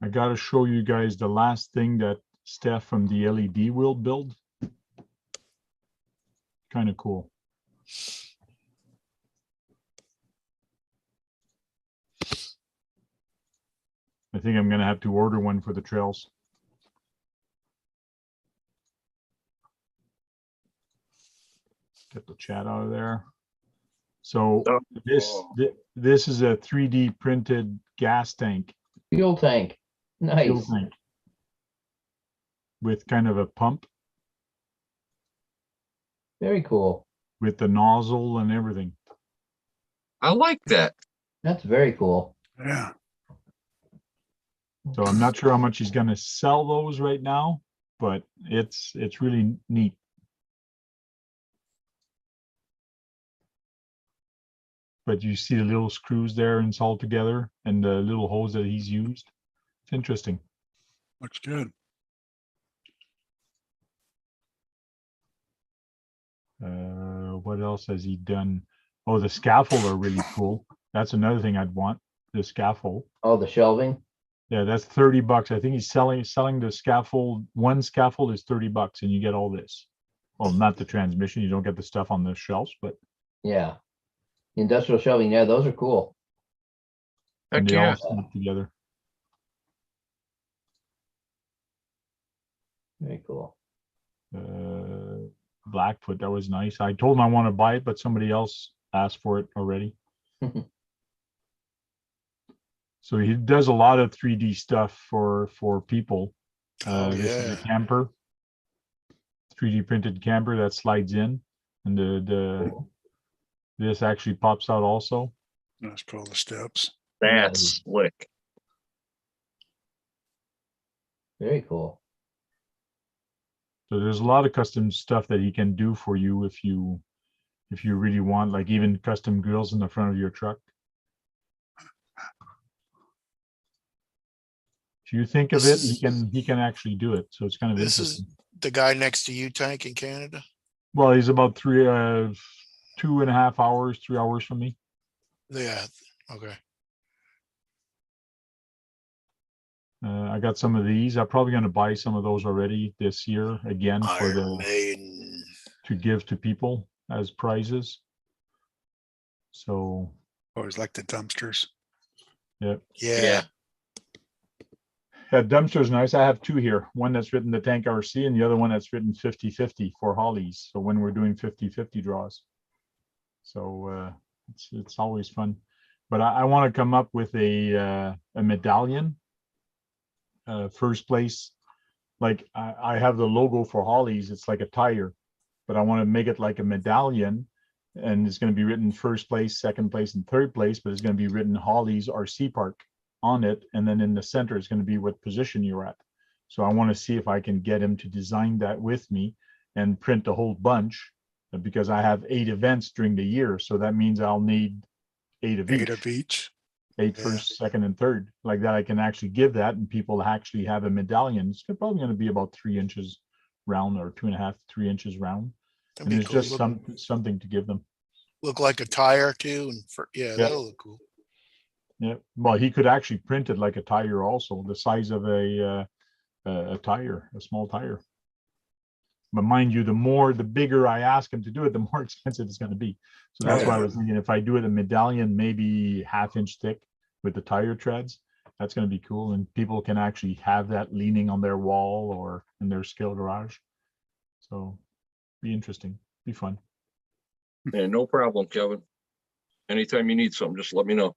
Speaker 1: I got to show you guys the last thing that Steph from the LED will build. Kind of cool. I think I'm going to have to order one for the trails. Get the chat out of there. So this is a 3D printed gas tank.
Speaker 4: Fuel tank. Nice.
Speaker 1: Fuel tank with kind of a pump
Speaker 4: Very cool.
Speaker 1: with the nozzle and everything.
Speaker 7: I like that.
Speaker 4: That's very cool.
Speaker 8: Yeah.
Speaker 1: So I'm not sure how much he's going to sell those right now, but it's really neat. But you see the little screws there and it's all together and the little hose that he's used. It's interesting.
Speaker 8: Looks good.
Speaker 1: What else has he done? Oh, the scaffold are really cool. That's another thing I'd want, the scaffold.
Speaker 4: Oh, the shelving.
Speaker 1: Yeah, that's $30. I think he's selling the scaffold. One scaffold is $30 and you get all this. Well, not the transmission. You don't get the stuff on the shelves, but
Speaker 4: Yeah. The industrial shelving. Yeah, those are cool.
Speaker 1: and
Speaker 7: Heck
Speaker 1: they all
Speaker 7: yeah.
Speaker 1: snap together.
Speaker 4: Very cool.
Speaker 1: Blackfoot, that was nice. I told him I want to buy it, but somebody else asked for it already. So he does a lot of 3D stuff for people.
Speaker 6: Oh,
Speaker 1: This is a
Speaker 6: yeah.
Speaker 1: camper. 3D printed camber that slides in, and this actually pops out also.
Speaker 8: Let's pull the steps.
Speaker 7: That's slick.
Speaker 4: Very cool.
Speaker 1: So there's a lot of custom stuff that he can do for you if you really want, like even custom grills in the front of your truck. If you think of it, he can actually do it. So it's kind of
Speaker 6: This is
Speaker 1: interesting.
Speaker 6: the guy next to you, Tank, in Canada.
Speaker 1: Well, he's about 2.5 hours, 3 hours from me.
Speaker 6: Yeah. Okay.
Speaker 1: I got some of these. I'm probably going to buy some of those already this year again for
Speaker 6: Iron Maiden.
Speaker 1: to give to people as prizes. So
Speaker 8: Always like the dumpsters.
Speaker 1: yeah,
Speaker 6: Yeah.
Speaker 1: that dumpster's nice. I have two here. One that's written the Tank RC and the other one that's written 50/50 for Hollies. So when we're doing 50/50 draws. So it's always fun. But I want to come up with a medallion. First place, like I have the logo for Hollies. It's like a tire, but I want to make it like a medallion, and it's going to be written first place, second place, and third place. But it's going to be written Hollies RC Park on it, and then in the center is going to be what position you're at. So I want to see if I can get him to design that with me and print a whole bunch, because I have 8 events during the year. So that means I'll need 8 of
Speaker 8: 8
Speaker 1: each.
Speaker 8: of each.
Speaker 1: 8
Speaker 6: Yeah.
Speaker 1: first, second, and third, like that. I can actually give that, and people actually have a medallion. It's probably going to be about 3 inches round, or 2.5, 3 inches round,
Speaker 6: That'd
Speaker 1: and
Speaker 6: be
Speaker 1: it's
Speaker 6: cool.
Speaker 1: just something to give them.
Speaker 6: Look like a tire too. And
Speaker 1: Yeah.
Speaker 6: that'll look cool.
Speaker 1: Yeah, well, he could actually print it like a tire, also the size of a tire, a small tire. But mind you, the bigger I ask him to do it, the more expensive it's going to be. So that's why I was thinking, if I do it a medallion, maybe 1/2 inch thick with the tire treads, that's going to be cool. And people can actually have that leaning on their wall or in their skill garage. So be interesting, be fun.
Speaker 7: Yeah, no problem, Kevin. Anytime you need something, just let me know.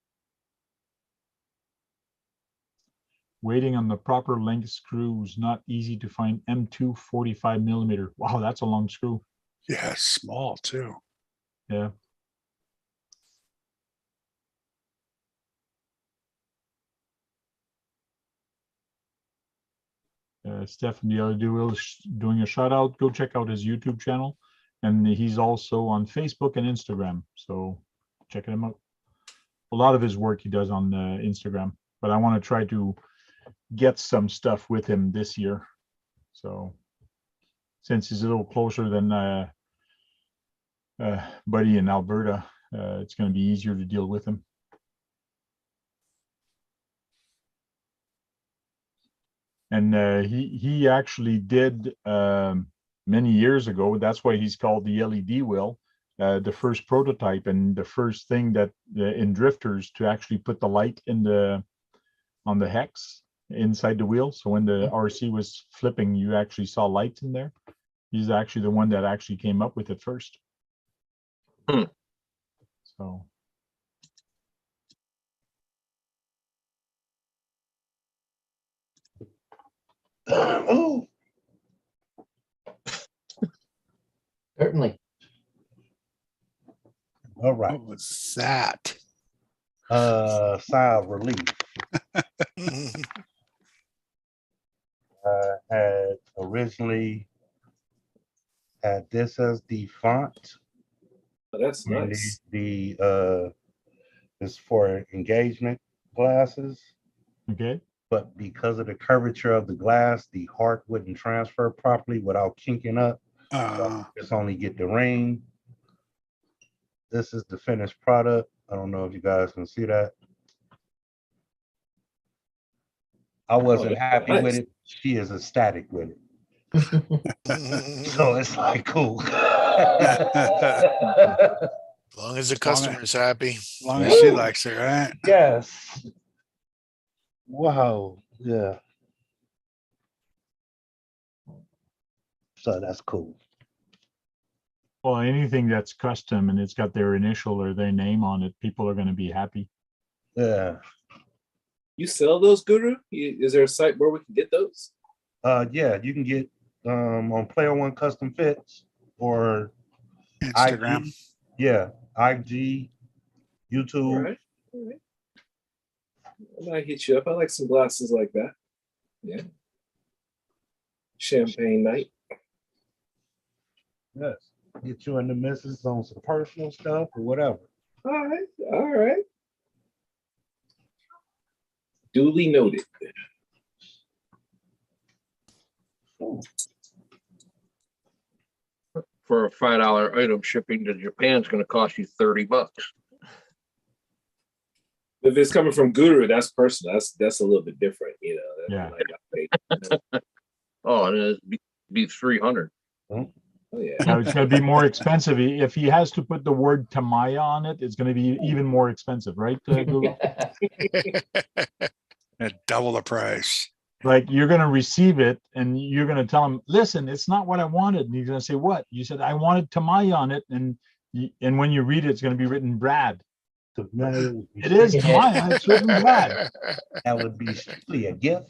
Speaker 1: Waiting on the proper length screws, not easy to find. M2 45mm. Wow, that's a long screw.
Speaker 8: Yeah, small too.
Speaker 1: Yeah. Steph and the other duo is doing a shout out. Go check out his YouTube channel, and he's also on Facebook and Instagram. So check him out. A lot of his work he does on Instagram, but I want to try to get some stuff with him this year. So since he's a little closer than Buddy in Alberta, it's going to be easier to deal with him. And he actually did many years ago. That's why he's called the LED wheel, the first prototype and the first thing that in drifters to actually put the light in on the hex inside the wheel. So when the RC was flipping, you actually saw lights in there. He's actually the one that actually came up with it first. So.
Speaker 3: Oh,
Speaker 4: Certainly.
Speaker 3: all right.
Speaker 8: What was that?
Speaker 3: Sigh of relief. Had originally had this as the font.
Speaker 2: Oh, that's
Speaker 3: And
Speaker 2: nice.
Speaker 3: the is for engagement glasses,
Speaker 1: Okay.
Speaker 3: but because of the curvature of the glass, the heart wouldn't transfer properly without kinking up. Just only get the ring. This is the finished product. I don't know if you guys can see that. I wasn't happy with it. She is ecstatic with it. So it's like, cool.
Speaker 6: As long as the customer's happy.
Speaker 8: As long as she likes it, right?
Speaker 3: Yes. Wow. Yeah. So that's cool.
Speaker 1: Well, anything that's custom and it's got their initial or their name on it, people are going to be happy.
Speaker 3: Yeah.
Speaker 2: You sell those, Guru? Is there a site where we can get those?
Speaker 3: Yeah, you can get on Player One Custom Fits or
Speaker 8: Instagram.
Speaker 3: IG. Yeah, IG,
Speaker 2: All
Speaker 3: YouTube.
Speaker 2: right. All right. I might hit you up. I like some glasses like that. Yeah. Champagne night.
Speaker 3: Yes. Get you and the missus on some personal stuff or whatever.
Speaker 2: All right. All right. Duly noted.
Speaker 7: For a $5 item, shipping to Japan is going to cost you $30.
Speaker 2: If it's coming from Guru, that's personal. That's a little bit different, you know.
Speaker 1: Yeah.
Speaker 2: Like,
Speaker 7: Oh, and it'd be 300.
Speaker 2: oh yeah.
Speaker 1: Now it's going to be more expensive. If he has to put the word Tamiya on it, it's going to be even more expensive, right, Google?
Speaker 8: At double the price.
Speaker 1: Like you're going to receive it and you're going to tell him, listen, it's not what I wanted. And he's going to say, what? You said, I wanted Tamiya on it. And when you read it, it's going to be written Brad. It is Tamiya. It's written Brad.
Speaker 3: That would be strictly a gift.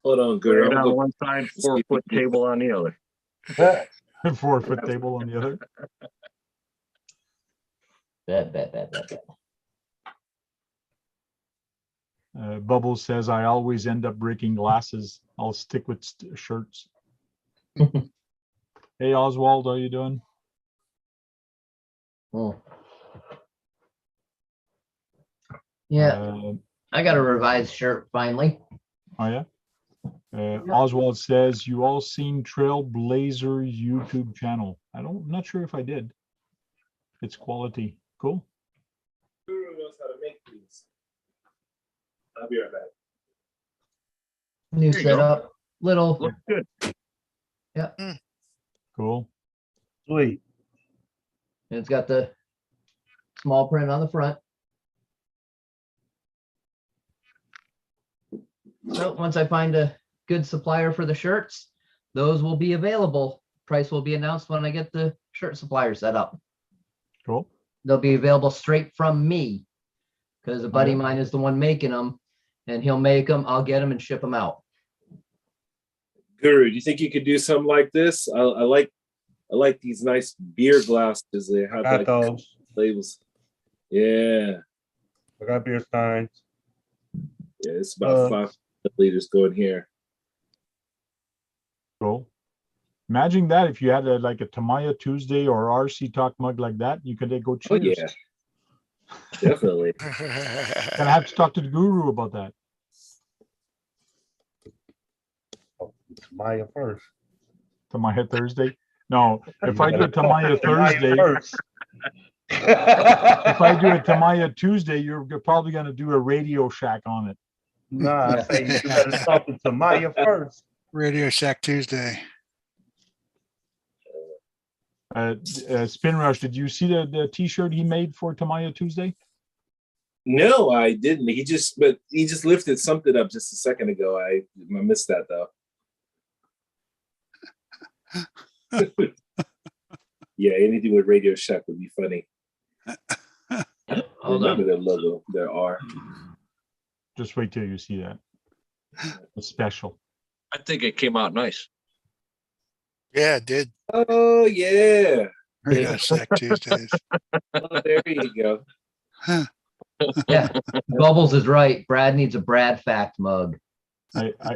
Speaker 2: Hold on, Guru.
Speaker 7: Right
Speaker 2: I'm
Speaker 7: on
Speaker 2: gonna-
Speaker 7: one side, 4-foot table on the other.
Speaker 1: 4-foot table on the other.
Speaker 4: Bet.
Speaker 1: Bubbles says, I always end up breaking glasses. I'll stick with shirts. Hey, Oswald, how you doing?
Speaker 4: Oh. Yeah, I got a revised shirt finally.
Speaker 1: Oh, yeah? Oswald says, you all seen Trailblazer's YouTube channel. I'm not sure if I did. It's quality. Cool.
Speaker 2: Guru knows how to make these. I'll be right back.
Speaker 4: New
Speaker 7: There you go.
Speaker 4: setup, little,
Speaker 7: Looks good.
Speaker 1: Cool.
Speaker 3: Sweet.
Speaker 4: and it's got the small print on the front. So once I find a good supplier for the shirts, those will be available. Price will be announced when I get the shirt supplier set up.
Speaker 1: Cool.
Speaker 4: They'll be available straight from me because a buddy of
Speaker 1: Okay.
Speaker 4: mine is the one making them, and he'll make them. I'll get them and ship them out.
Speaker 2: Guru, do you think you could do something like this? I like these nice beer glasses. They have
Speaker 3: Got
Speaker 2: like
Speaker 3: those.
Speaker 2: labels. Yeah.
Speaker 3: I got beer steins.
Speaker 2: Yeah, it's about 5 liters going here.
Speaker 1: Cool. Imagine that if you had like a Tamiya Tuesday or RC Talk mug like that, you could go
Speaker 2: Oh
Speaker 1: cheers.
Speaker 2: yeah. Definitely.
Speaker 1: Gonna have to talk to the Guru about that.
Speaker 3: Maya first.
Speaker 1: Tamiya Thursday. No, if I do a Tamiya Thursday,
Speaker 3: first.
Speaker 1: if I do a Tamiya Tuesday, you're probably gonna do a Radio Shack on it.
Speaker 3: Nah, I say you better talk to Maya first.
Speaker 8: Radio Shack Tuesday.
Speaker 1: Spin Rush, did you see the T-shirt he made for Tamiya Tuesday?
Speaker 2: No, I didn't. He just lifted something up just a second ago. I missed that though. Yeah, anything with Radio Shack would be funny.
Speaker 4: Hold
Speaker 2: Remember
Speaker 4: on.
Speaker 2: their logo, their R.
Speaker 1: Just wait till you see that. It's special.
Speaker 7: I think it came out nice.
Speaker 6: Yeah, it did.
Speaker 2: Oh yeah.
Speaker 8: Radio Shack Tuesdays.
Speaker 2: Oh, there you go.
Speaker 4: Yeah, Bubbles is right. Brad needs a Brad Fact mug.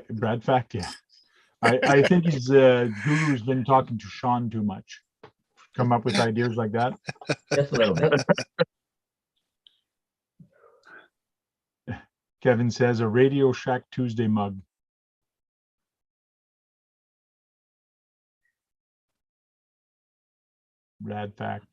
Speaker 1: Brad Fact, yeah. I think he's Guru's been talking to Sean too much. Come up with ideas like that.
Speaker 4: Just a little bit.
Speaker 1: Kevin says a Radio Shack Tuesday mug. Brad Fact.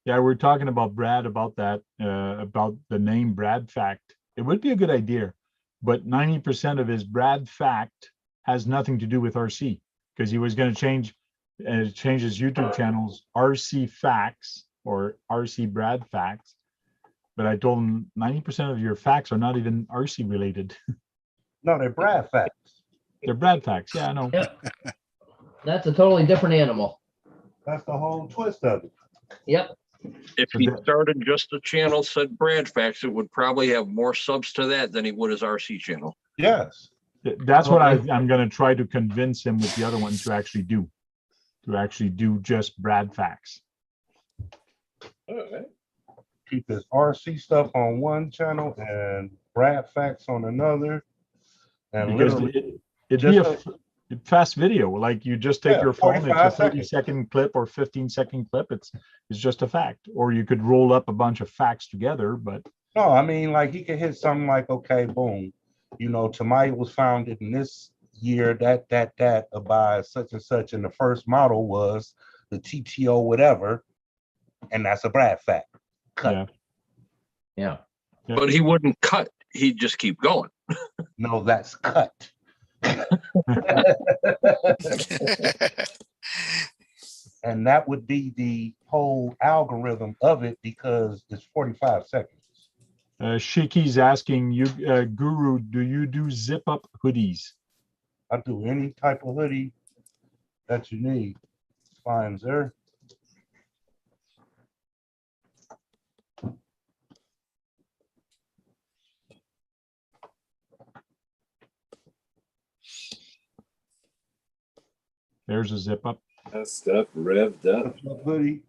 Speaker 1: Yeah, we're talking about Brad about that, about the name Brad Fact. It would be a good idea, but 90% of his Brad Fact has nothing to do with RC because he was going to change his YouTube channels RC Facts or RC Brad Facts. But I told him 90% of your facts are not even RC related.
Speaker 3: No, they're Brad facts.
Speaker 1: They're Brad Facts. Yeah, I know.
Speaker 4: Yep. That's a totally different animal.
Speaker 3: That's the whole twist of it.
Speaker 4: Yep.
Speaker 7: If he started just the channel said Brad Facts, it would probably have more subs to that than he would his RC channel.
Speaker 3: Yes.
Speaker 1: That's what I'm going to try to convince him with the other one to actually do just Brad facts.
Speaker 2: All right.
Speaker 3: Keep his RC stuff on one channel and Brad facts on another. And
Speaker 1: Because
Speaker 3: literally
Speaker 1: it'd be
Speaker 3: just
Speaker 1: a fast video. Like you just take
Speaker 3: Yeah,
Speaker 1: your phone, it's a
Speaker 3: 45
Speaker 1: 30-second clip or 15-second clip. It's just a fact. Or you could roll up a bunch of facts together, but
Speaker 3: no, I mean, like he could hit something like, okay, boom, you know, TAMIYA was founded in this year, that by such and such, and the first model was the TTO whatever, and that's a Brad fact. Cut.
Speaker 1: yeah.
Speaker 4: Yeah.
Speaker 7: But he wouldn't cut. He'd just keep going.
Speaker 3: No, that's cut. And that would be the whole algorithm of it because it's 45 seconds.
Speaker 1: Shiki's asking you, Guru, do you do zip up hoodies?
Speaker 3: I do any type of hoodie that you need. Fine, sir.
Speaker 1: There's a zip up.
Speaker 2: That stuff revved up.
Speaker 3: Hoodie.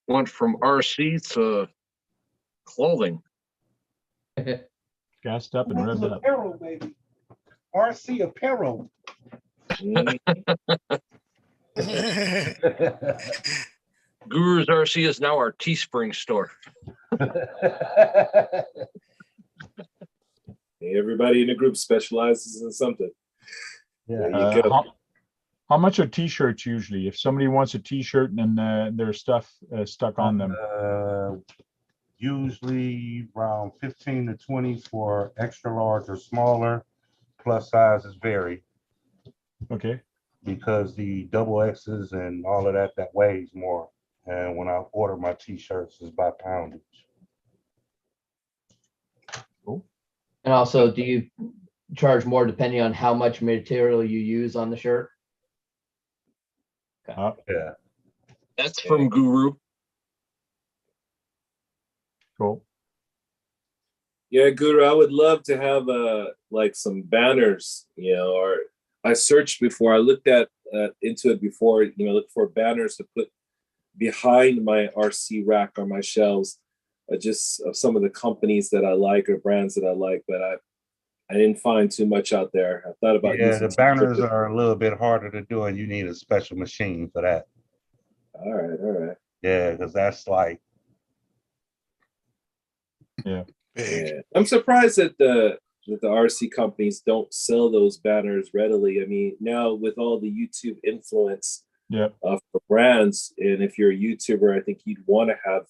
Speaker 7: Went from RC to clothing.
Speaker 1: Gassed up and revved up.
Speaker 3: Apparel, baby. RC apparel.
Speaker 2: Mm.
Speaker 7: Guru's RC is now our Teespring store.
Speaker 2: Everybody in the group specializes in something.
Speaker 3: Yeah.
Speaker 2: There you go.
Speaker 1: How much are t-shirts usually? If somebody wants a t-shirt and there's stuff stuck on them.
Speaker 3: Usually around 15 to 20 for extra large or smaller. Plus sizes vary
Speaker 1: Okay.
Speaker 3: because the double X's and all of that weighs more. And when I order my t-shirts, it's by poundage.
Speaker 1: Cool.
Speaker 4: And also, do you charge more depending on how much material you use on the shirt?
Speaker 3: Yeah.
Speaker 7: That's from Guru.
Speaker 1: Cool.
Speaker 2: Yeah, Guru, I would love to have like some banners, you know, or I searched before, I looked at into it before, you know, look for banners to put behind my RC rack on my shelves, just of some of the companies that I like or brands that I like, but I didn't find too much out there. I thought about
Speaker 3: Yeah, the banners are a little bit harder to do, and you need a special machine for that.
Speaker 2: All right.
Speaker 3: Yeah, because that's like.
Speaker 1: Yeah.
Speaker 2: Yeah. I'm surprised that the RC companies don't sell those banners readily. I mean, now with all the YouTube influence for brands, and if you're a YouTuber, I think you'd want to have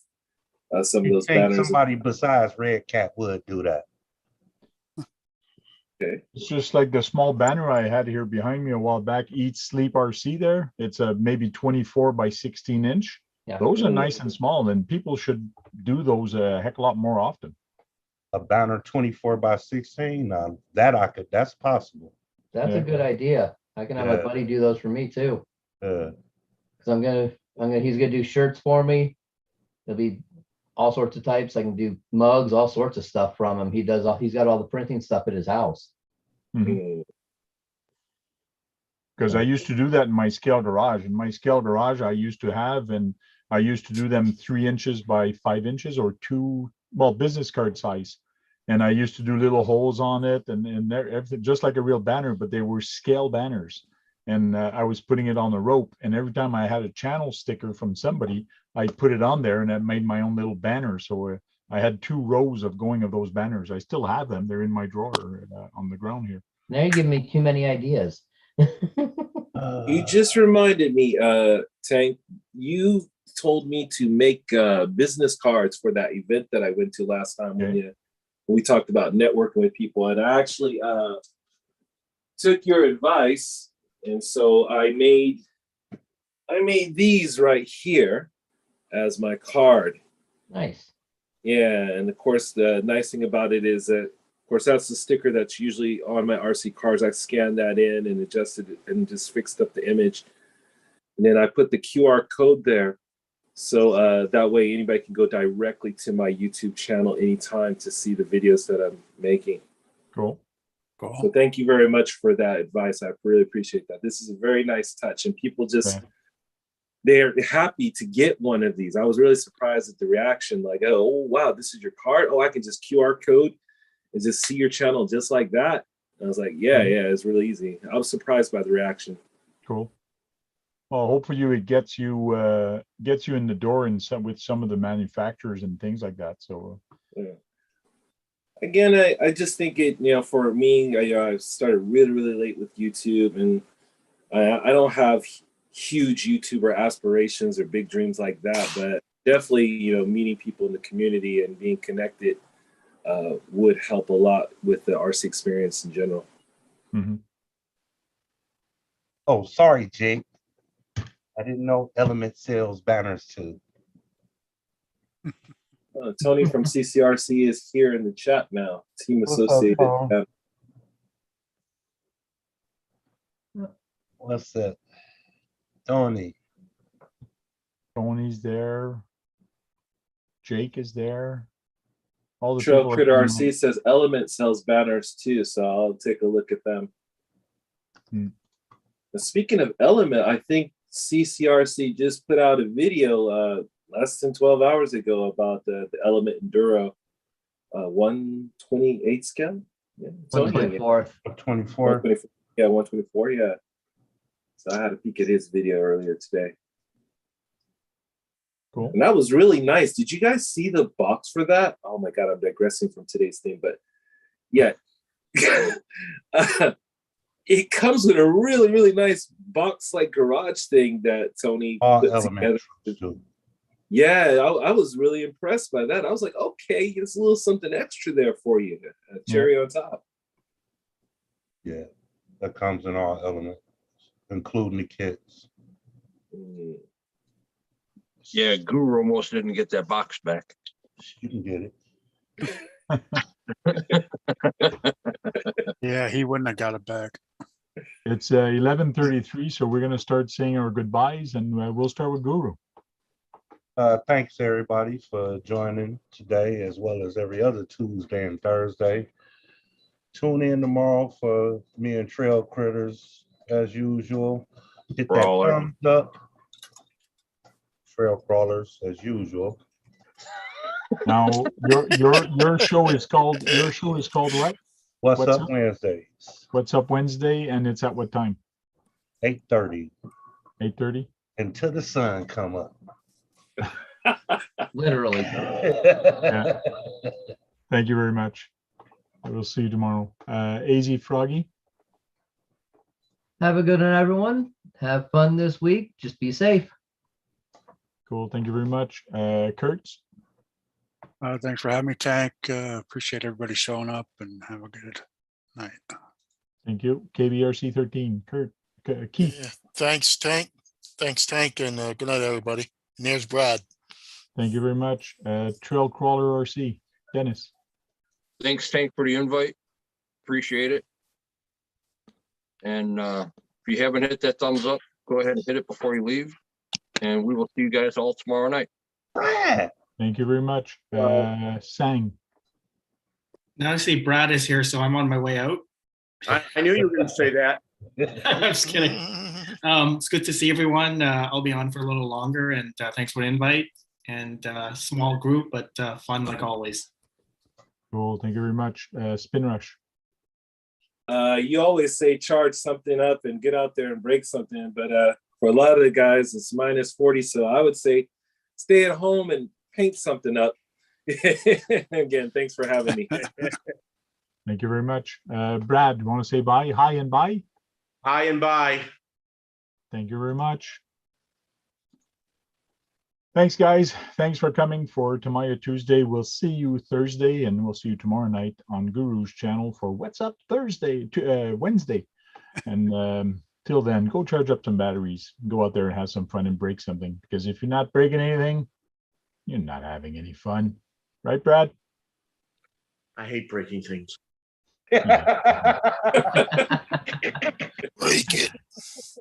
Speaker 2: some of those banners.
Speaker 3: Somebody besides Red Cat would do that.
Speaker 2: Okay.
Speaker 1: It's just like the small banner I had here behind me a while back, Eat Sleep RC there. It's a maybe 24 by 16 inch.
Speaker 4: Yeah.
Speaker 1: Those are nice and small, and people should do those a heck of a lot more often.
Speaker 3: A banner 24 by 16, that's possible.
Speaker 4: That's a good idea. I can have my buddy do those for me too. Because he's gonna do shirts for me. There'll be all sorts of types. I can do mugs, all sorts of stuff from him. He's got all the printing stuff at his house.
Speaker 1: Because I used to do that in my scale garage. In my scale garage, I used to do them 3 inches by 5 inches or business card size. And I used to do little holes on it and everything, just like a real banner, but they were scale banners. And I was putting it on the rope. And every time I had a channel sticker from somebody, I put it on there and I made my own little banner. So I had 2 rows of those banners. I still have them. They're in my drawer on the ground here.
Speaker 4: Now you're giving me too many ideas.
Speaker 2: You just reminded me, Tank, you told me to make business cards for that event that I went to last time when we talked about networking with people. And I actually took your advice. And so I made these right here as my card.
Speaker 4: Nice.
Speaker 2: Yeah, and of course the nice thing about it is that, of course, that's the sticker that's usually on my RC cars. I scanned that in and adjusted it and just fixed up the image. And then I put the QR code there. So that way anybody can go directly to my YouTube channel anytime to see the videos that I'm making.
Speaker 1: Cool.
Speaker 6: Cool.
Speaker 2: So thank you very much for that advice. I really appreciate that. This is a very nice touch, and people just,
Speaker 1: Okay.
Speaker 2: they're happy to get one of these. I was really surprised at the reaction, like, oh, wow, this is your card? Oh, I can just QR code and just see your channel just like that. And I was like, yeah, it's really easy. I was surprised by the reaction.
Speaker 1: Cool. Well, hopefully it gets you in the door and with some of the manufacturers and things like that. So
Speaker 2: Yeah. Again, I just think it, for me, I started really late with YouTube, and I don't have huge YouTuber aspirations or big dreams like that, but definitely, meeting people in the community and being connected would help a lot with the RC experience in general.
Speaker 1: mhm.
Speaker 3: Oh, sorry, Jake. I didn't know Element sells banners too.
Speaker 2: Tony from CCRC is here in the chat now. Team
Speaker 3: What's up,
Speaker 2: associated.
Speaker 3: Paul? What's up? Tony.
Speaker 1: Tony's there. Jake is there. All the
Speaker 2: Trail
Speaker 1: people are
Speaker 2: Critter
Speaker 1: coming
Speaker 2: RC says Element sells banners too, so I'll take a look at them.
Speaker 1: Hmm.
Speaker 2: Speaking of Element, I think CCRC just put out a video less than 12 hours ago about the Element Enduro 128 scale. Yeah, it's on here.
Speaker 4: 124th.
Speaker 3: 24.
Speaker 2: 124. Yeah, 124. Yeah. So I had a peek at his video earlier today.
Speaker 1: Cool.
Speaker 2: And that was really nice. Did you guys see the box for that? Oh my God, I'm digressing from today's theme, but yeah. It comes with a really nice box like garage thing that Tony
Speaker 3: All
Speaker 2: put
Speaker 3: Element.
Speaker 2: together. Yeah, I was really impressed by that. I was like, okay, there's a little something extra there for you. A cherry on top.
Speaker 3: Yeah, that comes in all Elements, including the kits.
Speaker 2: Mm.
Speaker 7: Yeah, Guru almost didn't get that box back.
Speaker 3: You can get it.
Speaker 8: Yeah, he wouldn't have got it back.
Speaker 1: It's 11:33, so we're gonna start saying our goodbyes, and we'll start with Guru.
Speaker 3: Thanks everybody for joining today, as well as every other Tuesday and Thursday. Tune in tomorrow for me and Trail Critters as usual. Hit that
Speaker 7: Crawler.
Speaker 3: thumbs up. Trail Crawlers as usual.
Speaker 1: Now, your show is called what?
Speaker 3: What's
Speaker 1: What's
Speaker 3: up
Speaker 1: up?
Speaker 3: Wednesdays?
Speaker 1: What's Up Wednesday, and it's at what time?
Speaker 3: 8:30
Speaker 1: 8:30.
Speaker 3: until the sun come up.
Speaker 4: Literally.
Speaker 1: Thank you very much. I will see you tomorrow. AZ Froggy.
Speaker 4: Have a good one, everyone. Have fun this week. Just be safe.
Speaker 1: Cool. Thank you very much. Kurtz.
Speaker 8: Thanks for having me, Tank. Appreciate everybody showing up, and have a good night.
Speaker 1: Thank you. KBRC 13. Kurt. Keith.
Speaker 6: Yeah. Thanks, Tank. Thanks, Tank, and good night, everybody. And there's Brad.
Speaker 1: Thank you very much. Trail Crawler RC. Dennis.
Speaker 7: Thanks, Tank, for the invite. Appreciate it. And if you haven't hit that thumbs up, go ahead and hit it before you leave. And we will see you guys all tomorrow night.
Speaker 1: Thank you very much. Sang.
Speaker 5: Now I see Brad is here, so I'm on my way out.
Speaker 9: I knew you were going to say that.
Speaker 5: I'm just kidding. It's good to see everyone. I'll be on for a little longer, and thanks for the invite. And small group, but fun like always.
Speaker 1: Cool. Thank you very much. Spin Rush.
Speaker 2: You always say charge something up and get out there and break something, but for a lot of the guys, it's -40. So I would say stay at home and paint something up. Again, thanks for having me.
Speaker 1: Thank you very much. Brad, you want to say bye? Hi and bye?
Speaker 9: Hi and bye.
Speaker 1: Thank you very much. Thanks, guys. Thanks for coming for TAMIYA Tuesday. We'll see you Thursday, and we'll see you tomorrow night on Guru's channel for What's Up Wednesday. And till then, go charge up some batteries. Go out there and have some fun and break something. Because if you're not breaking anything, you're not having any fun. Right, Brad?
Speaker 9: I hate breaking things.
Speaker 6: Break it.